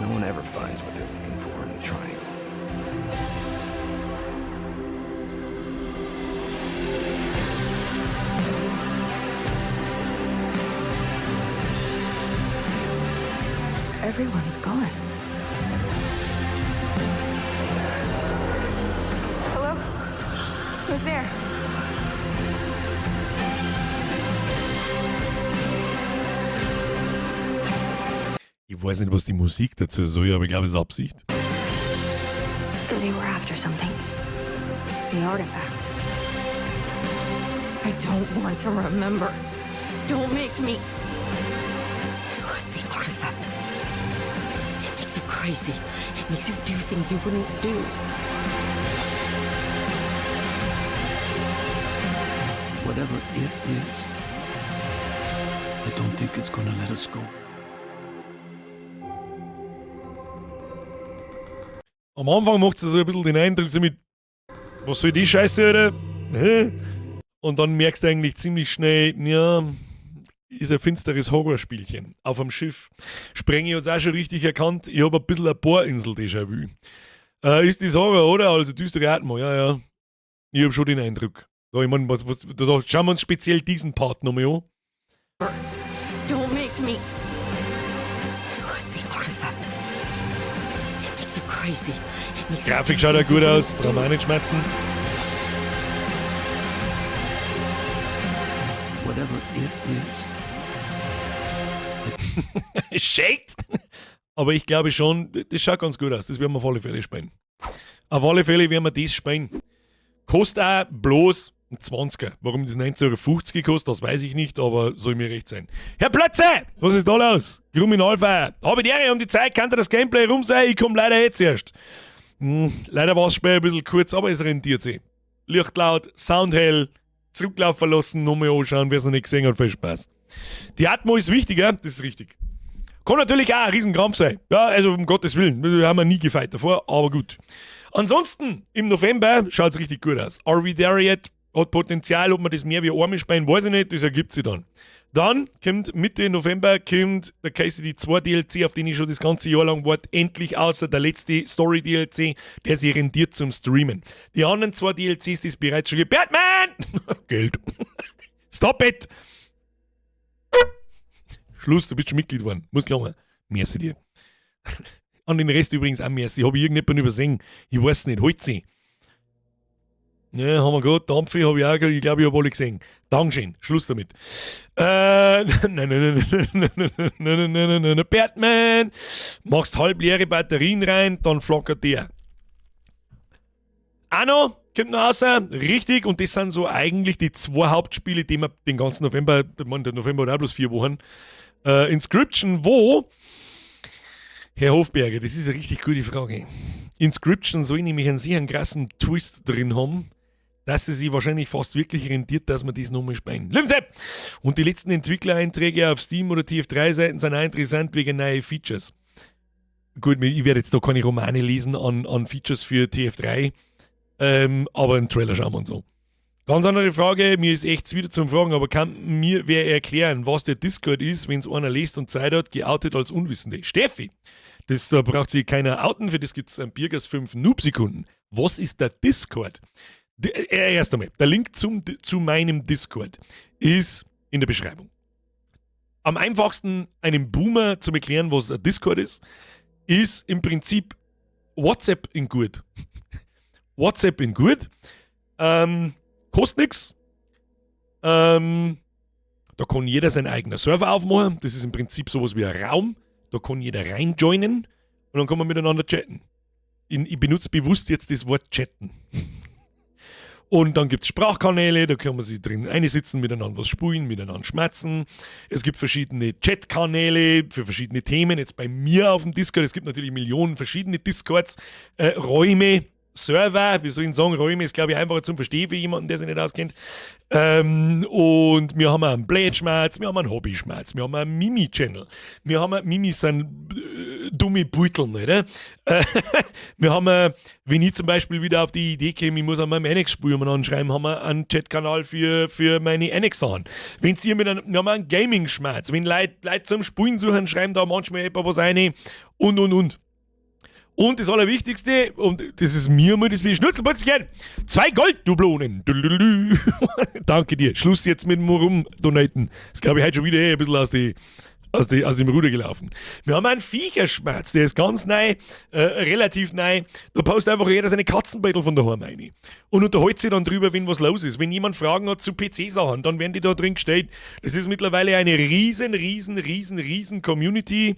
no one ever finds what they're looking for in the triangle.
Everyone's gone. Hello? Who's there?
Ich weiß nicht, was die Musik dazu soll, aber ich glaube, es ist Absicht.
They were after something. The artifact. I don't want to remember. Don't make me.
It was the artifact. It makes you crazy. It makes you do things you wouldn't do.
Whatever it is, I don't think it's gonna let us go.
Am Anfang macht es so ein bisschen den Eindruck, so mit, was soll die Scheiße, oder? Hä? Und dann merkst du eigentlich ziemlich schnell, ja, ist ein finsteres Horrorspielchen. Auf dem Schiff. Sprenge hat es auch schon richtig erkannt, ich habe ein bisschen eine Bohrinsel-Déjà-vu. Ist das Horror, oder? Also düstere Atmo, ja. Ich habe schon den Eindruck. Da, ich mein, da schauen wir uns speziell diesen Part nochmal an.
Don't make me. It was the artifact. It makes you crazy. It makes
Grafik
you
schaut
do
auch
things
gut
you
aus,
wouldn't
brauchen
do.
wir auch nicht schmerzen.
Whatever it is,
Shaked! Aber ich glaube schon, das schaut ganz gut aus. Das werden wir auf alle Fälle spielen. Auf alle Fälle werden wir das spielen. Kostet auch bloß ein 20er. Warum das 19,50 € kostet, das weiß ich nicht, aber soll mir recht sein. Herr Plötze! Was ist da los? Kriminalfeier. Habe die Ehre um die Zeit, kann das Gameplay rum sein? Ich komme leider jetzt erst. Leider war das Spiel ein bisschen kurz, aber es rentiert sich. Licht laut, Sound hell, zurücklaufen lassen, nochmal anschauen, wer es noch nicht gesehen hat, viel Spaß. Die Atmo ist wichtiger, das ist richtig. Kann natürlich auch ein Riesenkrampf sein. Ja, also um Gottes Willen, wir haben nie gefeit davor, aber gut. Ansonsten, im November schaut es richtig gut aus. Are We There Yet? Hat Potenzial, ob man das mehr wie einmal spielen, weiß ich nicht, das ergibt sich dann. Dann kommt Mitte November der KCD 2 DLC, auf den ich schon das ganze Jahr lang warte, endlich außer der letzte Story DLC, der sich rentiert zum Streamen. Die anderen 2 DLCs ist bereits schon Batman! Geld. Stop it! Schluss, du bist schon Mitglied geworden. Muss klar machen. Merci dir. An den Rest übrigens auch merci. Habe ich irgendjemanden übersehen? Ich weiß nicht. Holt sie. Ja, haben wir gerade. Dampfe habe ich auch, ich glaube, ich habe alle gesehen. Dankeschön. Schluss damit. Nein. Batman! Machst halbleere Batterien rein, dann flackert der. Auch noch, kommt noch raus. Richtig, und das sind so eigentlich die 2 Hauptspiele, die wir den ganzen November, der November hat auch bloß 4 Wochen, Inscription, wo, Herr Hofberger, das ist eine richtig gute Frage. Inscription soll nämlich einen sehr krassen Twist drin haben, dass es sich wahrscheinlich fast wirklich rentiert, dass man das nochmal spielen. Löwensepp! Und die letzten Entwicklereinträge auf Steam oder TF3-Seiten sind auch interessant wegen neue Features. Gut, ich werde jetzt da keine Romane lesen an Features für TF3, aber einen Trailer schauen wir uns an. Ganz andere Frage, mir ist echt wieder zum Fragen, aber kann mir wer erklären, was der Discord ist, wenn es einer liest und Zeit hat, geoutet als Unwissende? Steffi, da braucht sich keiner outen, für das gibt es ein Biergas 5 Noob-Sekunden. Was ist der Discord? Erst einmal, der Link zu meinem Discord ist in der Beschreibung. Am einfachsten einem Boomer zu erklären, was ein Discord ist im Prinzip WhatsApp in gut. WhatsApp in gut. Kostet nichts. Da kann jeder seinen eigenen Server aufmachen. Das ist im Prinzip sowas wie ein Raum. Da kann jeder reinjoinen und dann kann man miteinander chatten. Ich benutze bewusst jetzt das Wort chatten. Und dann gibt es Sprachkanäle, da kann man sich drin einsitzen, miteinander was spulen, miteinander schmerzen. Es gibt verschiedene Chatkanäle für verschiedene Themen. Jetzt bei mir auf dem Discord, es gibt natürlich Millionen verschiedene Discords, Räume, Server, wie soll ich sagen, Räume ist, glaube ich, einfacher zum Verstehen für jemanden, der sich nicht auskennt. Und wir haben einen Blade-Schmerz, wir haben einen Hobby-Schmerz, wir haben einen Mimi-Channel. Wir haben Mimis sind dumme Beutel, nicht? Wir haben, wenn ich zum Beispiel wieder auf die Idee käme, ich muss an meinem Annex-Spiel anschreiben, haben wir einen Chat-Kanal für meine Annexan. Wenn Sie wir haben einen Gaming-Schmerz. Wenn Leute zum Spielen suchen, schreiben da manchmal jemand was rein und. Und das Allerwichtigste, und das ist mir mal das wie Schnitzelputzchen, 2 Golddublonen. Danke dir. Schluss jetzt mit dem Rumdonaten. Das glaube ich heute schon wieder ein bisschen aus dem Ruder gelaufen. Wir haben einen Viecherschmerz, der ist ganz neu, relativ neu. Da postet einfach jeder seine Katzenbeutel von daheim rein. Und unterhält sich dann drüber, wenn was los ist. Wenn jemand Fragen hat zu PC-Sachen, dann werden die da drin gestellt. Das ist mittlerweile eine riesen Community.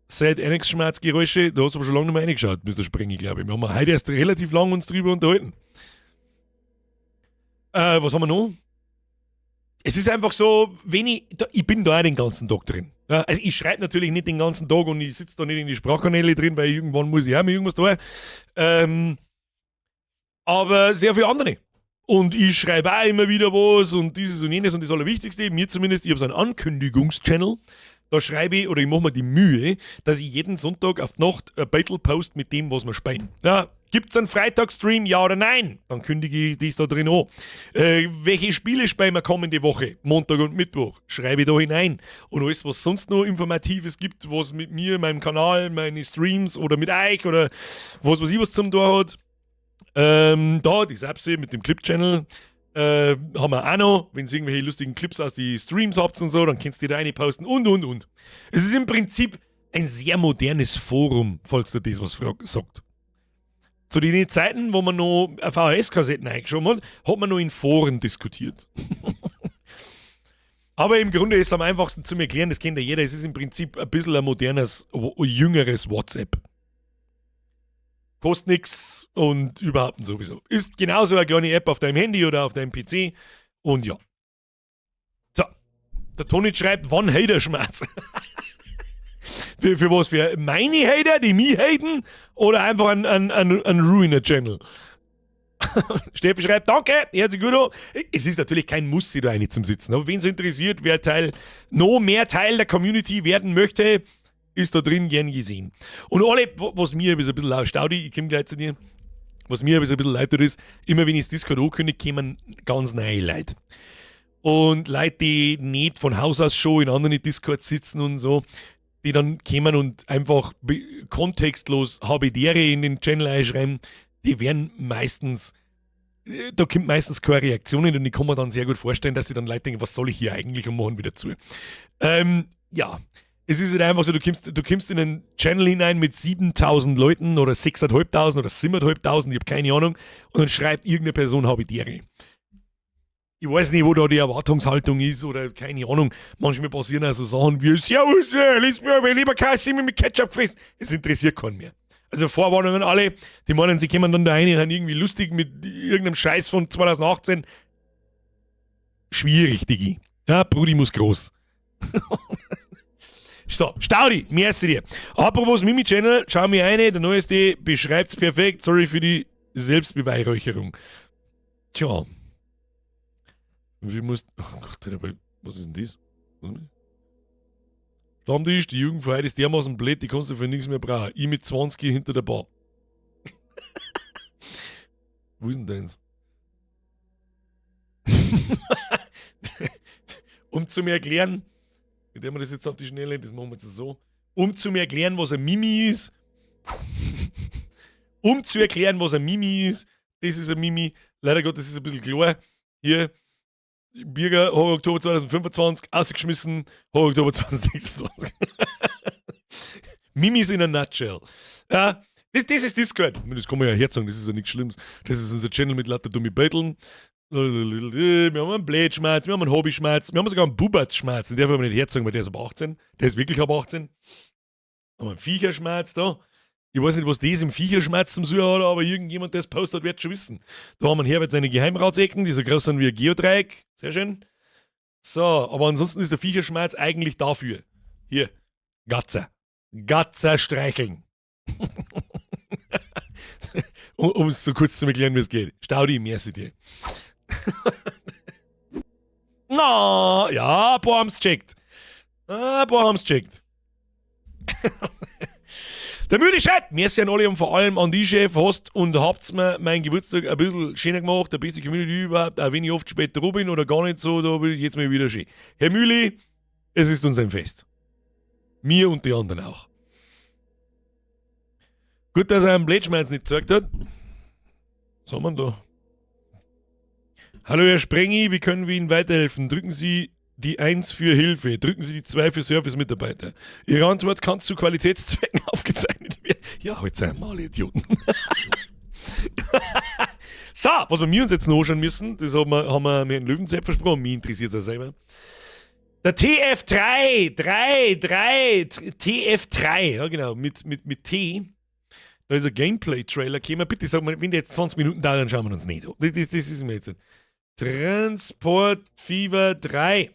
Seit NX-Schmerzgeräusche, da hast du aber schon lange nicht mehr reingeschaut, bis der Sprengi, glaube ich. Wir haben heute erst relativ lang uns drüber unterhalten. Was haben wir noch? Es ist einfach so, ich bin da auch den ganzen Tag drin. Ja, also ich schreibe natürlich nicht den ganzen Tag und ich sitze da nicht in die Sprachkanäle drin, weil irgendwann muss ich auch mit irgendwas tun. Aber sehr viele andere. Und ich schreibe auch immer wieder was und dieses und jenes und das Allerwichtigste, mir zumindest, ich habe so einen Ankündigungs-Channel. Da schreibe ich, oder ich mache mir die Mühe, dass ich jeden Sonntag auf die Nacht ein Battle post mit dem, was wir spielen. Ja, gibt es einen Freitagsstream, ja oder nein? Dann kündige ich das da drin an. Welche Spiele spielen wir kommende Woche? Montag und Mittwoch. Schreibe ich da hinein. Und alles, was sonst noch Informatives gibt, was mit mir, meinem Kanal, meine Streams oder mit euch oder was zum tun hat. Da, die Sapse mit dem Clip-Channel. Haben wir auch noch, wenn ihr irgendwelche lustigen Clips aus die Streams habt und so, dann kannst du da eine posten und. Es ist im Prinzip ein sehr modernes Forum, falls dir das was sagt. Zu den Zeiten, wo man noch VHS-Kassetten eingeschoben hat man noch in Foren diskutiert. Aber im Grunde ist es am einfachsten zu erklären, das kennt ja jeder, es ist im Prinzip ein bisschen ein modernes, jüngeres WhatsApp. Kostet nichts und überhaupt sowieso. Ist genauso eine kleine App auf deinem Handy oder auf deinem PC. Und ja. So. Der Toni schreibt, wann Hater-Schmerz? für was? Für meine Hater, die mich haten? Oder einfach ein Ruiner-Channel? Steffi schreibt, danke, herzlich gut an. Es ist natürlich kein Muss, da eine zum Sitzen. Aber wen es interessiert, wer noch mehr Teil der Community werden möchte, ist da drin gern gesehen. Und alle, was mir ein bisschen laut, Staudi, ich komme gleich zu dir, was mir ein bisschen leid tut, ist, immer wenn ich das Discord ankündige, kommen ganz neue Leute. Und Leute, die nicht von Haus aus schon in anderen Discords sitzen und so, die dann kommen und einfach kontextlos Habidere in den Channel einschreiben, die werden meistens, da kommt meistens keine Reaktion hin und ich kann mir dann sehr gut vorstellen, dass sie dann Leute denken, was soll ich hier eigentlich machen wieder zu. Ja. Es ist halt einfach so, du kommst in einen Channel hinein mit 7.000 Leuten oder 6.500 oder 7.500, ich habe keine Ahnung, und dann schreibt irgendeine Person Habidere. Ich weiß nicht, wo da die Erwartungshaltung ist oder keine Ahnung. Manchmal passieren auch so Sachen wie Servus, lass mir aber lieber Kasse mit Ketchup gefressen. Es interessiert keinen mehr. Also Vorwarnung an alle, die meinen, sie kommen dann da rein und haben irgendwie lustig mit irgendeinem Scheiß von 2018. Schwierig, Digi. Ja, Brudi muss groß. So, Staudi, merci dir. Apropos Mimi-Channel, schau mir eine, der neueste beschreibt's perfekt. Sorry für die Selbstbeweihräucherung. Tja. Wie musst. Oh Gott, was ist denn das? Stammtisch, die Jugend für heute ist dermaßen blöd, die kannst du für nichts mehr brauchen. Ich mit 20 hinter der Bar. Wo ist denn deins? Um zu mir erklären, mit dem wir das jetzt auf die Schnelle, das machen wir jetzt so. Um zu mir erklären, was ein Mimi ist. Das ist ein Mimi. Leider Gottes ist es ein bisschen klar. Hier, Birger, Horror Oktober 2025, ausgeschmissen, Horror Oktober 2026. Mimis in a nutshell. Ja, das ist Discord. Das kann man ja herzagen, das ist ja nichts Schlimmes. Das ist unser Channel mit lauter dummi Betteln. Wir haben einen Blätschmerz, wir haben einen Hobbyschmerz, wir haben sogar einen Bubertschmerz. Den darf man nicht herzagen, weil der ist ab 18. Der ist wirklich ab 18. Wir haben einen Viecherschmerz da. Ich weiß nicht, was das im Viecherschmerz zum Suchen hat, aber irgendjemand, der es postet, wird schon wissen. Da haben wir Herbert seine Geheimratsecken, die so groß sind wie ein Geodreieck. Sehr schön. So, aber ansonsten ist der Viecherschmerz eigentlich dafür. Hier, Gatzer. Gatzer streicheln. um es so kurz zu erklären, wie es geht. Staudi, merci dir. Na, ja, ein paar haben's checkt. Der müde Chat, merci an alle und vor allem an die Chef, hast und habt's mir meinen Geburtstag ein bisschen schöner gemacht, der beste Community überhaupt, auch wenn ich oft später dran bin oder gar nicht so, da will ich jetzt mal wieder schön. Herr Mühli, es ist uns ein Fest. Mir und die anderen auch. Gut, dass er einen Blätschmerz nicht gesagt hat. Was haben wir da? Hallo Herr Sprengi, wie können wir Ihnen weiterhelfen? Drücken Sie die 1 für Hilfe. Drücken Sie die 2 für Service-Mitarbeiter. Ihre Antwort kann zu Qualitätszwecken aufgezeichnet werden. Ja, heute sind wir alle Idioten. So, was wir uns jetzt noch anschauen müssen, das haben wir mit dem Löwensepp versprochen. Mich interessiert es auch selber. Der TF3, ja genau, mit T. Da ist ein Gameplay-Trailer gekommen. Bitte sag mal, wenn der jetzt 20 Minuten dauert, dann schauen wir uns nicht an. Das ist mir jetzt. Transport Fever 3.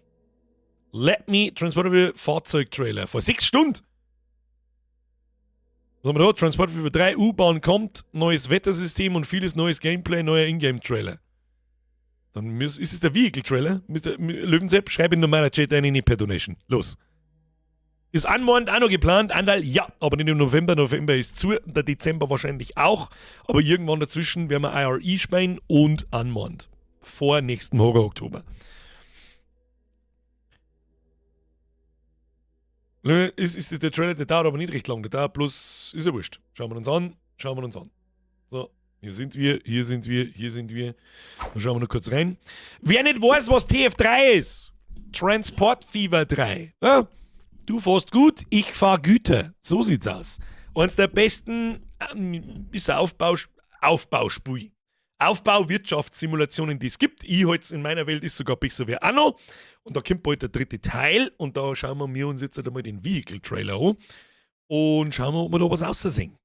Transport Fever Fahrzeugtrailer. Vor 6 Stunden. Was haben wir da? Transport Fever 3, U-Bahn kommt, neues Wettersystem und vieles neues Gameplay, neuer Ingame-Trailer. Dann ist es der Vehicle-Trailer. Löwensepp, schreib in normaler Chat ein, nicht per Donation. Los. Ist Unmond auch noch geplant? Andal, ja, aber nicht im November. November ist zu, der Dezember wahrscheinlich auch. Aber irgendwann dazwischen werden wir IRE spielen und Unmond. Vor nächsten Horror-Oktober. Ist der Trailer, der dauert aber nicht recht lang. Der dauert bloß, ist ja wurscht. Schauen wir uns an. So, hier sind wir. Dann schauen wir noch kurz rein. Wer nicht weiß, was TF3 ist, Transport Fever 3. Ja? Du fährst gut, ich fahr Güter. So sieht's aus. Eines der besten ist ein Aufbauspiel. Aufbau-Wirtschaftssimulationen, die es gibt. Ich halte es in meiner Welt ist sogar besser wie Anno. Und da kommt bald der 3. Teil. Und da schauen wir uns jetzt einmal den Vehicle-Trailer an. Und schauen wir, ob wir da was aussehen.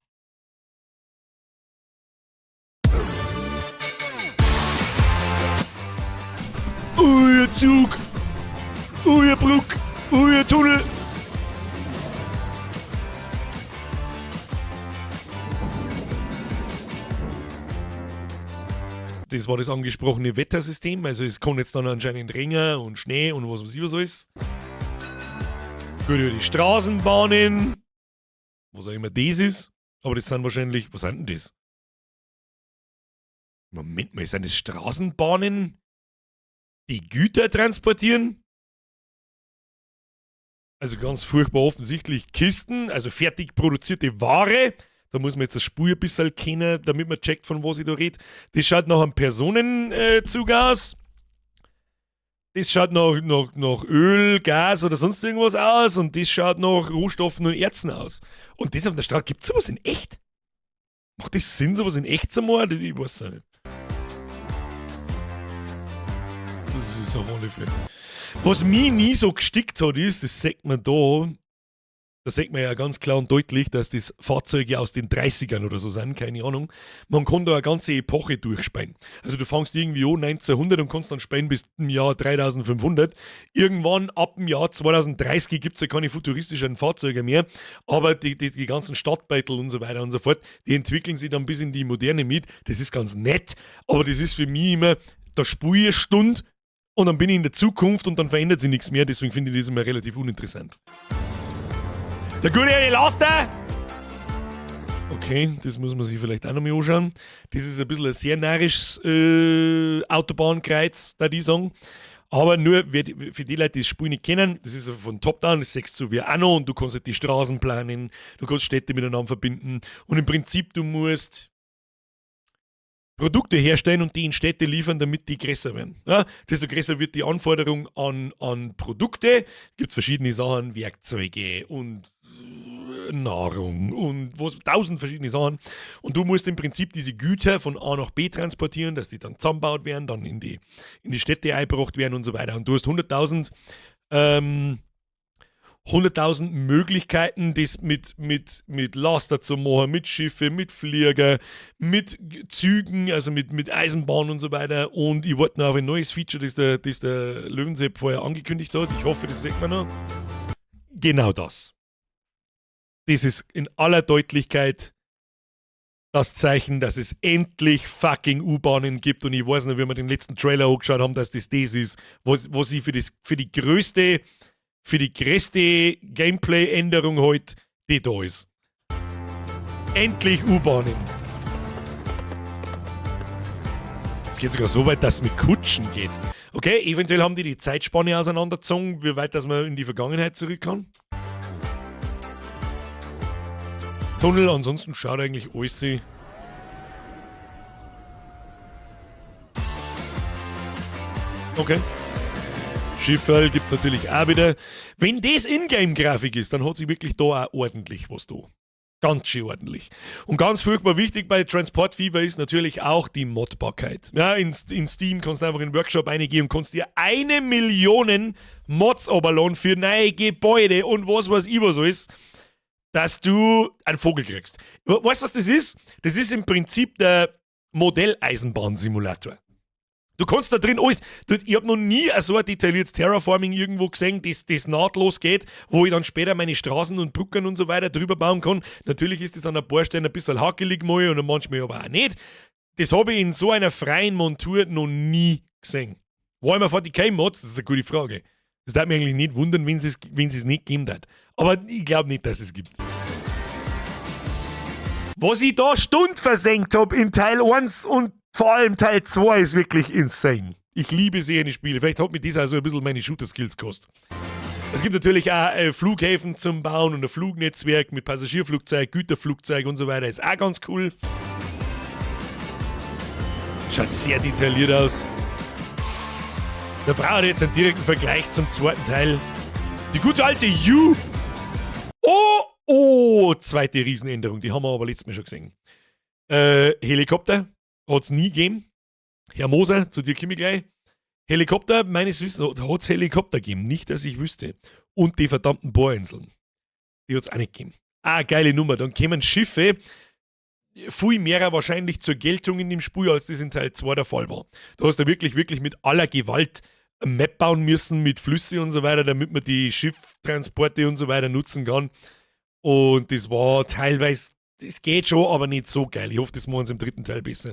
Ihr Zug. Ihr Brücke. Ihr Tunnel. Das war das angesprochene Wettersystem, also es kann jetzt dann anscheinend Regen und Schnee und was weiß ich was alles. Gut, über die Straßenbahnen, was auch immer das ist, aber das sind wahrscheinlich, was sind denn das? Moment mal, sind das Straßenbahnen, die Güter transportieren? Also ganz furchtbar offensichtlich Kisten, also fertig produzierte Ware. Da muss man jetzt das Spur ein bisschen kennen, damit man checkt, von was ich da rede. Das schaut nach einem Personenzug aus. Das schaut nach Öl, Gas oder sonst irgendwas aus. Und das schaut nach Rohstoffen und Erzen aus. Und das auf der Straße, gibt es sowas in echt? Macht das Sinn, sowas in echt zu machen? Ich weiß es nicht. Das ist auf alle Fälle. Was mich nie so gestickt hat, ist, das sagt man da sieht man ja ganz klar und deutlich, dass das Fahrzeuge aus den 30ern oder so sind, keine Ahnung. Man kann da eine ganze Epoche durchspannen. Also du fängst irgendwie an 1900 und kannst dann spannen bis zum Jahr 3500. Irgendwann ab dem Jahr 2030 gibt es ja keine futuristischen Fahrzeuge mehr, aber die ganzen Stadtbeitel und so weiter und so fort, die entwickeln sich dann bis in die Moderne mit. Das ist ganz nett, aber das ist für mich immer, da spule ich eine Stunde und dann bin ich in der Zukunft und dann verändert sich nichts mehr, deswegen finde ich das immer relativ uninteressant. Der gute Herr Laster! Okay, das muss man sich vielleicht auch noch mal anschauen. Das ist ein bisschen ein sehr närrisches Autobahnkreuz, da die sagen. Aber nur für die Leute, die das Spiel nicht kennen, das ist von Top-Down, das sagst du wie Anno und du kannst halt die Straßen planen, du kannst Städte miteinander verbinden und im Prinzip du musst Produkte herstellen und die in Städte liefern, damit die größer werden. Ja, desto größer wird die Anforderung an Produkte. Gibt es verschiedene Sachen, Werkzeuge und Nahrung und 1000 verschiedene Sachen. Und du musst im Prinzip diese Güter von A nach B transportieren, dass die dann zusammengebaut werden, dann in die Städte eingebracht werden und so weiter. Und du hast 100.000 Möglichkeiten, das mit Laster zu machen, mit Schiffe, mit Flieger, mit Zügen, also mit Eisenbahn und so weiter. Und ich warte noch auf ein neues Feature, das der Löwensepp vorher angekündigt hat. Ich hoffe, das sieht man noch. Genau das. Das ist in aller Deutlichkeit das Zeichen, dass es endlich fucking U-Bahnen gibt. Und ich weiß noch, wie wir den letzten Trailer angeschaut haben, dass das ist, was ich für die größte Gameplay-Änderung heute, die da ist. Endlich U-Bahnen. Es geht sogar so weit, dass es mit Kutschen geht. Okay, eventuell haben die Zeitspanne auseinandergezogen, wie weit dass man in die Vergangenheit zurück kann. Tunnel, ansonsten schaut eigentlich alles. Okay. Schifferl gibt es natürlich auch wieder. Wenn das Ingame-Grafik ist, dann hat sich wirklich da auch ordentlich was da. Ganz schön ordentlich. Und ganz furchtbar wichtig bei Transport Fever ist natürlich auch die Modbarkeit. Ja, in Steam kannst du einfach in den Workshop reingehen und kannst dir 1 Million Mods runterladen für neue Gebäude und was weiß ich was alles, dass du einen Vogel kriegst. Weißt du, was das ist? Das ist im Prinzip der Modelleisenbahnsimulator. Du kannst da drin alles. Ich habe noch nie so ein detailliertes Terraforming irgendwo gesehen, das nahtlos geht, wo ich dann später meine Straßen und Brücken und so weiter drüber bauen kann. Natürlich ist das an ein paar Stellen ein bisschen hakelig mal und manchmal aber auch nicht. Das habe ich in so einer freien Montur noch nie gesehen. War immer 40k Mods? Das ist eine gute Frage. Das darf mich eigentlich nicht wundern, wenn es nicht geben hat. Aber ich glaube nicht, dass es gibt. Was ich da Stunden versenkt habe in Teil 1 und vor allem Teil 2 ist wirklich insane. Ich liebe solche Spiele. Vielleicht hat mir das also ein bisschen meine Shooter-Skills gekostet. Es gibt natürlich auch Flughäfen zum Bauen und ein Flugnetzwerk mit Passagierflugzeug, Güterflugzeug und so weiter. Ist auch ganz cool. Schaut sehr detailliert aus. Da braucht ihr jetzt einen direkten Vergleich zum zweiten Teil. Die gute alte U. Zweite Riesenänderung. Die haben wir aber letztes Mal schon gesehen. Helikopter. Hat es nie gegeben. Herr Moser, zu dir komme ich gleich. Helikopter, meines Wissens, hat es Helikopter gegeben. Nicht, dass ich wüsste. Und die verdammten Bohrinseln. Die hat es auch nicht gegeben. Geile Nummer. Dann kämen Schiffe. Viel mehr wahrscheinlich zur Geltung in dem Spiel, als das in Teil 2 der Fall war. Da hast du wirklich mit aller Gewalt eine Map bauen müssen, mit Flüsse und so weiter, damit man die Schifftransporte und so weiter nutzen kann. Und das war teilweise, das geht schon, aber nicht so geil. Ich hoffe, das machen sie im dritten Teil besser.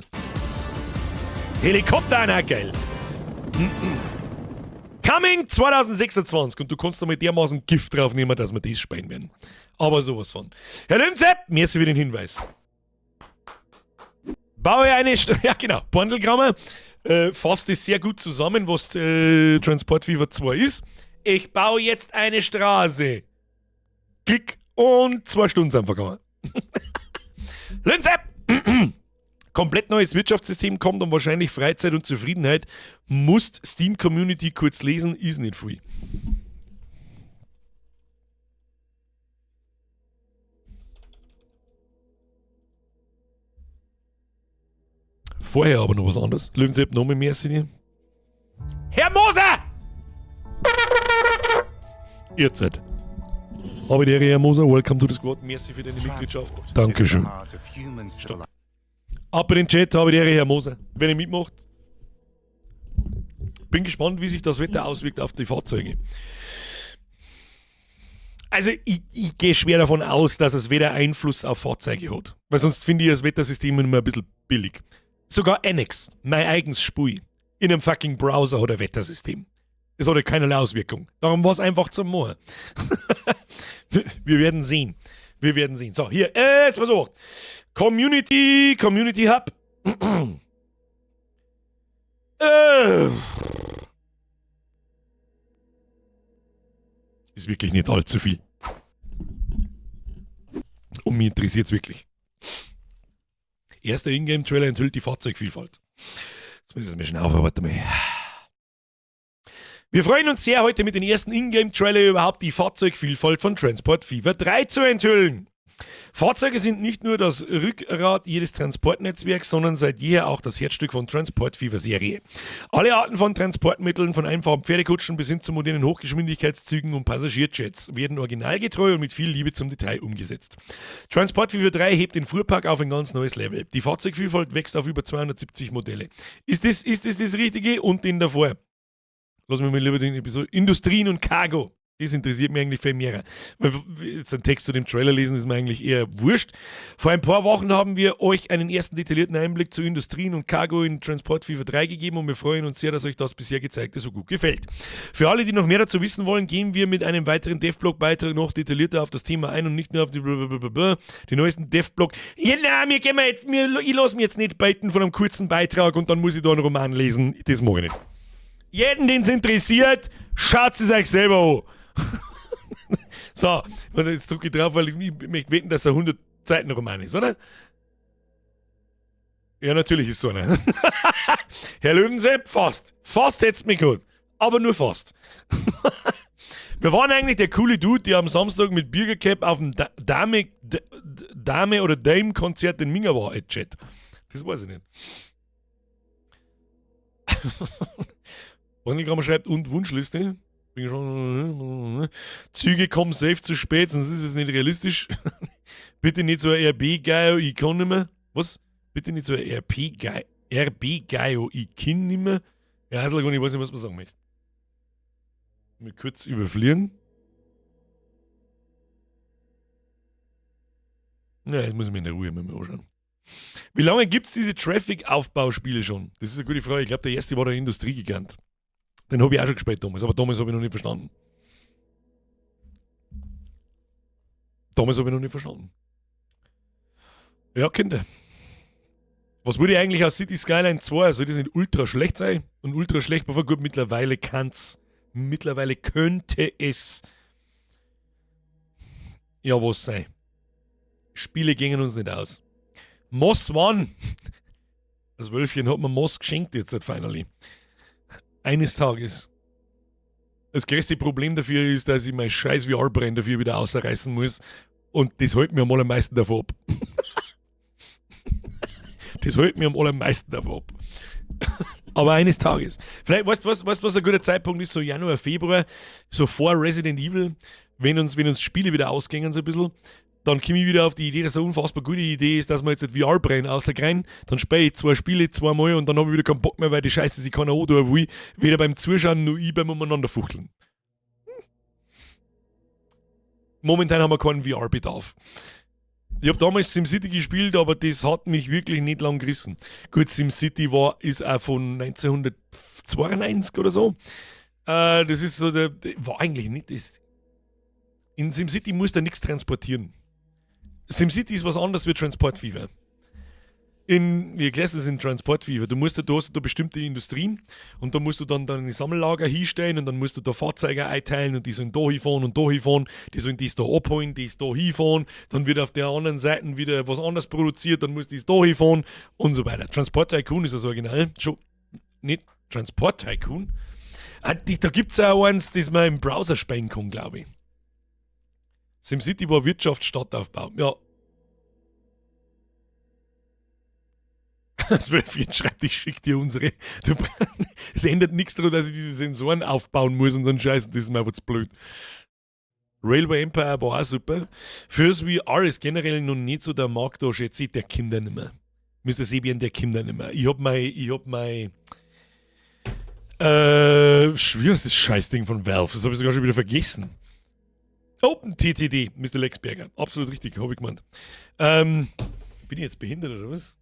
Helikopter, auch geil. Coming 2026. Und du kannst damit dermaßen Gift draufnehmen, dass wir das speien werden. Aber sowas von. Herr Lümzepp, merci für den Hinweis. Baue eine... Ja, genau. Bandelgrammer fasst es sehr gut zusammen, was Transport Fever 2 ist. Ich baue jetzt eine Straße. Klick. Und 2 Stunden sind vergangen. Lümzepp! Komplett neues Wirtschaftssystem kommt und wahrscheinlich Freizeit und Zufriedenheit. Musst Steam Community kurz lesen, ist nicht free. Vorher aber noch was anderes. Löwensepp, noch mehr Sinne. Herr Moser! Ihr seid. Habe die Ehre, Herr Moser. Welcome to the Squad. Merci für deine Mitgliedschaft. Dankeschön. Ab in den Chat, habe die Ehre, Herr Moser. Wenn ihr mitmacht. Bin gespannt, wie sich das Wetter auswirkt auf die Fahrzeuge. Also, ich gehe schwer davon aus, dass es weder Einfluss auf Fahrzeuge hat. Weil sonst finde ich das Wettersystem immer ein bisschen billig. Sogar Annex, mein eigenes Spiel, in einem fucking Browser hat ein Wettersystem. Das hat ja keinerlei Auswirkung. Darum war es einfach zum Moor. Wir werden sehen. Wir werden sehen. So, hier, jetzt pass auf. Community Hub. Ist wirklich nicht allzu viel. Und mich interessiert es wirklich. Erster Ingame-Trailer enthüllt die Fahrzeugvielfalt. Jetzt müssen wir mir schnell auf, warte mal. Wir freuen uns sehr, heute mit dem ersten Ingame-Trailer überhaupt die Fahrzeugvielfalt von Transport Fever 3 zu enthüllen. Fahrzeuge sind nicht nur das Rückgrat jedes Transportnetzwerks, sondern seit jeher auch das Herzstück von Transport Fever Serie. Alle Arten von Transportmitteln, von einfachen Pferdekutschen bis hin zu modernen Hochgeschwindigkeitszügen und Passagierjets, werden originalgetreu und mit viel Liebe zum Detail umgesetzt. Transport Fever 3 hebt den Fuhrpark auf ein ganz neues Level. Die Fahrzeugvielfalt wächst auf über 270 Modelle. Ist das das Richtige? Und den davor? Lassen wir mal lieber den Episode. Industrien und Cargo. Das interessiert mich eigentlich viel mehr. Weil jetzt einen Text zu dem Trailer lesen ist mir eigentlich eher wurscht. Vor ein paar Wochen haben wir euch einen ersten detaillierten Einblick zu Industrien und Cargo in Transport Fever 3 gegeben und wir freuen uns sehr, dass euch das bisher Gezeigte so gut gefällt. Für alle, die noch mehr dazu wissen wollen, gehen wir mit einem weiteren Devblog-Beitrag noch detaillierter auf das Thema ein und nicht nur auf die neuesten Devblog. Ja, nein, ich lasse mich jetzt nicht baiten von einem kurzen Beitrag und dann muss ich da einen Roman lesen. Das mache ich nicht. Jeden, den es interessiert, schaut es euch selber an. So, jetzt drücke ich drauf, weil ich möchte wetten, dass er 100 Seiten Roman ist, oder? Ja, natürlich ist so, ne? Herr Löwensepp, fast. Fast hätt's mich gut. aber nur fast. Wir waren eigentlich der coole Dude, der am Samstag mit Bürgercap auf dem Dame oder Dame-Konzert in Minga war, Chat. Das weiß ich nicht. Wandelkammer schreibt und Wunschliste. Züge kommen safe zu spät, sonst ist es nicht realistisch. Bitte nicht so ein RB-Geil, ich kann nicht mehr. Was? Bitte nicht so ein RB-Geil, ich kann nicht mehr. Ja, Heißelgrund, ich weiß nicht, was man sagen möchte. Mal kurz überfliegen. Ja, jetzt muss ich mir in der Ruhe mal anschauen. Wie lange gibt es diese Traffic-Aufbauspiele schon? Das ist eine gute Frage. Ich glaube, der erste war der Industriegigant. Den habe ich auch schon gespielt damals, aber damals habe ich noch nicht verstanden. Ja, Kinder. Was wurde eigentlich aus City Skyline 2? Soll das nicht ultra schlecht sein? Und ultra schlecht, aber gut, mittlerweile könnte es ja was sein. Spiele gingen uns nicht aus. Moss One. Das Wölfchen hat mir Moss geschenkt jetzt halt finally. Eines Tages. Das größte Problem dafür ist, dass ich mein scheiß VR-Brenn dafür wieder ausreißen muss. Und das hält mir am allermeisten davon ab. Aber eines Tages. Vielleicht, weißt du, was ein guter Zeitpunkt ist? So Januar, Februar, so vor Resident Evil, wenn uns Spiele wieder ausgängen so ein bisschen, dann komme ich wieder auf die Idee, dass eine unfassbar gute Idee ist, dass wir jetzt das VR-Brenn rausgreien, dann spiele ich 2 Spiele zweimal und dann habe ich wieder keinen Bock mehr, weil die Scheiße sich keiner antun will, weder beim Zuschauen noch ich beim Umeinanderfuchteln. Momentan haben wir keinen VR-Bedarf. Ich habe damals SimCity gespielt, aber das hat mich wirklich nicht lang gerissen. Gut, SimCity ist auch von 1992 oder so. Das ist so, war eigentlich nicht das. In SimCity musst du nichts transportieren. SimCity ist was anderes wie Transportfever. Wie erklärst du das in Transportfever? Du hast da bestimmte Industrien und da musst du dann deine Sammellager hinstellen und dann musst du da Fahrzeuge einteilen und die sollen da hinfahren und da hinfahren, die sollen das da abholen, das da hinfahren, dann wird auf der anderen Seite wieder was anderes produziert, dann muss das da hinfahren und so weiter. Transport Tycoon ist das Original. Schon nicht Transport Tycoon. Da gibt es auch eins, das man im Browser spielen kann, glaube ich. SimCity war Wirtschaftsstadtaufbau. Ja. Das Wölfchen schreibt, ich schicke dir unsere. Es ändert nichts daran, dass ich diese Sensoren aufbauen muss und so einen Scheiß. Das ist mir einfach zu blöd. Railway Empire war auch super. Fürs VR ist generell noch nicht so der Markt da, schätze ich, der kommt da nicht mehr. Mr. Sebian, der kommt da nicht mehr. Ich hab mein wie heißt das Scheißding von Valve? Das habe ich sogar schon wieder vergessen. OpenTTD, Mr. Lexberger. Absolut richtig, habe ich gemeint. Bin ich jetzt behindert oder was?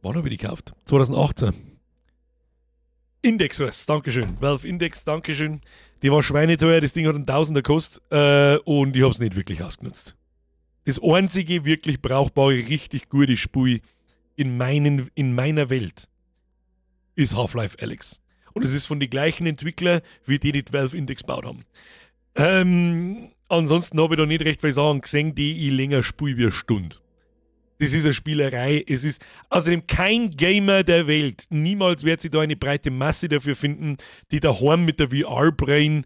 Wann habe ich die gekauft? 2018. Index was, Dankeschön. Valve Index, Dankeschön. Die war schweineteuer, das Ding hat einen Tausender gekostet und ich habe es nicht wirklich ausgenutzt. Das einzige wirklich brauchbare, richtig gute Spiel in meiner Welt ist Half-Life Alyx. Und es ist von den gleichen Entwicklern, wie die Valve Index gebaut haben. Ansonsten habe ich da nicht recht viel Sachen gesehen, die ich länger spiele wie eine Stunde. Das ist eine Spielerei. Es ist außerdem kein Gamer der Welt. Niemals wird sich da eine breite Masse dafür finden, die daheim mit der VR-Brain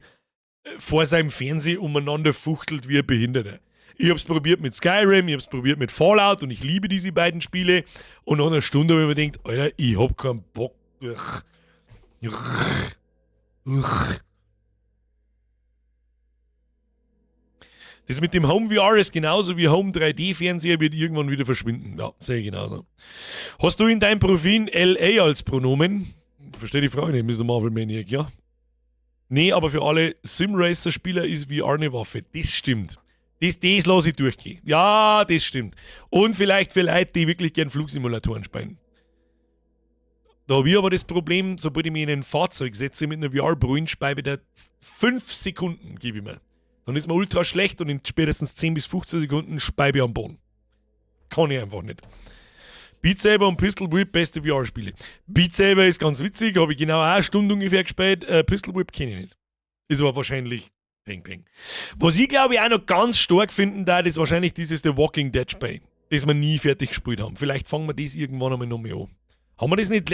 vor seinem Fernseher umeinander fuchtelt wie ein Behinderter. Ich habe es probiert mit Skyrim, ich habe es probiert mit Fallout und ich liebe diese beiden Spiele. Und nach einer Stunde habe ich mir gedacht, Alter, ich habe keinen Bock. Das mit dem Home VR ist genauso wie Home 3D-Fernseher wird irgendwann wieder verschwinden. Ja, sehe ich genauso. Hast du in deinem Profil LA als Pronomen? Verstehe die Frage nicht, Mr. Marvel Maniac, ja? Nee, aber für alle Simracer-Spieler ist VR eine Waffe. Das stimmt. Das lasse ich durchgehen. Ja, das stimmt. Und vielleicht für Leute, die wirklich gern Flugsimulatoren spielen. Da habe ich aber das Problem, sobald ich mich in ein Fahrzeug setze mit einer VR-Brille, speibe ich da 5 Sekunden, gebe ich mir. Dann ist mir ultra schlecht und in spätestens 10 bis 15 Sekunden speibe ich am Boden. Kann ich einfach nicht. Beat Saber und Pistol Whip, beste VR-Spiele. Beat Saber ist ganz witzig, habe ich genau eine Stunde ungefähr gespielt. Pistol Whip kenne ich nicht. Ist aber wahrscheinlich Peng Peng. Was ich glaube ich auch noch ganz stark finden darf, ist wahrscheinlich dieses The Walking Dead Spiel, das wir nie fertig gespielt haben. Vielleicht fangen wir das irgendwann einmal noch mal an. Haben wir das nicht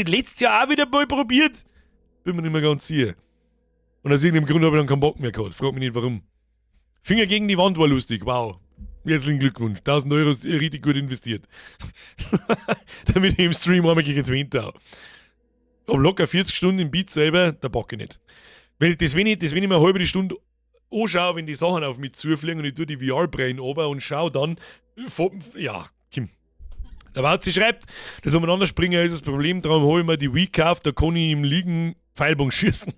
letztes Jahr auch wieder mal probiert? Bin mir nicht mehr ganz sicher. Und aus irgendeinem Grund habe ich dann keinen Bock mehr gehabt. Frag mich nicht warum. Finger gegen die Wand war lustig, wow. Herzlichen Glückwunsch. 1.000 Euro ist richtig gut investiert. Damit ich im Stream einmal gegen 20 habe. Aber locker 40 Stunden im Beat selber, da bock ich nicht. Wenn ich mir eine halbe Stunde anschaue, wenn die Sachen auf mich zufliegen und ich tue die VR-Brain runter und schaue dann, ja, Kim. Der Wauzi schreibt, das Umeinanderspringer ist das Problem, darum habe ich mir die Wii gekauft, da kann ich im Liegen Pfeilbogen schießen.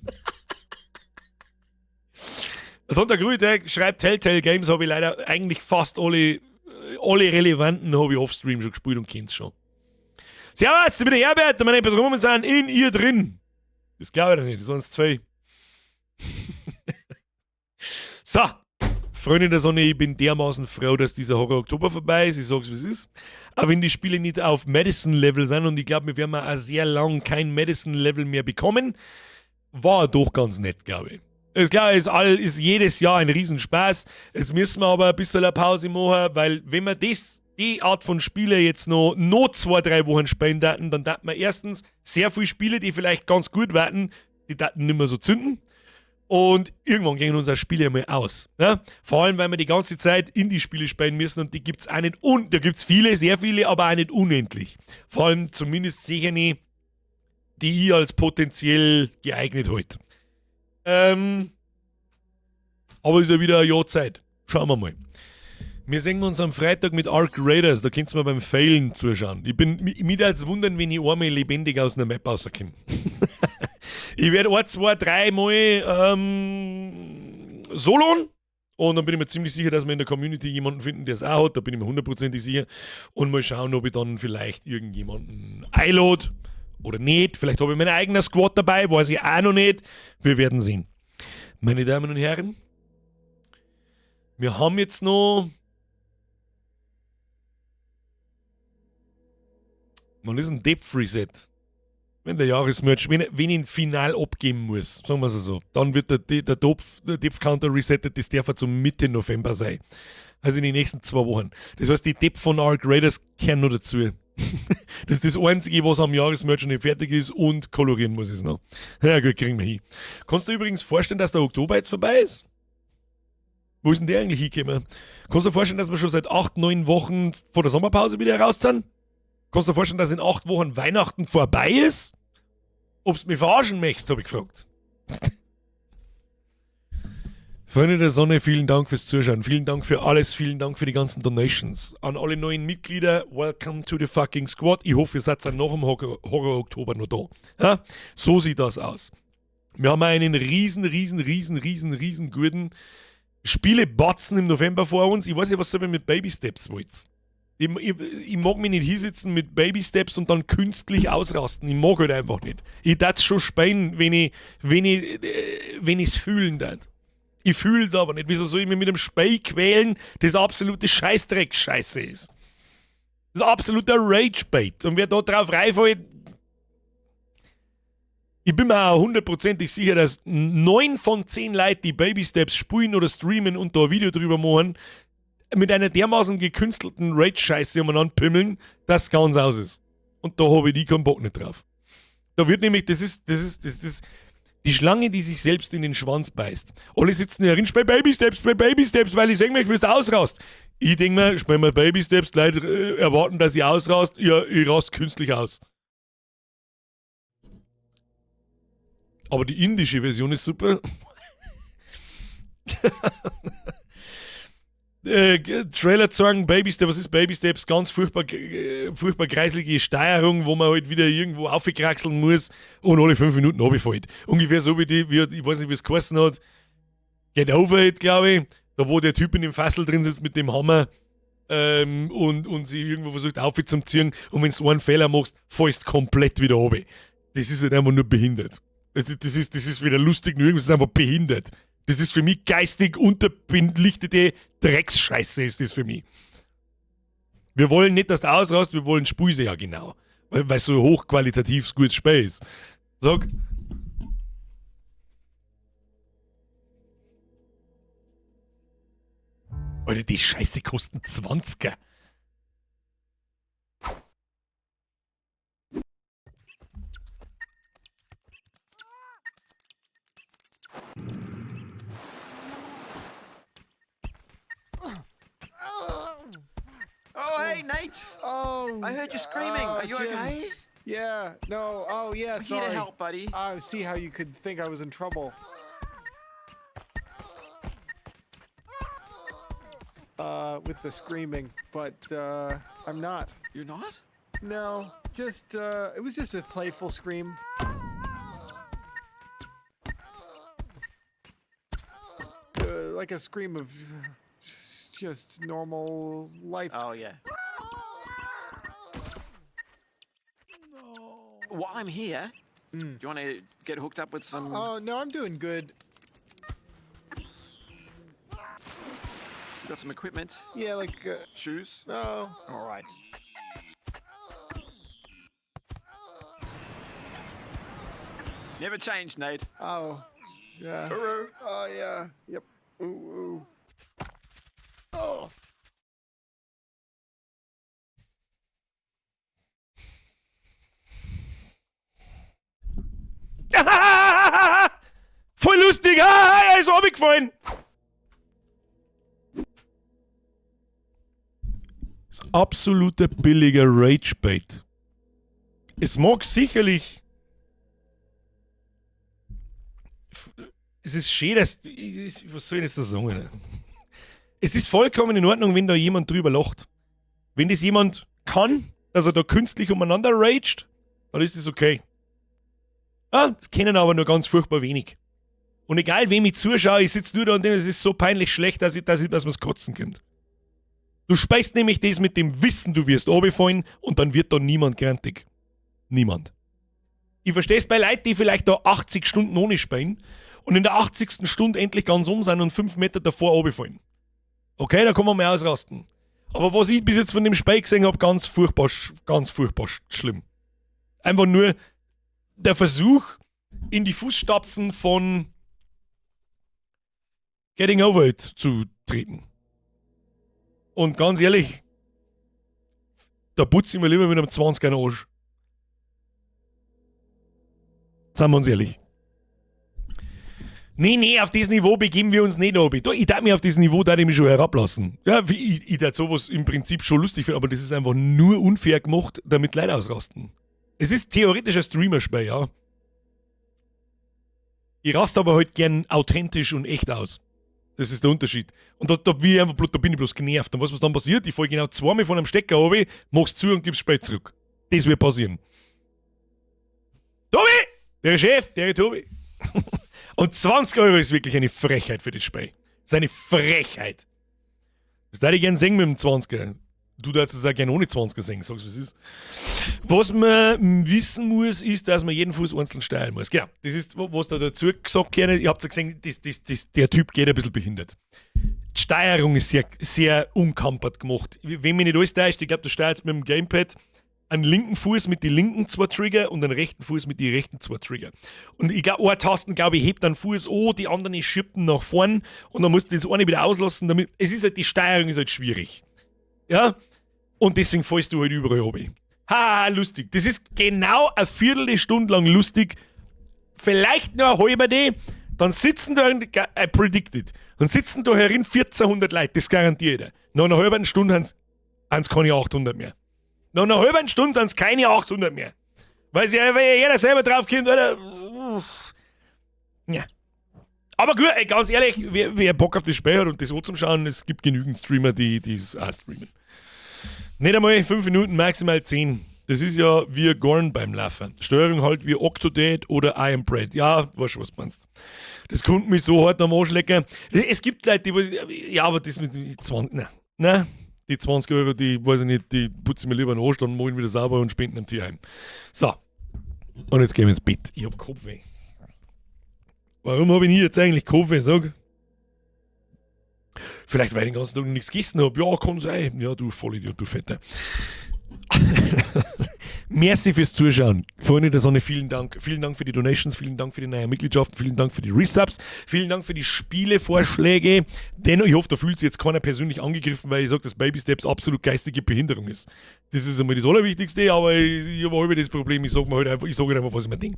Sonntag schreibt, Telltale Games habe ich leider eigentlich fast alle relevanten habe ich offstream schon gespielt und kennt's schon. Servus, ich bin der Herbert und meine Patronen sind in ihr drin. Das glaube ich doch nicht, das waren es 2. So, Freunde der Sonne, ich bin dermaßen froh, dass dieser Horror-Oktober vorbei ist. Ich sag's, wie es ist. Aber wenn die Spiele nicht auf Madison-Level sind und ich glaube, wir werden auch sehr lang kein Madison-Level mehr bekommen, war doch ganz nett, glaube ich. Ist klar, ist jedes Jahr ein Riesenspaß. Jetzt müssen wir aber ein bisschen eine Pause machen, weil wenn wir die Art von Spiele jetzt noch 2-3 Wochen spielen daten, dann daten wir erstens sehr viele Spiele, die vielleicht ganz gut werden, die daten nicht mehr so zünden. Und irgendwann gehen unsere Spiele mal aus. Ja? Vor allem, weil wir die ganze Zeit Indie-Spiele spielen müssen und die gibt es auch nicht, da gibt es viele, sehr viele, aber auch nicht unendlich. Vor allem zumindest sicher nicht, die ich als potenziell geeignet halte. Aber ist ja wieder ein Jahr Zeit. Schauen wir mal. Wir sehen uns am Freitag mit Ark Raiders. Da könnt ihr mir beim Failen zuschauen. Ich bin mich jetzt wundern, wenn ich einmal lebendig aus einer Map rauskomme. Ich werde 1, 2, 3 Mal soloen. Und dann bin ich mir ziemlich sicher, dass wir in der Community jemanden finden, der es auch hat. Da bin ich mir 100% sicher. Und mal schauen, ob ich dann vielleicht irgendjemanden einlade. Oder nicht. Vielleicht habe ich meinen eigenen Squad dabei, weiß ich auch noch nicht. Wir werden sehen. Meine Damen und Herren, wir haben jetzt noch... Man ist ein Depth Reset. Wenn der Jahresmerch, wenn ich ihn final abgeben muss, sagen wir es so, dann wird der Depth Counter resettet, das darf zum Mitte November sein. Also in den nächsten 2 Wochen. Das heißt, die Depth von Ark Raiders kehren noch dazu. Das ist das Einzige, was am Jahresmerch noch nicht fertig ist und kolorieren muss ich es noch. Ja gut, kriegen wir hin. Kannst du dir übrigens vorstellen, dass der Oktober jetzt vorbei ist? Wo ist denn der eigentlich hingekommen? Kannst du dir vorstellen, dass wir schon seit 8, 9 Wochen vor der Sommerpause wieder raus sind? Kannst du dir vorstellen, dass in 8 Wochen Weihnachten vorbei ist? Ob du mich verarschen möchtest, habe ich gefragt. Freunde der Sonne, vielen Dank fürs Zuschauen. Vielen Dank für alles. Vielen Dank für die ganzen Donations. An alle neuen Mitglieder, welcome to the fucking squad. Ich hoffe, ihr seid dann nach dem Horror-Oktober noch da. Ja? So sieht das aus. Wir haben einen riesen guten Spiele-Batzen im November vor uns. Ich weiß nicht, was ihr mit Baby Steps wollt. Ich mag mich nicht hinsitzen mit Baby Steps und dann künstlich ausrasten. Ich mag halt einfach nicht. Ich darf es schon spielen, wenn ich es fühlen darf. Ich fühle es aber nicht. Wieso soll ich mich mit dem Spiel quälen, das absolute Scheißdreck-Scheiße ist? Das ist absoluter Rage-Bait. Und wer da drauf reinfällt, ich bin mir auch 100% sicher, dass 9 von 10 Leute, die Baby Steps spielen oder streamen und da ein Video drüber machen, mit einer dermaßen gekünstelten Rage-Scheiße umeinander pimmeln, dass es ganz aus ist. Und da habe ich keinen Bock nicht drauf. Da wird nämlich, das ist die Schlange, die sich selbst in den Schwanz beißt. Alle sitzen hier bei Baby Steps, weil ich sehen möchte, wie du ausrast. Ich denke mir, spiel mal Baby Steps, die Leute erwarten, dass ich ausrast. Ja, ich rast künstlich aus. Aber die indische Version ist super. Trailer zeigen, Baby Steps, was ist Baby Steps? Ganz furchtbar kreislige Steuerung, wo man halt wieder irgendwo aufkraxeln muss und alle 5 Minuten runterfällt. Ungefähr so wie ich weiß nicht, wie es geheißen hat, Get Over It, glaube ich, da wo der Typ in dem Fassel drin sitzt mit dem Hammer und sie irgendwo versucht aufzuziehen und wenn du einen Fehler machst, fällst komplett wieder runter. Das ist halt einfach nur behindert. Das ist weder lustig, nur irgendwas, das ist einfach behindert. Das ist für mich geistig unterbelichtete Drecksscheiße, ist das für mich. Wir wollen nicht, dass du ausrast, wir wollen Spuise, ja genau. Weil so hochqualitativ gutes Spiel ist. Sag. Alter, die Scheiße kosten 20er.
Nate!
Oh,
I heard you screaming. Are you
Jim.
okay?
Yeah, no, oh yeah,
I'm here
sorry.
to help, buddy.
I see how you could think I was in trouble. With the screaming, but I'm not.
You're not?
No, just it was just a playful scream. Like a scream of just normal life.
Oh, yeah. While I'm here, do you want to get hooked up with some...
Oh, no, I'm doing good.
You got some equipment?
Yeah, like...
Shoes?
Oh.
All right. Never change, Nate.
Oh. Yeah.
Hooroo.
Oh, yeah. Yep. Ooh, ooh. Oh.
Voll lustig! Er ist runtergefallen! Das ist absoluter billiger Ragebait. Es mag sicherlich... Es ist schön, dass... Was soll ich jetzt da sagen? Es ist vollkommen in Ordnung, wenn da jemand drüber lacht. Wenn das jemand kann, dass er da künstlich umeinander raged, dann ist das okay. Ja, das kennen aber nur ganz furchtbar wenig. Und egal wem ich zuschaue, ich sitze nur da und denke, es ist so peinlich schlecht, dass man es kotzen könnte. Du speist nämlich das mit dem Wissen, du wirst runterfallen und dann wird da niemand grantig. Niemand. Ich verstehe es bei Leuten, die vielleicht da 80 Stunden ohne spielen und in der 80. Stunde endlich ganz sind und 5 Meter davor runterfallen. Okay, da kann man mal ausrasten. Aber was ich bis jetzt von dem Spiel gesehen habe, ganz furchtbar schlimm. Einfach nur der Versuch, in die Fußstapfen von Getting Over It zu treten. Und ganz ehrlich, da putze ich mir lieber mit einem 20er in den Arsch. Seien wir uns ehrlich. Nee, auf dieses Niveau begeben wir uns nicht ab. Ich darf mich auf dieses Niveau mich schon herablassen. Ja, ich darf sowas im Prinzip schon lustig finden, aber das ist einfach nur unfair gemacht, damit Leute ausrasten. Es ist theoretisch ein Streamer-Spiel, ja. Ich raste aber halt gern authentisch und echt aus. Das ist der Unterschied. Und da bin ich bloß genervt. Und was dann passiert, ich falle genau zweimal von einem Stecker runter, mach's zu und gib's spät zurück. Das wird passieren. Tobi! Der Chef, der Tobi. Und 20 € ist wirklich eine Frechheit für das Spiel. Das ist eine Frechheit. Das würde ich gerne singen mit dem 20er. Du darfst es auch gerne ohne 20er singen, sagst du, was ist. Was man wissen muss, ist, dass man jeden Fuß einzeln steuern muss. Genau, das ist, was da dazu gesagt wird. Ihr habt ja gesehen, der Typ geht ein bisschen behindert. Die Steuerung ist sehr, sehr unkampert gemacht. Wenn mich nicht alles täuscht, ich glaube, du steuerst mit dem Gamepad einen linken Fuß mit den linken 2 Trigger und einen rechten Fuß mit den rechten 2 Trigger. Und ich glaube, eine Tasten, glaube ich, hebt einen Fuß an, die anderen schieben nach vorn und dann musst du das eine wieder auslassen. Damit, es ist halt, die Steuerung ist halt schwierig. Ja? Und deswegen fällst du halt überall runter. Ha, lustig. Das ist genau eine Viertelstunde lang lustig. Vielleicht noch eine halbe die. Dann sitzen da, I predicted, dann sitzen da herin 1400 Leute, das garantiert ich dir. Nach einer halben Stunde haben es keine 800 mehr. Nach einer halben Stunde sind es keine 800 mehr. Weil jeder selber draufkommt, oder? Ja. Aber gut, ey, ganz ehrlich, wer Bock auf das Spiel hat und das anzuschauen, es gibt genügend Streamer, die es auch streamen. Nicht einmal 5 Minuten, maximal 10. Das ist ja wie Gorn beim Laufen. Steuerung halt wie Octodad oder I Am Bread. Ja, weißt du, was du meinst. Das konnte mich so hart am Arsch lecken. Es gibt Leute, die... Ja, aber das mit 20... Nein. Die 20 €, die, weiß ich nicht, die putze ich mir lieber in den Arsch, dann mache ich wieder sauber und spenden im Tierheim. So. Und jetzt gehen wir ins Bett. Ich hab Kopfweh. Warum habe ich jetzt eigentlich Kopfweh? Sag. Vielleicht, weil ich den ganzen Tag nichts gegessen habe. Ja, kann sein. Ja, du Vollidiot, du Fette. Merci fürs Zuschauen. Freunde der Sonne, vielen Dank. Vielen Dank für die Donations, vielen Dank für die neue Mitgliedschaft, vielen Dank für die Resubs, vielen Dank für die Spielevorschläge. Dennoch, ich hoffe, da fühlt sich jetzt keiner persönlich angegriffen, weil ich sage, dass Baby Steps absolut geistige Behinderung ist. Das ist einmal das Allerwichtigste, aber ich habe halb das Problem, ich sage halt einfach, was ich mir denke.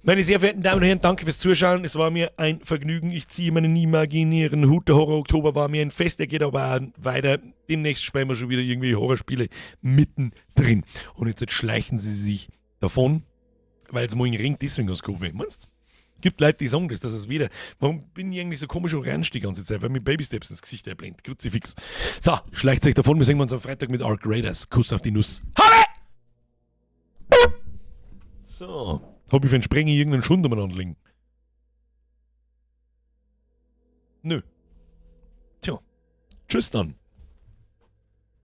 Meine sehr verehrten Damen und Herren, danke fürs Zuschauen. Es war mir ein Vergnügen. Ich ziehe meinen imaginären Hut. Der Horror-Oktober war mir ein Fest. Er geht aber auch weiter. Demnächst spielen wir schon wieder irgendwie Horrorspiele mittendrin. Und jetzt schleichen sie sich davon, weil es morgen ringt, deswegen aus Kurve. Meinst du? Gibt Leute, die sagen das, dass es wieder. Warum bin ich eigentlich so komisch orange die ganze Zeit? Weil mir Baby Steps ins Gesicht erblendet. Kruzifix. So, schleicht euch davon. Wir sehen uns am Freitag mit Ark Raiders. Kuss auf die Nuss. Halle! So. Hab ich für einen Sprenger irgendeinen Schund umeinander liegen? Nö. Tja. Tschüss dann.